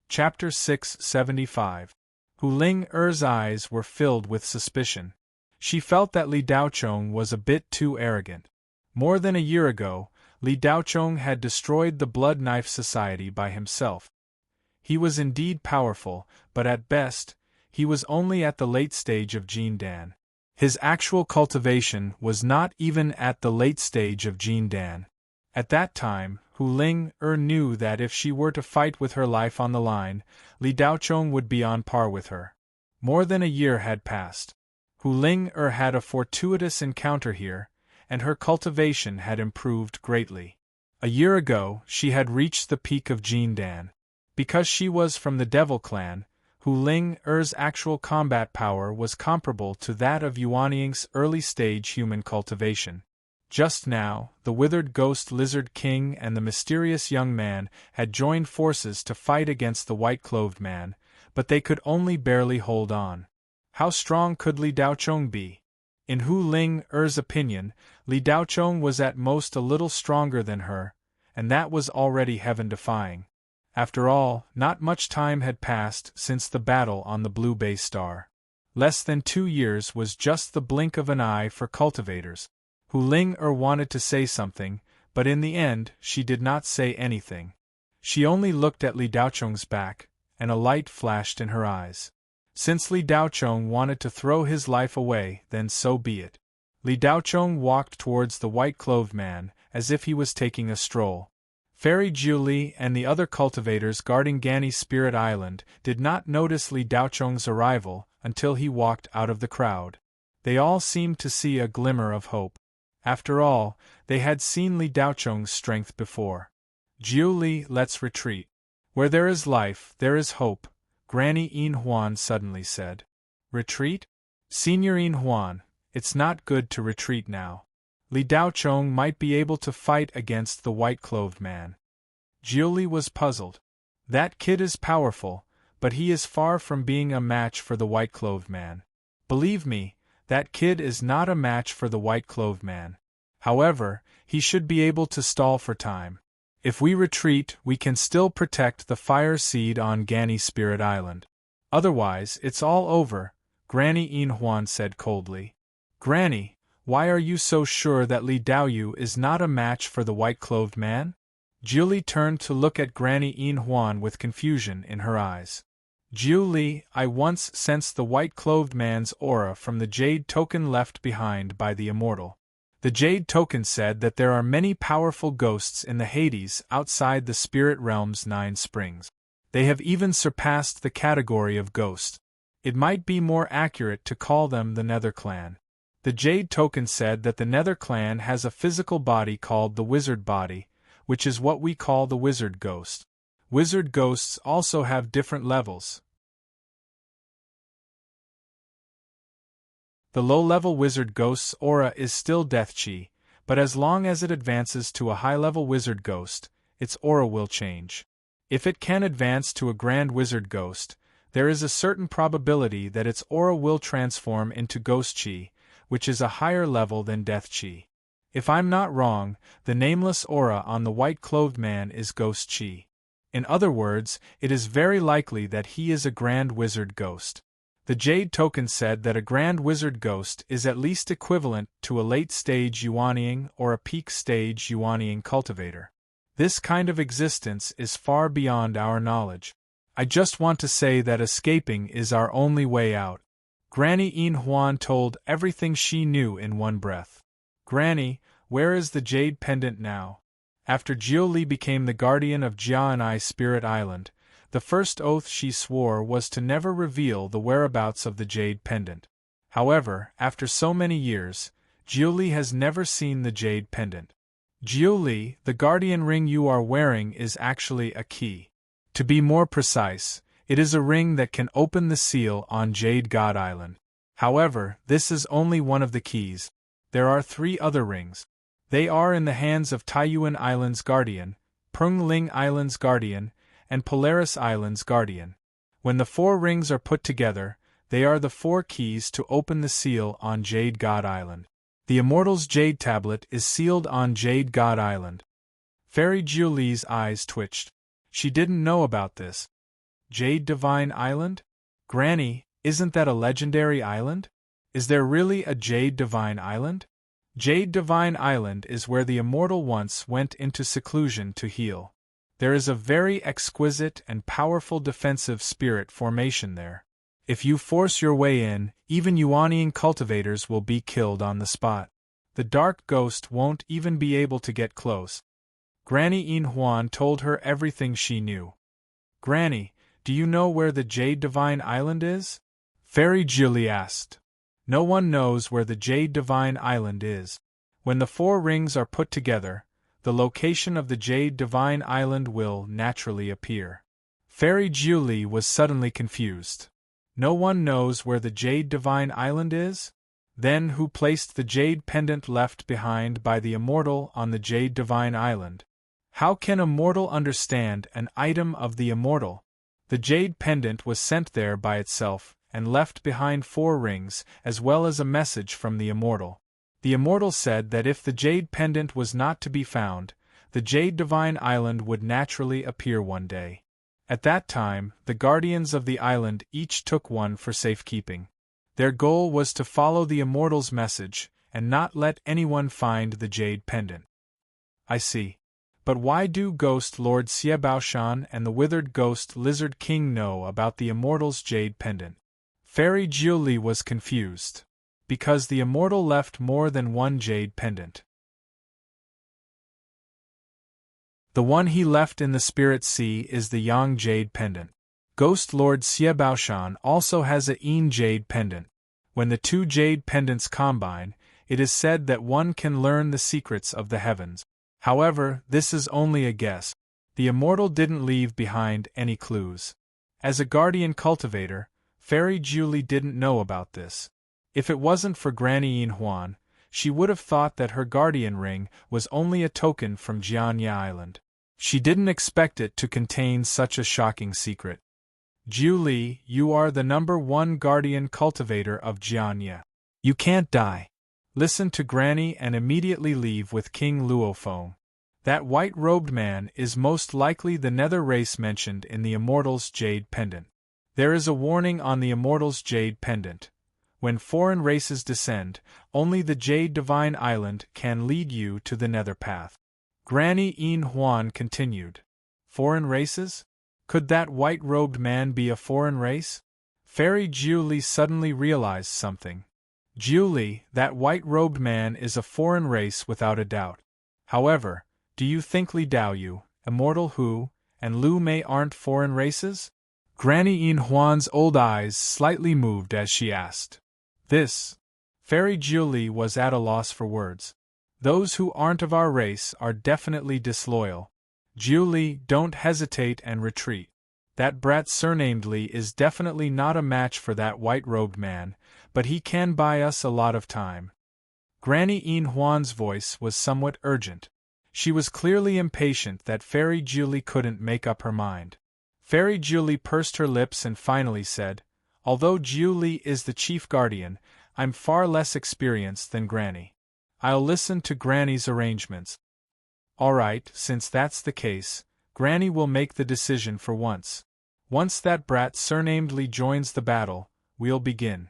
Chapter 675. Hu Ling-er's eyes were filled with suspicion. She felt that Li Daochong was a bit too arrogant. More than a year ago, Li Daochong had destroyed the Blood Knife Society by himself. He was indeed powerful, but at best, he was only at the late stage of Jin Dan. His actual cultivation was not even at the late stage of Jin Dan. At that time, Hu Ling-er knew that if she were to fight with her life on the line, Li Daochong would be on par with her. More than a year had passed. Hu Ling-er had a fortuitous encounter here, and her cultivation had improved greatly. A year ago, she had reached the peak of Jin Dan. Because she was from the Devil Clan, Hu Ling-er's actual combat power was comparable to that of Yuanying's early-stage human cultivation. Just now, the withered ghost Lizard King and the mysterious young man had joined forces to fight against the white-clothed man, but they could only barely hold on. How strong could Li Daochong be? In Hu Ling-er's opinion, Li Daochong was at most a little stronger than her, and that was already heaven-defying. After all, not much time had passed since the battle on the Blue Bay Star. Less than 2 years was just the blink of an eye for cultivators. Hu Ling-er wanted to say something, but in the end she did not say anything. She only looked at Li Daocheng's back, and a light flashed in her eyes. Since Li Daocheng wanted to throw his life away, then so be it. Li Daocheng walked towards the white-clothed man, as if he was taking a stroll. Fairy Jiuli and the other cultivators guarding Ganni's Spirit Island did not notice Li Daocheng's arrival until he walked out of the crowd. They all seemed to see a glimmer of hope. After all, they had seen Li Daocheng's strength before. Jiuli, let's retreat. Where there is life, there is hope, Granny Yin Huan suddenly said. Retreat? Senior Yin Huan, it's not good to retreat now. Li Daocheng might be able to fight against the white-clothed man. Jiuli was puzzled. That kid is powerful, but he is far from being a match for the white-clothed man. Believe me, that kid is not a match for the white-clothed man. However, he should be able to stall for time. If we retreat, we can still protect the fire seed on Ganni's Spirit Island. Otherwise, it's all over, Granny Yin Huan said coldly. Granny, why are you so sure that Li Daoyu is not a match for the white-clothed man? Jiuli turned to look at Granny Yin Huan with confusion in her eyes. Jiuli, I once sensed the white-clothed man's aura from the jade token left behind by the immortal. The jade token said that there are many powerful ghosts in the Hades outside the spirit realm's 9 springs. They have even surpassed the category of ghost. It might be more accurate to call them the Nether Clan. The Jade Token said that the Nether Clan has a physical body called the Wizard Body, which is what we call the Wizard Ghost. Wizard Ghosts also have different levels. The low-level Wizard Ghost's aura is still Death Chi, but as long as it advances to a high-level Wizard Ghost, its aura will change. If it can advance to a Grand Wizard Ghost, there is a certain probability that its aura will transform into Ghost Chi, which is a higher level than Death Chi. If I'm not wrong, the nameless aura on the white-clothed man is Ghost Chi. In other words, it is very likely that he is a Grand Wizard Ghost. The Jade Token said that a Grand Wizard Ghost is at least equivalent to a late-stage Yuanying or a peak-stage Yuanying cultivator. This kind of existence is far beyond our knowledge. I just want to say that escaping is our only way out. Granny Yin Huan told everything she knew in one breath. Granny, where is the Jade Pendant now? After Jiuli became the guardian of Jian'ai Spirit Island, the first oath she swore was to never reveal the whereabouts of the Jade Pendant. However, after so many years, Jiuli has never seen the Jade Pendant. Jiuli, the guardian ring you are wearing is actually a key. To be more precise, it is a ring that can open the seal on Jade God Island. However, this is only one of the keys. There are 3 other rings. They are in the hands of Taiyuan Island's guardian, Pengling Island's guardian, and Polaris Island's guardian. When the 4 rings are put together, they are the 4 keys to open the seal on Jade God Island. The Immortal's Jade Tablet is sealed on Jade God Island. Fairy Jiuli's eyes twitched. She didn't know about this. Jade Divine Island? Granny, isn't that a legendary island? Is there really a Jade Divine Island? Jade Divine Island is where the Immortal once went into seclusion to heal. There is a very exquisite and powerful defensive spirit formation there. If you force your way in, even Yuanying cultivators will be killed on the spot. The Dark Ghost won't even be able to get close. Granny Yin Huan told her everything she knew. Granny, do you know where the Jade Divine Island is? Fairy Jiuli asked. No one knows where the Jade Divine Island is. When the 4 rings are put together, the location of the Jade Divine Island will naturally appear. Fairy Jiuli was suddenly confused. No one knows where the Jade Divine Island is? Then who placed the Jade Pendant left behind by the Immortal on the Jade Divine Island? How can a mortal understand an item of the Immortal? The Jade Pendant was sent there by itself, and left behind 4 rings, as well as a message from the Immortal. The Immortal said that if the Jade Pendant was not to be found, the Jade Divine Island would naturally appear one day. At that time, the guardians of the island each took one for safekeeping. Their goal was to follow the Immortal's message, and not let anyone find the Jade Pendant. I see. But why do Ghost Lord Xiaobaoshan and the Withered Ghost Lizard King know about the Immortal's jade pendant? Fairy Jiuli was confused. Because the Immortal left more than one jade pendant. The one he left in the Spirit Sea is the Yang Jade Pendant. Ghost Lord Xiaobaoshan also has a Yin Jade Pendant. When the two jade pendants combine, it is said that one can learn the secrets of the heavens. However, this is only a guess. The Immortal didn't leave behind any clues. As a guardian cultivator, Fairy Jiuli didn't know about this. If it wasn't for Granny Yin Huan, she would have thought that her guardian ring was only a token from Jianya Island. She didn't expect it to contain such a shocking secret. Jiuli, you are the #1 guardian cultivator of Jianya. You can't die. Listen to Granny and immediately leave with King Luofeng. That white-robed man is most likely the nether race mentioned in the Immortal's jade pendant. There is a warning on the Immortal's jade pendant. When foreign races descend, only the Jade Divine Island can lead you to the nether path. Granny Yin Huan continued. Foreign races? Could that white-robed man be a foreign race? Fairy Jiuli suddenly realized something. Jiuli, that white-robed man is a foreign race without a doubt. However, do you think Li Daoyu, Immortal Hu, and Lu Mei aren't foreign races? Granny Yin Huan's old eyes slightly moved as she asked. This. Fairy Jiuli was at a loss for words. Those who aren't of our race are definitely disloyal. Jiuli, don't hesitate and retreat. That brat surnamed Li is definitely not a match for that white-robed man, but he can buy us a lot of time. Granny Yin Huan's voice was somewhat urgent. She was clearly impatient that Fairy Jiuli couldn't make up her mind. Fairy Jiuli pursed her lips and finally said, Although Jiuli is the chief guardian, I'm far less experienced than Granny. I'll listen to Granny's arrangements. Alright, since that's the case, Granny will make the decision for once. Once that brat surnamed Li joins the battle, we'll begin.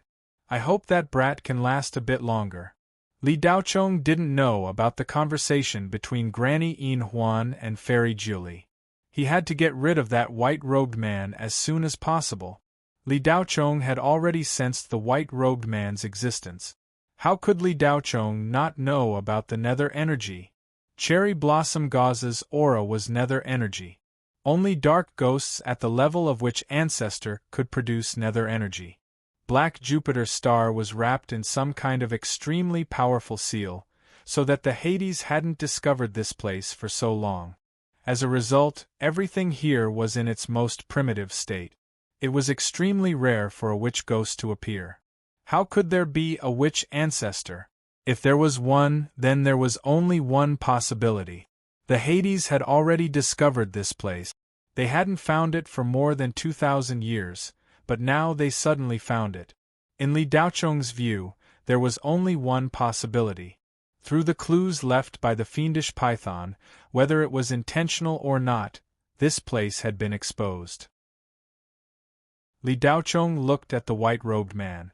I hope that brat can last a bit longer. Li Daochong didn't know about the conversation between Granny Yin Huan and Fairy Jiuli. He had to get rid of that white-robed man as soon as possible. Li Daochong had already sensed the white-robed man's existence. How could Li Daochong not know about the nether energy? Cherry Blossom Gauze's aura was nether energy. Only dark ghosts at the level of which Ancestor could produce nether energy. Black Jupiter star was wrapped in some kind of extremely powerful seal, so that the Hades hadn't discovered this place for so long. As a result, everything here was in its most primitive state. It was extremely rare for a witch ghost to appear. How could there be a witch ancestor? If there was one, then there was only one possibility. The Hades had already discovered this place. They hadn't found it for more than 2,000 years, but now they suddenly found it. In Li Daochong's view, there was only one possibility. Through the clues left by the fiendish python, whether it was intentional or not, this place had been exposed. Li Daochong looked at the white-robed man.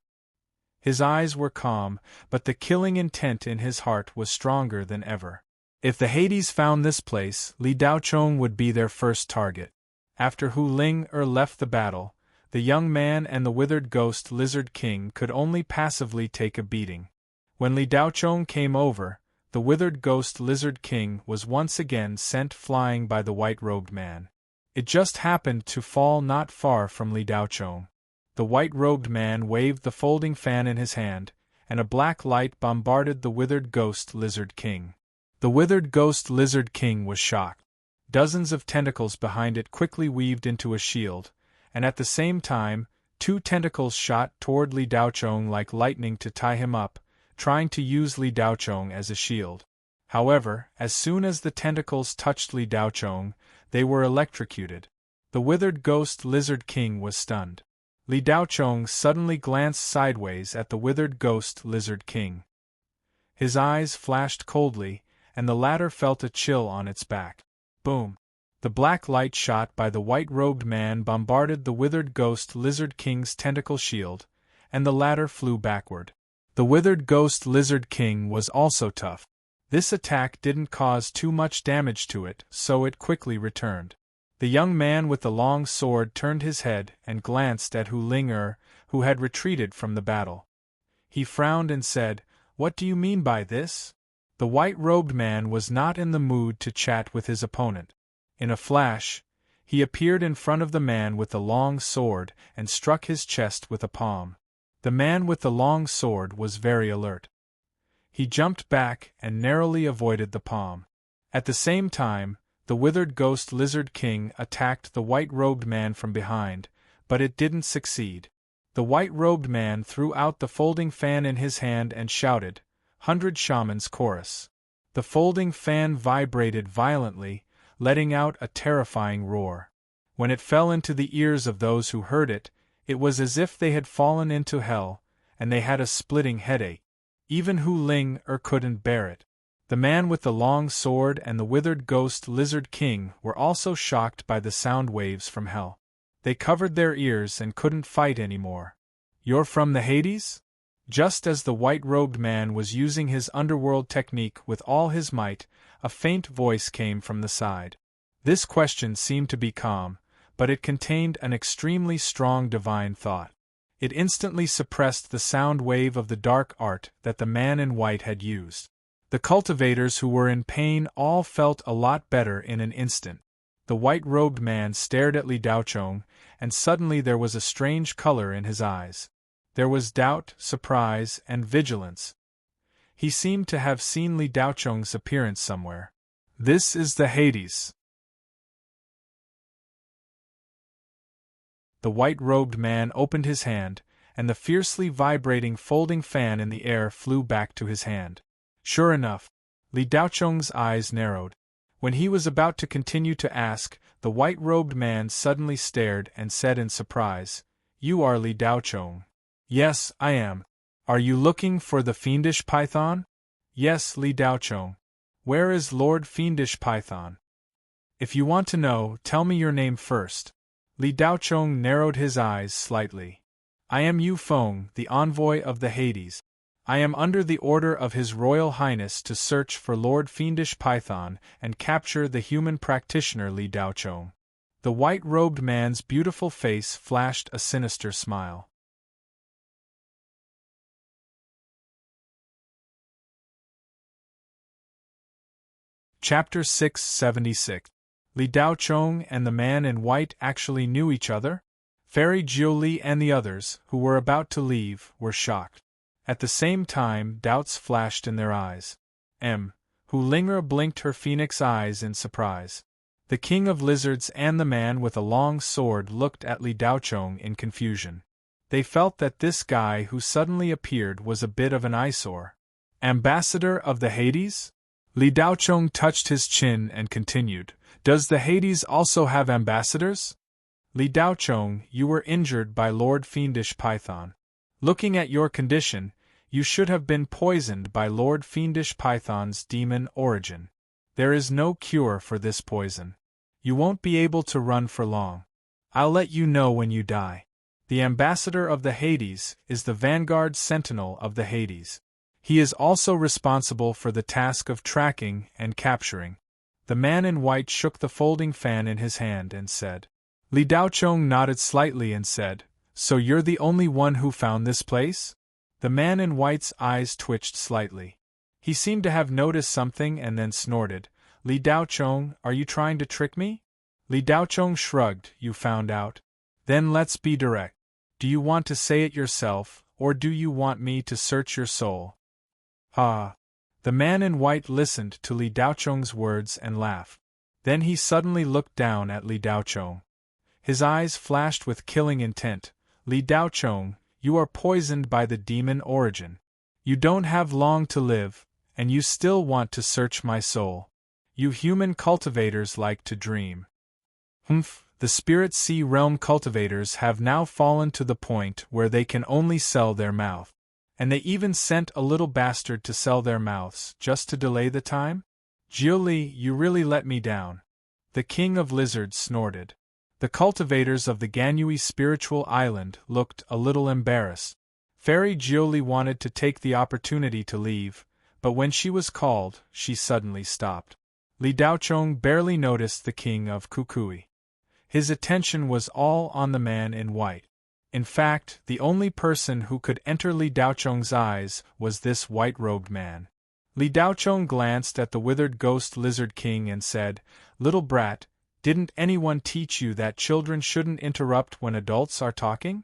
His eyes were calm, but the killing intent in his heart was stronger than ever. If the Hades found this place, Li Daochong would be their first target. After Hu Ling-er left the battle, the young man and the withered ghost Lizard King could only passively take a beating. When Li Daochong came over, the withered ghost Lizard King was once again sent flying by the white-robed man. It just happened to fall not far from Li Daochong. The white-robed man waved the folding fan in his hand, and a black light bombarded the withered ghost Lizard King. The withered ghost Lizard King was shocked. Dozens of tentacles behind it quickly weaved into a shield, and at the same time, 2 tentacles shot toward Li Daochong like lightning to tie him up, trying to use Li Daochong as a shield. However, as soon as the tentacles touched Li Daochong, they were electrocuted. The withered ghost Lizard King was stunned. Li Daochong suddenly glanced sideways at the withered ghost Lizard King. His eyes flashed coldly, and the latter felt a chill on its back. Boom! The black light shot by the white-robed man bombarded the withered ghost Lizard King's tentacle shield, and the latter flew backward. The withered ghost Lizard King was also tough. This attack didn't cause too much damage to it, so it quickly returned. The young man with the long sword turned his head and glanced at Hu Ling, who had retreated from the battle. He frowned and said, "What do you mean by this?" The white-robed man was not in the mood to chat with his opponent. In a flash, he appeared in front of the man with the long sword and struck his chest with a palm. The man with the long sword was very alert. He jumped back and narrowly avoided the palm. At the same time, the withered ghost lizard king attacked the white-robed man from behind, but it didn't succeed. The white-robed man threw out the folding fan in his hand and shouted, "100 Shamans Chorus." The folding fan vibrated violently, letting out a terrifying roar. When it fell into the ears of those who heard it, it was as if they had fallen into hell, and they had a splitting headache. Even Hu Ling couldn't bear it. The man with the long sword and the withered ghost lizard king were also shocked by the sound waves from hell. They covered their ears and couldn't fight anymore. "You're from the Hades?" Just as the white-robed man was using his underworld technique with all his might, a faint voice came from the side. This question seemed to be calm, but it contained an extremely strong divine thought. It instantly suppressed the sound wave of the dark art that the man in white had used. The cultivators who were in pain all felt a lot better in an instant. The white-robed man stared at Li Daochong, and suddenly there was a strange color in his eyes. There was doubt, surprise, and vigilance. He seemed to have seen Li Daochong's appearance somewhere. "This is the Hades." The white-robed man opened his hand, and the fiercely vibrating folding fan in the air flew back to his hand. Sure enough, Li Daochong's eyes narrowed. When he was about to continue to ask, the white-robed man suddenly stared and said in surprise, "You are Li Daochong." "Yes, I am. Are you looking for the fiendish python?" "Yes, Li Daochong. Where is Lord Fiendish Python?" "If you want to know, tell me your name first." Li Daochong narrowed his eyes slightly. "I am Yu Feng, the envoy of the Hades. I am under the order of His Royal Highness to search for Lord Fiendish Python and capture the human practitioner Li Daochong." The white-robed man's beautiful face flashed a sinister smile. Chapter 676. Li Daochong and the man in white actually knew each other? Fairy Jiuli and the others, who were about to leave, were shocked. At the same time, doubts flashed in their eyes. Hu Ling blinked her phoenix eyes in surprise. The king of lizards and the man with a long sword looked at Li Daochong in confusion. They felt that this guy who suddenly appeared was a bit of an eyesore. "Ambassador of the Hades?" Li Daochong touched his chin and continued, "Does the Hades also have ambassadors?" "Li Daochong, you were injured by Lord Fiendish Python. Looking at your condition, you should have been poisoned by Lord Fiendish Python's demon origin. There is no cure for this poison. You won't be able to run for long. I'll let you know when you die. The ambassador of the Hades is the vanguard sentinel of the Hades. He is also responsible for the task of tracking and capturing." The man in white shook the folding fan in his hand and said. Li Daochong nodded slightly and said, "So you're the only one who found this place?" The man in white's eyes twitched slightly. He seemed to have noticed something and then snorted, "Li Daochong, are you trying to trick me?" Li Daochong shrugged. "You found out? Then let's be direct. Do you want to say it yourself, or do you want me to search your soul?" "Ah." The man in white listened to Li Daochong's words and laughed. Then he suddenly looked down at Li Daochong. His eyes flashed with killing intent. "Li Daochong, you are poisoned by the demon origin. You don't have long to live, and you still want to search my soul. You human cultivators like to dream." The spirit sea realm cultivators have now fallen to the point where they can only sell their mouth. And they even sent a little bastard to sell their mouths, just to delay the time? "Jiuli, you really let me down." The king of lizards snorted. The cultivators of the Ganui spiritual island looked a little embarrassed. Fairy Jiuli wanted to take the opportunity to leave, But when she was called, she suddenly stopped. Li Daochong barely noticed the king of Kukui. His attention was all on the man in white. In fact, the only person who could enter Li Daochong's eyes was this white-robed man. Li Daochong glanced at the withered ghost lizard king and said, "Little brat, didn't anyone teach you that children shouldn't interrupt when adults are talking?"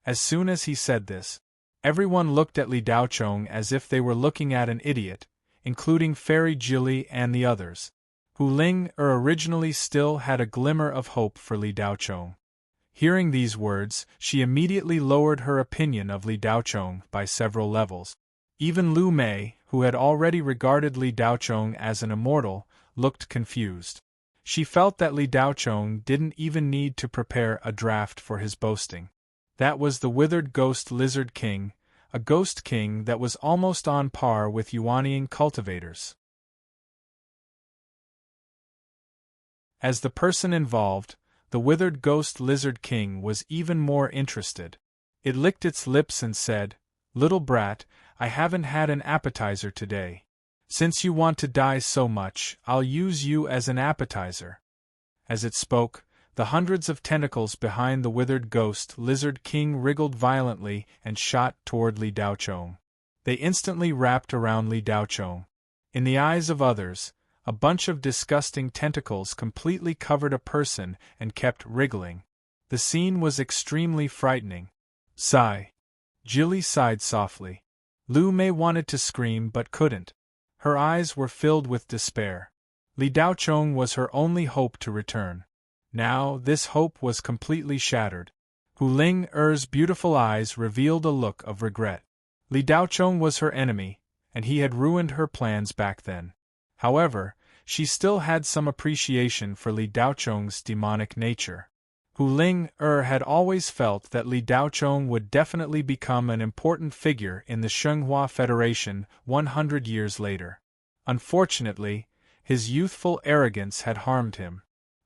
As soon as he said this, everyone looked at Li Daochong as if they were looking at an idiot, including Fairy Jilly and the others. Hu Ling originally still had a glimmer of hope for Li Daochong. Hearing these words, she immediately lowered her opinion of Li Daochong by several levels. Even Lu Mei, who had already regarded Li Daochong as an immortal, looked confused. She felt that Li Daochong didn't even need to prepare a draft for his boasting. That was the withered ghost lizard king, a ghost king that was almost on par with Yuanian cultivators. As the person involved, the withered ghost lizard king was even more interested. It licked its lips and said, "Little brat, I haven't had an appetizer today. Since you want to die so much, I'll use you as an appetizer." As it spoke, the hundreds of tentacles behind the withered ghost lizard king wriggled violently and shot toward Li Daochong. They instantly wrapped around Li Daochong. In the eyes of others, a bunch of disgusting tentacles completely covered a person and kept wriggling. The scene was extremely frightening. Sigh. Jilly sighed softly. Lu Mei wanted to scream but couldn't. Her eyes were filled with despair. Li Daochong was her only hope to return. Now, this hope was completely shattered. Hu Ling-er's beautiful eyes revealed a look of regret. Li Daochong was her enemy, and he had ruined her plans back then. However, she still had some appreciation for Li Daochong's demonic nature. Hu Ling-er had always felt that Li Daochong would definitely become an important figure in the Shenghua Federation 100 years later. Unfortunately, his youthful arrogance had harmed him.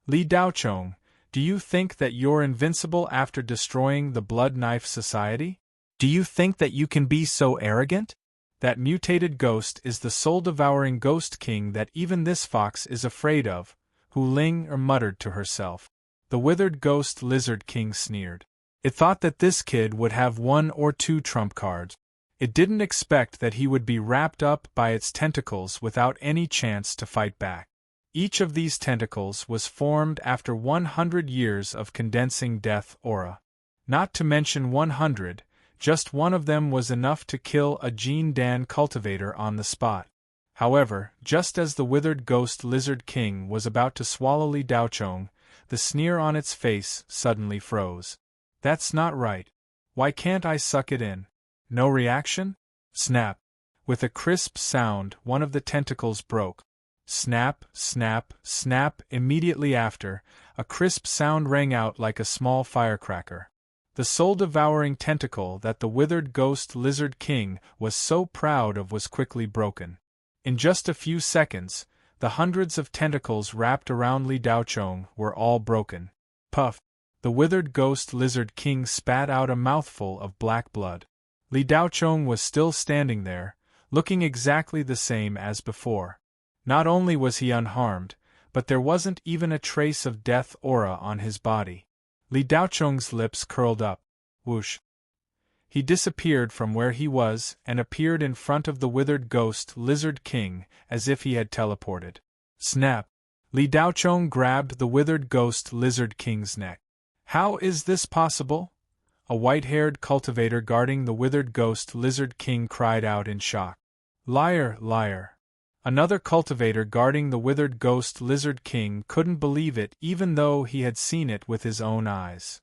Li Daochong, do you think that you're invincible after destroying the Blood Knife Society? Do you think that you can be so arrogant? That mutated ghost is the soul-devouring ghost king that even this fox is afraid of, Hu Ling-er muttered to herself. The withered ghost lizard king sneered. It thought that this kid would have 1 or 2 trump cards. It didn't expect that he would be wrapped up by its tentacles without any chance to fight back. Each of these tentacles was formed after 100 years of condensing death aura. Not to mention 100, just one of them was enough to kill a Jin Dan cultivator on the spot. However, just as the withered ghost lizard king was about to swallow Li Daochong, the sneer on its face suddenly froze. That's not right. Why can't I suck it in? No reaction? Snap. With a crisp sound, one of the tentacles broke. Snap, snap, snap. Immediately after, a crisp sound rang out like a small firecracker. The soul-devouring tentacle that the withered ghost lizard king was so proud of was quickly broken. In just a few seconds, the hundreds of tentacles wrapped around Li Daochong were all broken. Puff! The withered ghost lizard king spat out a mouthful of black blood. Li Daochong was still standing there, looking exactly the same as before. Not only was he unharmed, but there wasn't even a trace of death aura on his body. Li Daochong's lips curled up. Whoosh! He disappeared from where he was and appeared in front of the withered ghost lizard king as if he had teleported. Snap! Li Daochong grabbed the withered ghost lizard king's neck. How is this possible? A white-haired cultivator guarding the withered ghost lizard king cried out in shock. Liar, liar! Another cultivator guarding the withered ghost lizard king couldn't believe it even though he had seen it with his own eyes.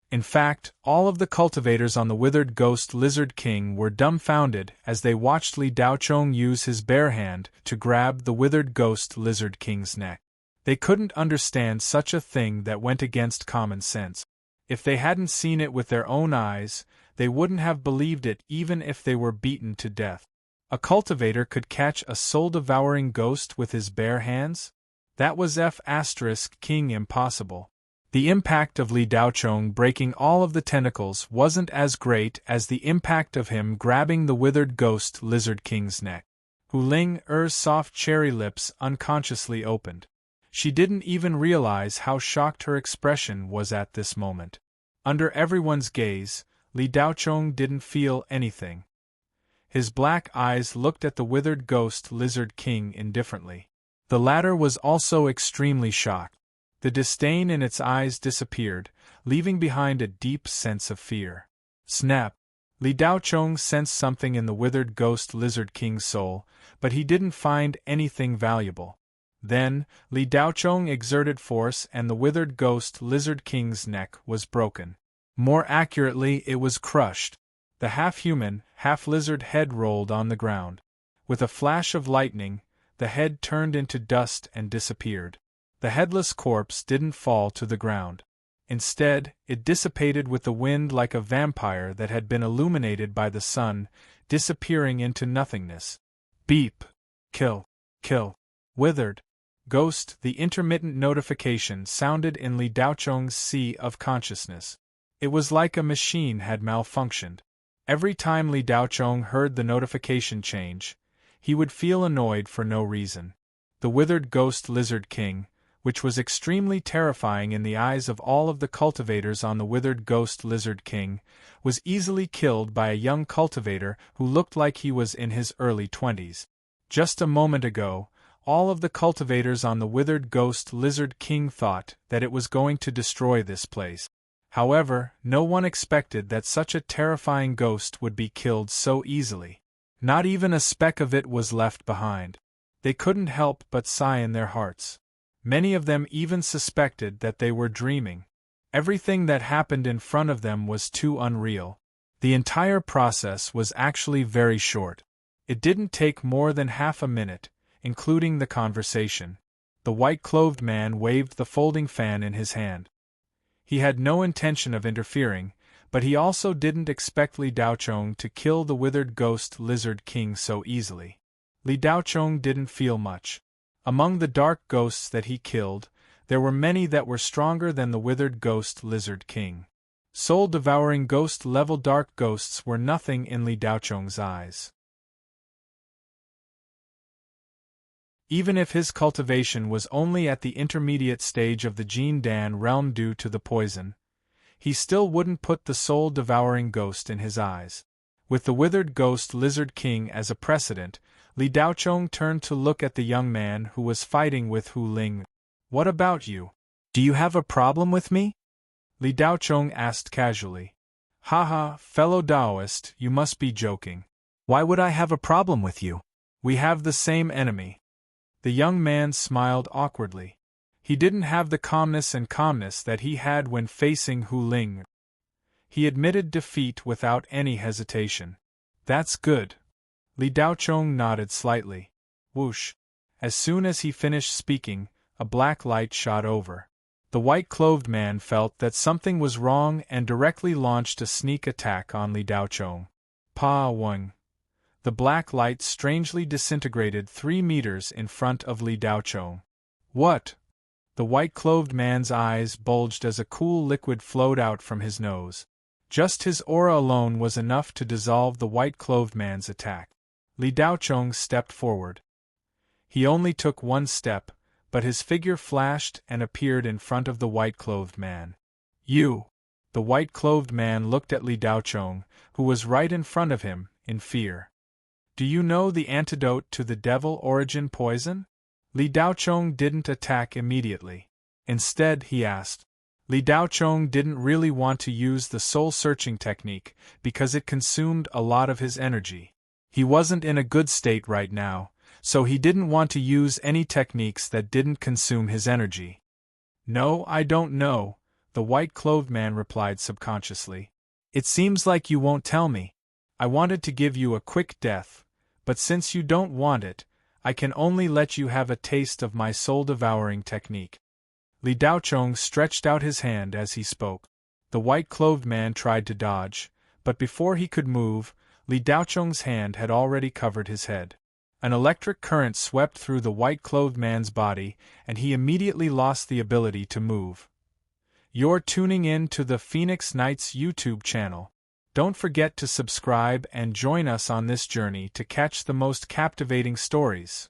In fact, all of the cultivators on the withered ghost lizard king were dumbfounded as they watched Li Daochong use his bare hand to grab the withered ghost lizard king's neck. They couldn't understand such a thing that went against common sense. If they hadn't seen it with their own eyes, they wouldn't have believed it even if they were beaten to death. A cultivator could catch a soul-devouring ghost with his bare hands? That was F***ing impossible. The impact of Li Daochong breaking all of the tentacles wasn't as great as the impact of him grabbing the withered ghost lizard king's neck. Hu Ling-er's soft cherry lips unconsciously opened. She didn't even realize how shocked her expression was at this moment. Under everyone's gaze, Li Daochong didn't feel anything. His black eyes looked at the withered ghost lizard king indifferently. The latter was also extremely shocked. The disdain in its eyes disappeared, leaving behind a deep sense of fear. Snap! Li Daochong sensed something in the withered ghost lizard king's soul, but he didn't find anything valuable. Then, Li Daochong exerted force and the withered ghost lizard king's neck was broken. More accurately, it was crushed. The half-human, half-lizard head rolled on the ground. With a flash of lightning, the head turned into dust and disappeared. The headless corpse didn't fall to the ground. Instead, it dissipated with the wind like a vampire that had been illuminated by the sun, disappearing into nothingness. Beep! Kill! Kill! Withered! Ghost! The intermittent notification sounded in Li Daochong's sea of consciousness. It was like a machine had malfunctioned. Every time Li Daochong heard the notification change, he would feel annoyed for no reason. The withered ghost lizard king, which was extremely terrifying in the eyes of all of the cultivators on the withered ghost lizard king, was easily killed by a young cultivator who looked like he was in his early 20s. Just a moment ago, all of the cultivators on the withered ghost lizard king thought that it was going to destroy this place. However, no one expected that such a terrifying ghost would be killed so easily. Not even a speck of it was left behind. They couldn't help but sigh in their hearts. Many of them even suspected that they were dreaming. Everything that happened in front of them was too unreal. The entire process was actually very short. It didn't take more than half a minute, including the conversation. The white-clothed man waved the folding fan in his hand. He had no intention of interfering, but he also didn't expect Li Daochong to kill the withered ghost lizard king so easily. Li Daochong didn't feel much. Among the dark ghosts that he killed, there were many that were stronger than the withered ghost lizard king. Soul-devouring ghost-level dark ghosts were nothing in Li Daochong's eyes. Even if his cultivation was only at the intermediate stage of the Jin Dan realm due to the poison, he still wouldn't put the soul-devouring ghost in his eyes. With the withered ghost lizard king as a precedent, Li Daochong turned to look at the young man who was fighting with Hu Ling. "What about you? Do you have a problem with me?" Li Daochong asked casually. "Haha, fellow Taoist, you must be joking. Why would I have a problem with you? We have the same enemy." The young man smiled awkwardly. He didn't have the calmness that he had when facing Hu Ling. He admitted defeat without any hesitation. "That's good." Li Daochong nodded slightly. Whoosh! As soon as he finished speaking, a black light shot over. The white-clothed man felt that something was wrong and directly launched a sneak attack on Li Daochong. Pa Weng! The black light strangely disintegrated 3 meters in front of Li Daochong. "What?" The white-clothed man's eyes bulged as a cool liquid flowed out from his nose. Just his aura alone was enough to dissolve the white-clothed man's attack. Li Daochong stepped forward. He only took one step, but his figure flashed and appeared in front of the white-clothed man. "You!" The white-clothed man looked at Li Daochong, who was right in front of him, in fear. "Do you know the antidote to the devil origin poison?" Li Daochong didn't attack immediately. Instead, he asked. Li Daochong didn't really want to use the soul-searching technique because it consumed a lot of his energy. He wasn't in a good state right now, so he didn't want to use any techniques that didn't consume his energy. "No, I don't know," the white-clothed man replied subconsciously. "It seems like you won't tell me. I wanted to give you a quick death, but since you don't want it, I can only let you have a taste of my soul-devouring technique." Li Daochong stretched out his hand as he spoke. The white-clothed man tried to dodge, but before he could move, Li Daochong's hand had already covered his head. An electric current swept through the white-clothed man's body, and he immediately lost the ability to move. You're tuning in to the Phoenix Nights YouTube channel. Don't forget to subscribe and join us on this journey to catch the most captivating stories.